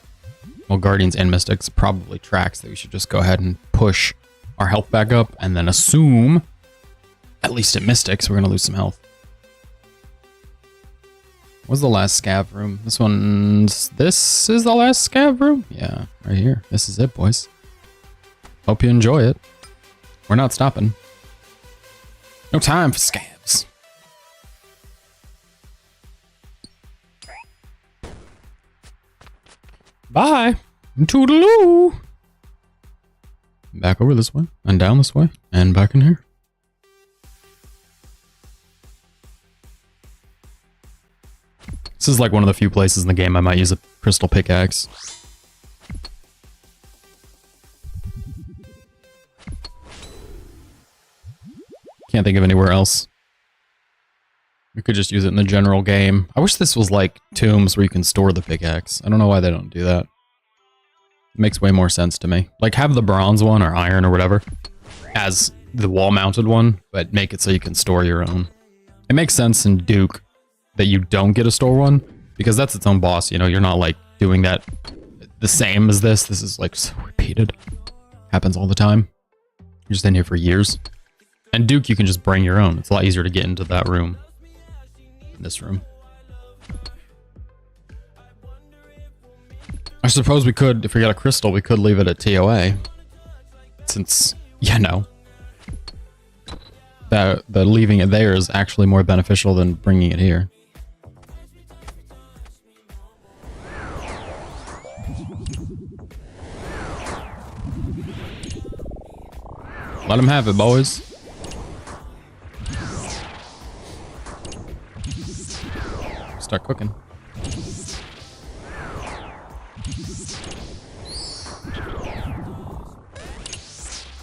Well, Guardians and Mystics probably tracks that we should just go ahead and push our health back up and then assume, at least at Mystics, we're going to lose some health. What's the last scav room? This is the last scav room? Yeah, right here. This is it, boys. Hope you enjoy it. We're not stopping. No time for scavs. Bye. Toodaloo. Back over this way, and down this way, and back in here. This is like one of the few places in the game I might use a crystal pickaxe. Can't think of anywhere else. We could just use it in the general game. I wish this was like tombs where you can store the pickaxe. I don't know why they don't do that. Makes way more sense to me. Like, have the bronze one or iron or whatever as the wall-mounted one, but make it so you can store your own. It makes sense in Duke that you don't get a store one, because that's its own boss, you know? You're not, like, doing that the same as this. This is, like, so repeated. Happens all the time. You're just in here for years. And Duke, you can just bring your own. It's a lot easier to get into that room than this room. I suppose we could, if we got a crystal, we could leave it at TOA. Since, you know, the leaving it there is actually more beneficial than bringing it here. Let him have it, boys. Start cooking.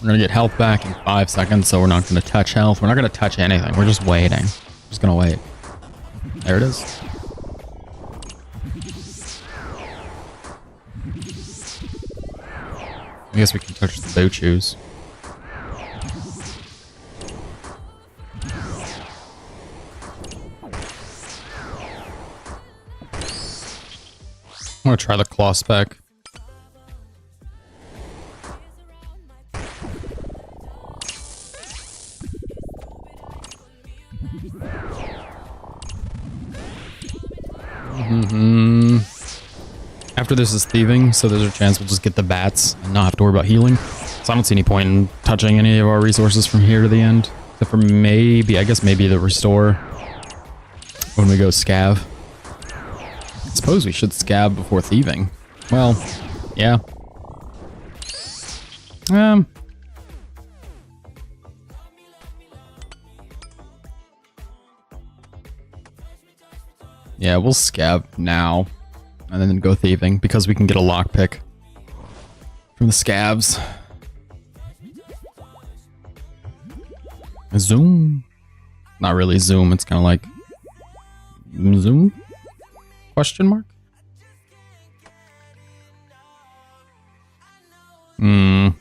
We're gonna get health back in 5 seconds, so we're not gonna touch health. We're not gonna touch anything. We're just waiting. Just gonna wait. There it is. I guess we can touch the bow shoes. I'm gonna try the claw spec. After this is thieving, so there's a chance we'll just get the bats and not have to worry about healing. So I don't see any point in touching any of our resources from here to the end. Except for maybe, I guess maybe the restore when we go scav. I suppose we should scav before thieving. Well, yeah. Yeah, we'll scav now. And then go thieving, because we can get a lockpick from the scavs. Zoom. Not really zoom, it's kind of like... Zoom? Question mark? I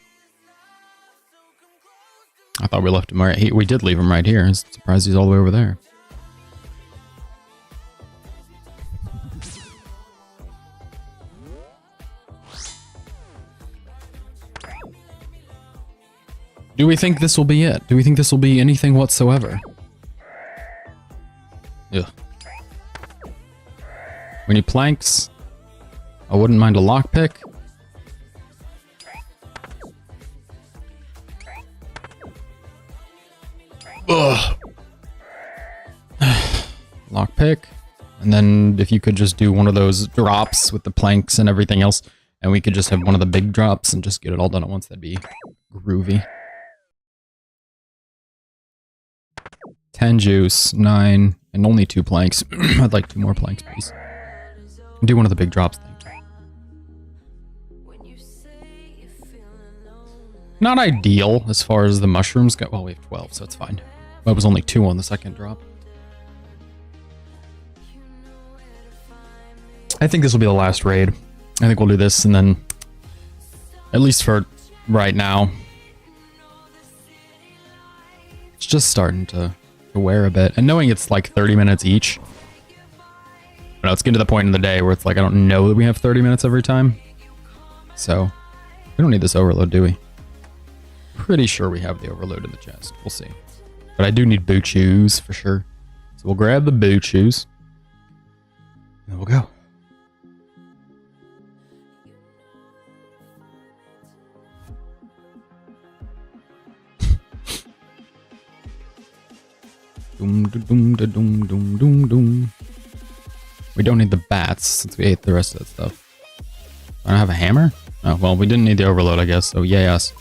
thought we left him right here. We did leave him right here. I'm surprised he's all the way over there. Do we think this will be it? Do we think this will be anything whatsoever? Ugh. We need planks. I wouldn't mind a lockpick. Ugh. Lockpick. And then if you could just do one of those drops with the planks and everything else, and we could just have one of the big drops and just get it all done at once, that'd be groovy. 10 juice, 9, and only 2 planks. I'd like 2 more planks, please. Do one of the big drops thing. Not ideal as far as the mushrooms go. Well, we have 12, so it's fine. That was only 2 on the second drop. I think this will be the last raid. I think we'll do this, and then, at least for right now, it's just starting to wear a bit. And knowing it's like 30 minutes each, but it's getting to the point in the day where it's like I don't know that we have 30 minutes every time. So, we don't need this overload, do we? Pretty sure we have the overload in the chest. We'll see. But I do need boot shoes for sure. So we'll grab the boot shoes. And we'll go. Doom, doom, doom, doom, doom, doom, doom. We don't need the bats since we ate the rest of that stuff. I don't have a hammer? Oh, well, we didn't need the overload, I guess. So, yay us.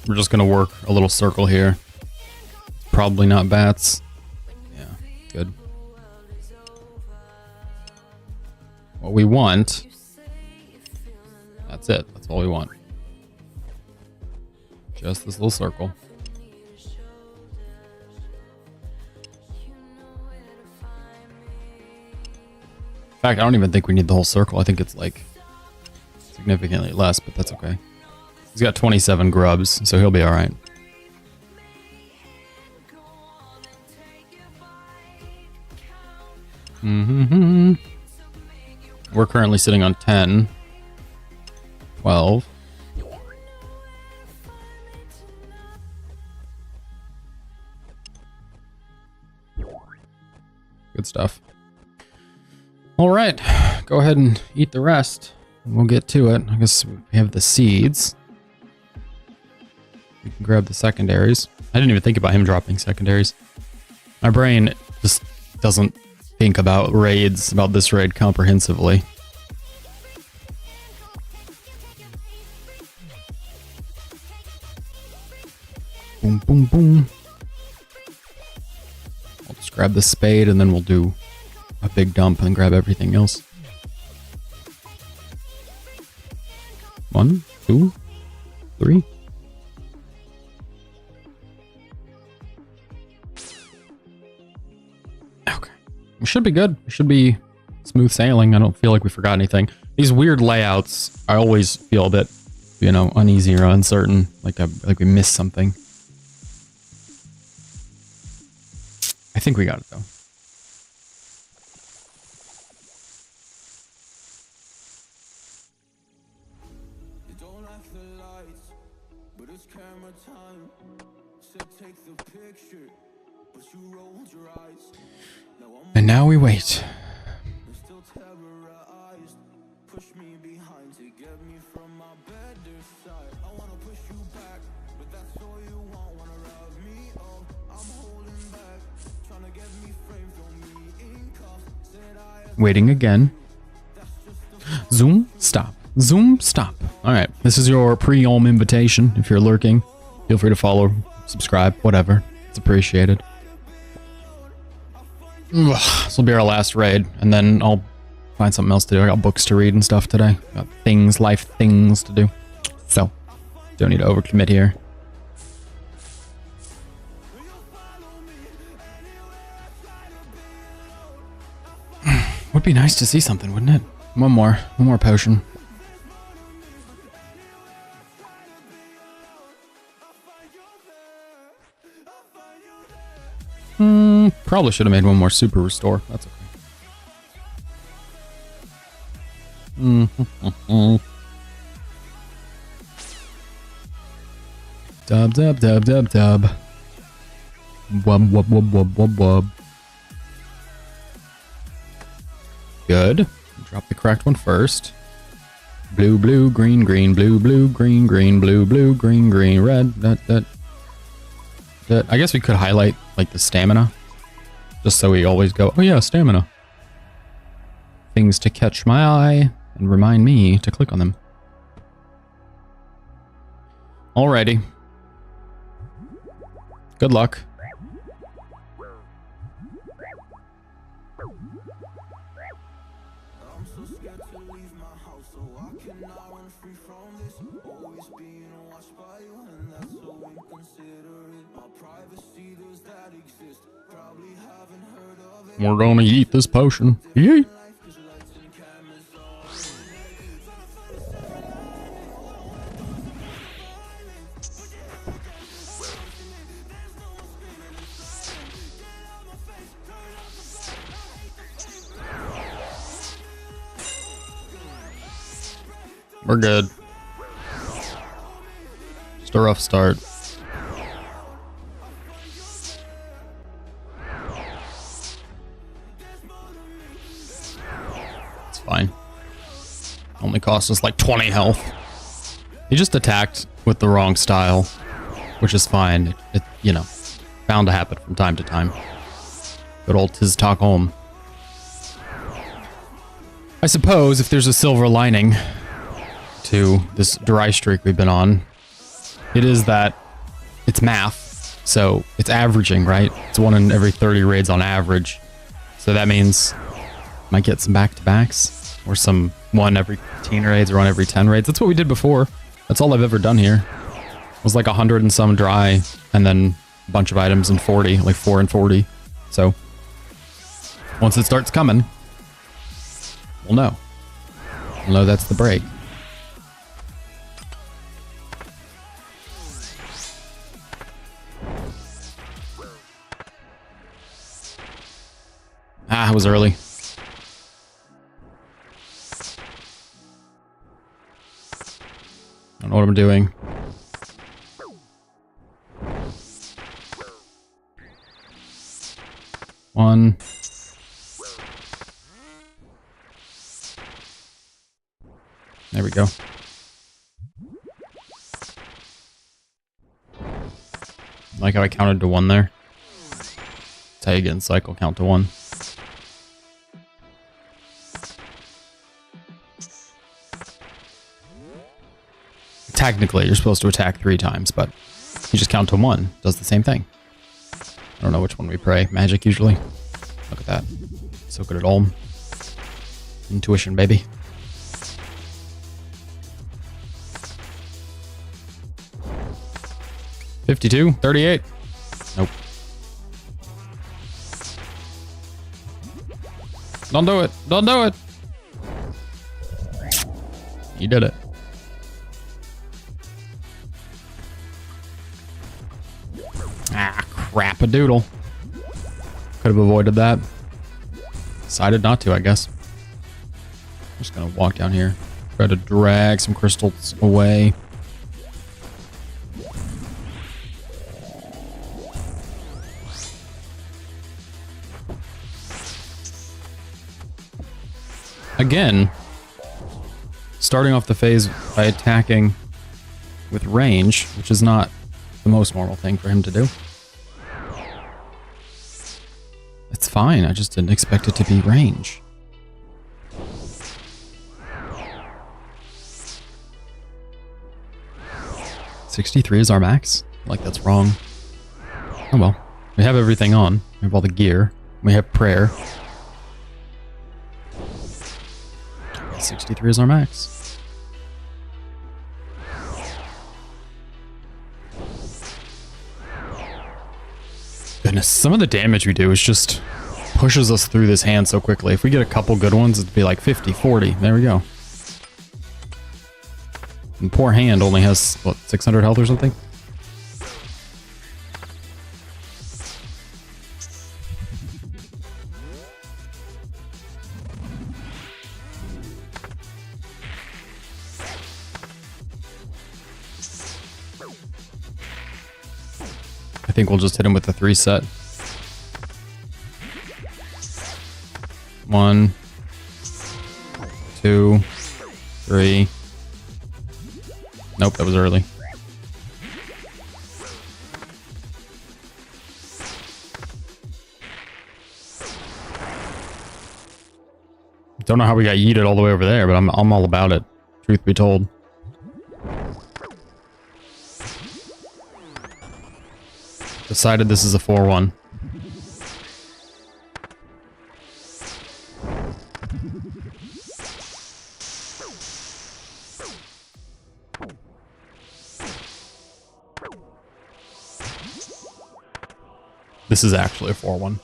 We're just gonna work a little circle here. Probably not bats. Yeah, good. What we want, that's it. That's all we want. Just this little circle. In fact, I don't even think we need the whole circle. I think it's like significantly less, but that's okay. He's got 27 grubs, so he'll be alright. We're currently sitting on 10. 12. Good stuff. Alright, go ahead and eat the rest. We'll get to it. I guess we have the seeds. We can grab the secondaries. I didn't even think about him dropping secondaries. My brain just doesn't think about raids, about this raid comprehensively. Boom, boom, boom. I'll just grab the spade and then we'll do a big dump and grab everything else. 1, 2, 3. Okay. We should be good. We should be smooth sailing. I don't feel like we forgot anything. These weird layouts, I always feel a bit, you know, uneasy or uncertain. Like we missed something. I think we got it though. And now we wait. Waiting again. Zoom, stop. Zoom, stop. All right, this is your pre-om invitation. If you're lurking, feel free to follow, subscribe, whatever. It's appreciated. This will be our last raid, and then I'll find something else to do. I got books to read and stuff today. Got things, life things to do. So, don't need to overcommit here. Would be nice to see something, wouldn't it? One more potion. Probably should have made one more super restore. That's okay. Dub, dub, dub, dub, dub. Wub, wub, wub, wub, wub, wub. Good. Drop the correct one first. Blue, blue, green, green, blue, blue, green, green, blue, blue, green, green, red. I guess we could highlight like the stamina. Just so we always go, oh yeah, stamina. Things to catch my eye and remind me to click on them. Alrighty. Good luck. We're gonna eat this potion. Yee! We're good. Just a rough start. Fine. Only cost us like 20 health. He just attacked with the wrong style, which is fine. It you know, bound to happen from time to time. Good old tis talk home. I suppose if there's a silver lining to this dry streak we've been on, it is that it's math, so it's averaging, right? It's 1 in every 30 raids on average. So that means might get some back-to-backs, or some 1 every 15 raids, or 1 every 10 raids. That's what we did before. That's all I've ever done here. It was like 100 and some dry, and then a bunch of items in 40, like 4 and 40. So, once it starts coming, we'll know. We'll know that's the break. Ah, it was early. I don't know what I'm doing. One. There we go. Like how I counted to 1 there. That's how you get in cycle, count to 1. Technically, you're supposed to attack 3 times, but you just count to 1. Does the same thing. I don't know which one we pray. Magic, usually. Look at that. So good at all. Intuition, baby. 52, 38. Nope. Don't do it. Don't do it. You did it. Ah, crap-a-doodle. Could have avoided that. Decided not to, I guess. I'm just gonna walk down here. Try to drag some crystals away. Again, starting off the phase by attacking with range, which is not the most normal thing for him to do. It's fine, I just didn't expect it to be range. $63 is our max? Like, that's wrong. Oh well. We have everything on. We have all the gear. We have prayer. 63 is our max. Goodness, some of the damage we do is just pushes us through this hand so quickly. If we get a couple good ones, it'd be like 50, 40. There we go. And poor hand only has, what, 600 health or something? I think we'll just hit him with the 3 set. 1, 2, 3. Nope, that was early. Don't know how we got yeeted all the way over there, but I'm all about it. Truth be told. Decided this is a 4-1. This is actually a 4-1.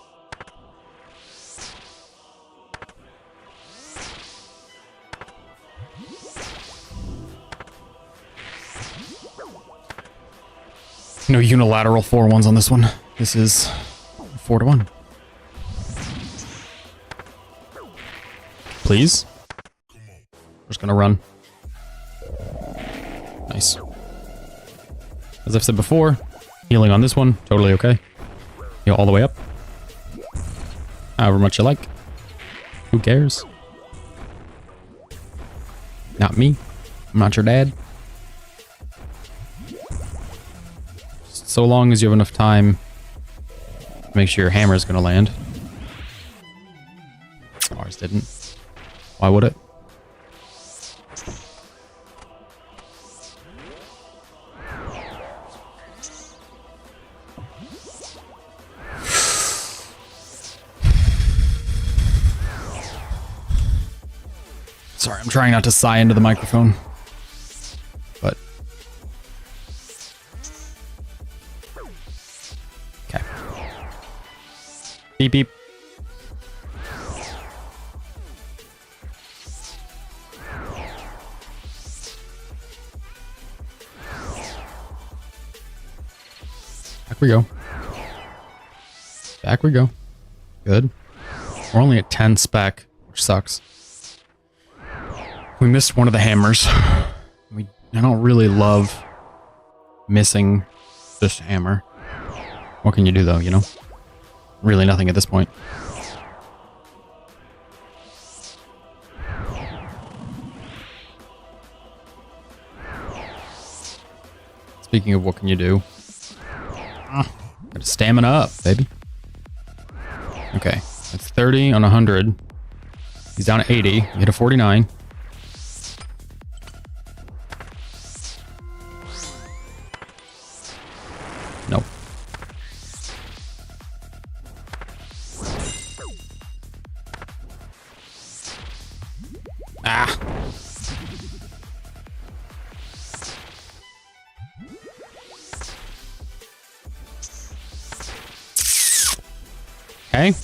No unilateral 4-1s on this one. This is 4-1. Please? We're just gonna run. Nice. As I've said before, healing on this one, totally okay. Heal all the way up. However much you like. Who cares? Not me. I'm not your dad. So long as you have enough time to make sure your hammer is going to land. Ours didn't. Why would it? Sorry, I'm trying not to sigh into the microphone. But okay. Beep beep. Back we go. Back we go. Good. We're only at 10 spec, which sucks. We missed one of the hammers. I don't really love missing this hammer. What can you do though, you know? Really nothing at this point. Speaking of what can you do? Got stamina up, baby. Okay, that's 30 on 100. He's down at 80. You hit a 49. Nope. Ah. Okay.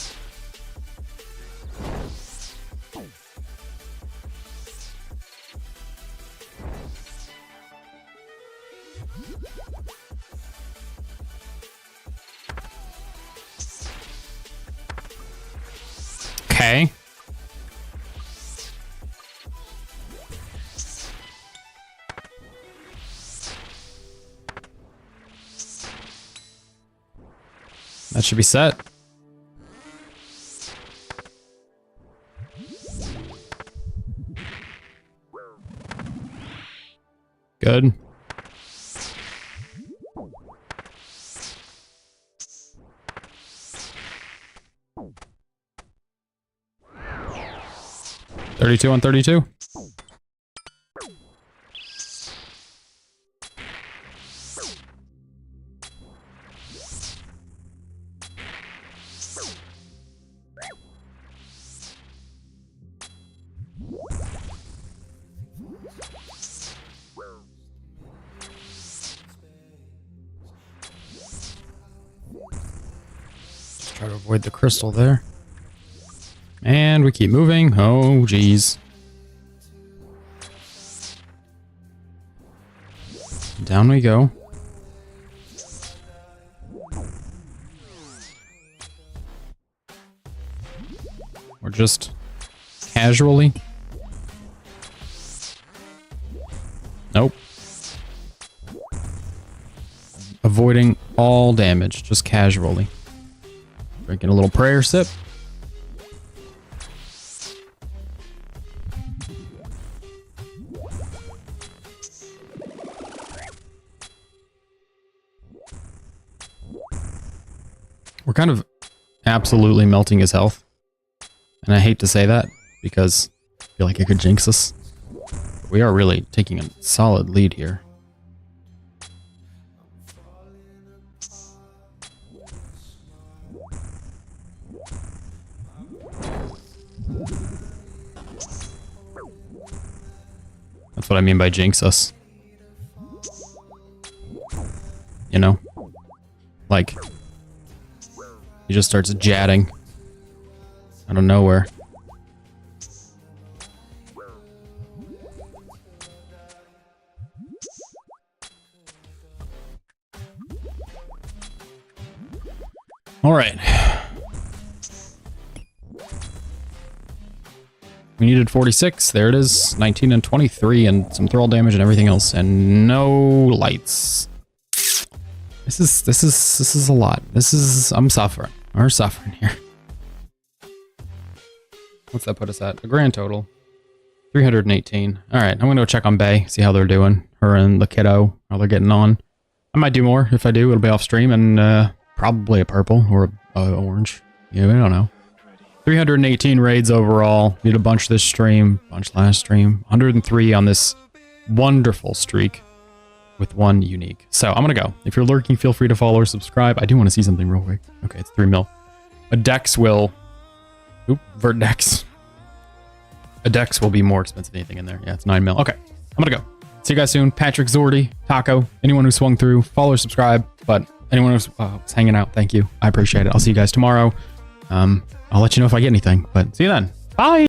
Okay. That should be set. Good. $32 on $32. Just try to avoid the crystal there. And we keep moving. Oh, geez. Down we go. Or just casually. Nope. Avoiding all damage, just casually. Drinking a little prayer sip. We're kind of absolutely melting his health. And I hate to say that because I feel like it could jinx us. But we are really taking a solid lead here. That's what I mean by jinx us. You know? Like, he just starts jatting out of nowhere. All right. We needed 46. There it is. 19 and 23 and some thrall damage and everything else and no lights. This is a lot. I'm suffering. We're suffering here. What's that put us at? A grand total. 318. All right, I'm going to go check on Bay, see how they're doing. Her and the kiddo, how they're getting on. I might do more. If I do, it'll be off stream and probably a purple or a orange. Yeah, we don't know. 318 raids overall. Did a bunch this stream, bunch last stream. 103 on this wonderful streak with one unique. So I'm going to go. If you're lurking, feel free to follow or subscribe. I do want to see something real quick. Okay, it's 3 mil. A dex will... Oop, Vertex. A dex will be more expensive than anything in there. Yeah, it's 9 mil. Okay, I'm going to go. See you guys soon. Patrick, Zordy, Taco, anyone who swung through, follow or subscribe. But anyone who's hanging out, thank you. I appreciate it. I'll see you guys tomorrow. I'll let you know if I get anything. But see you then. Bye.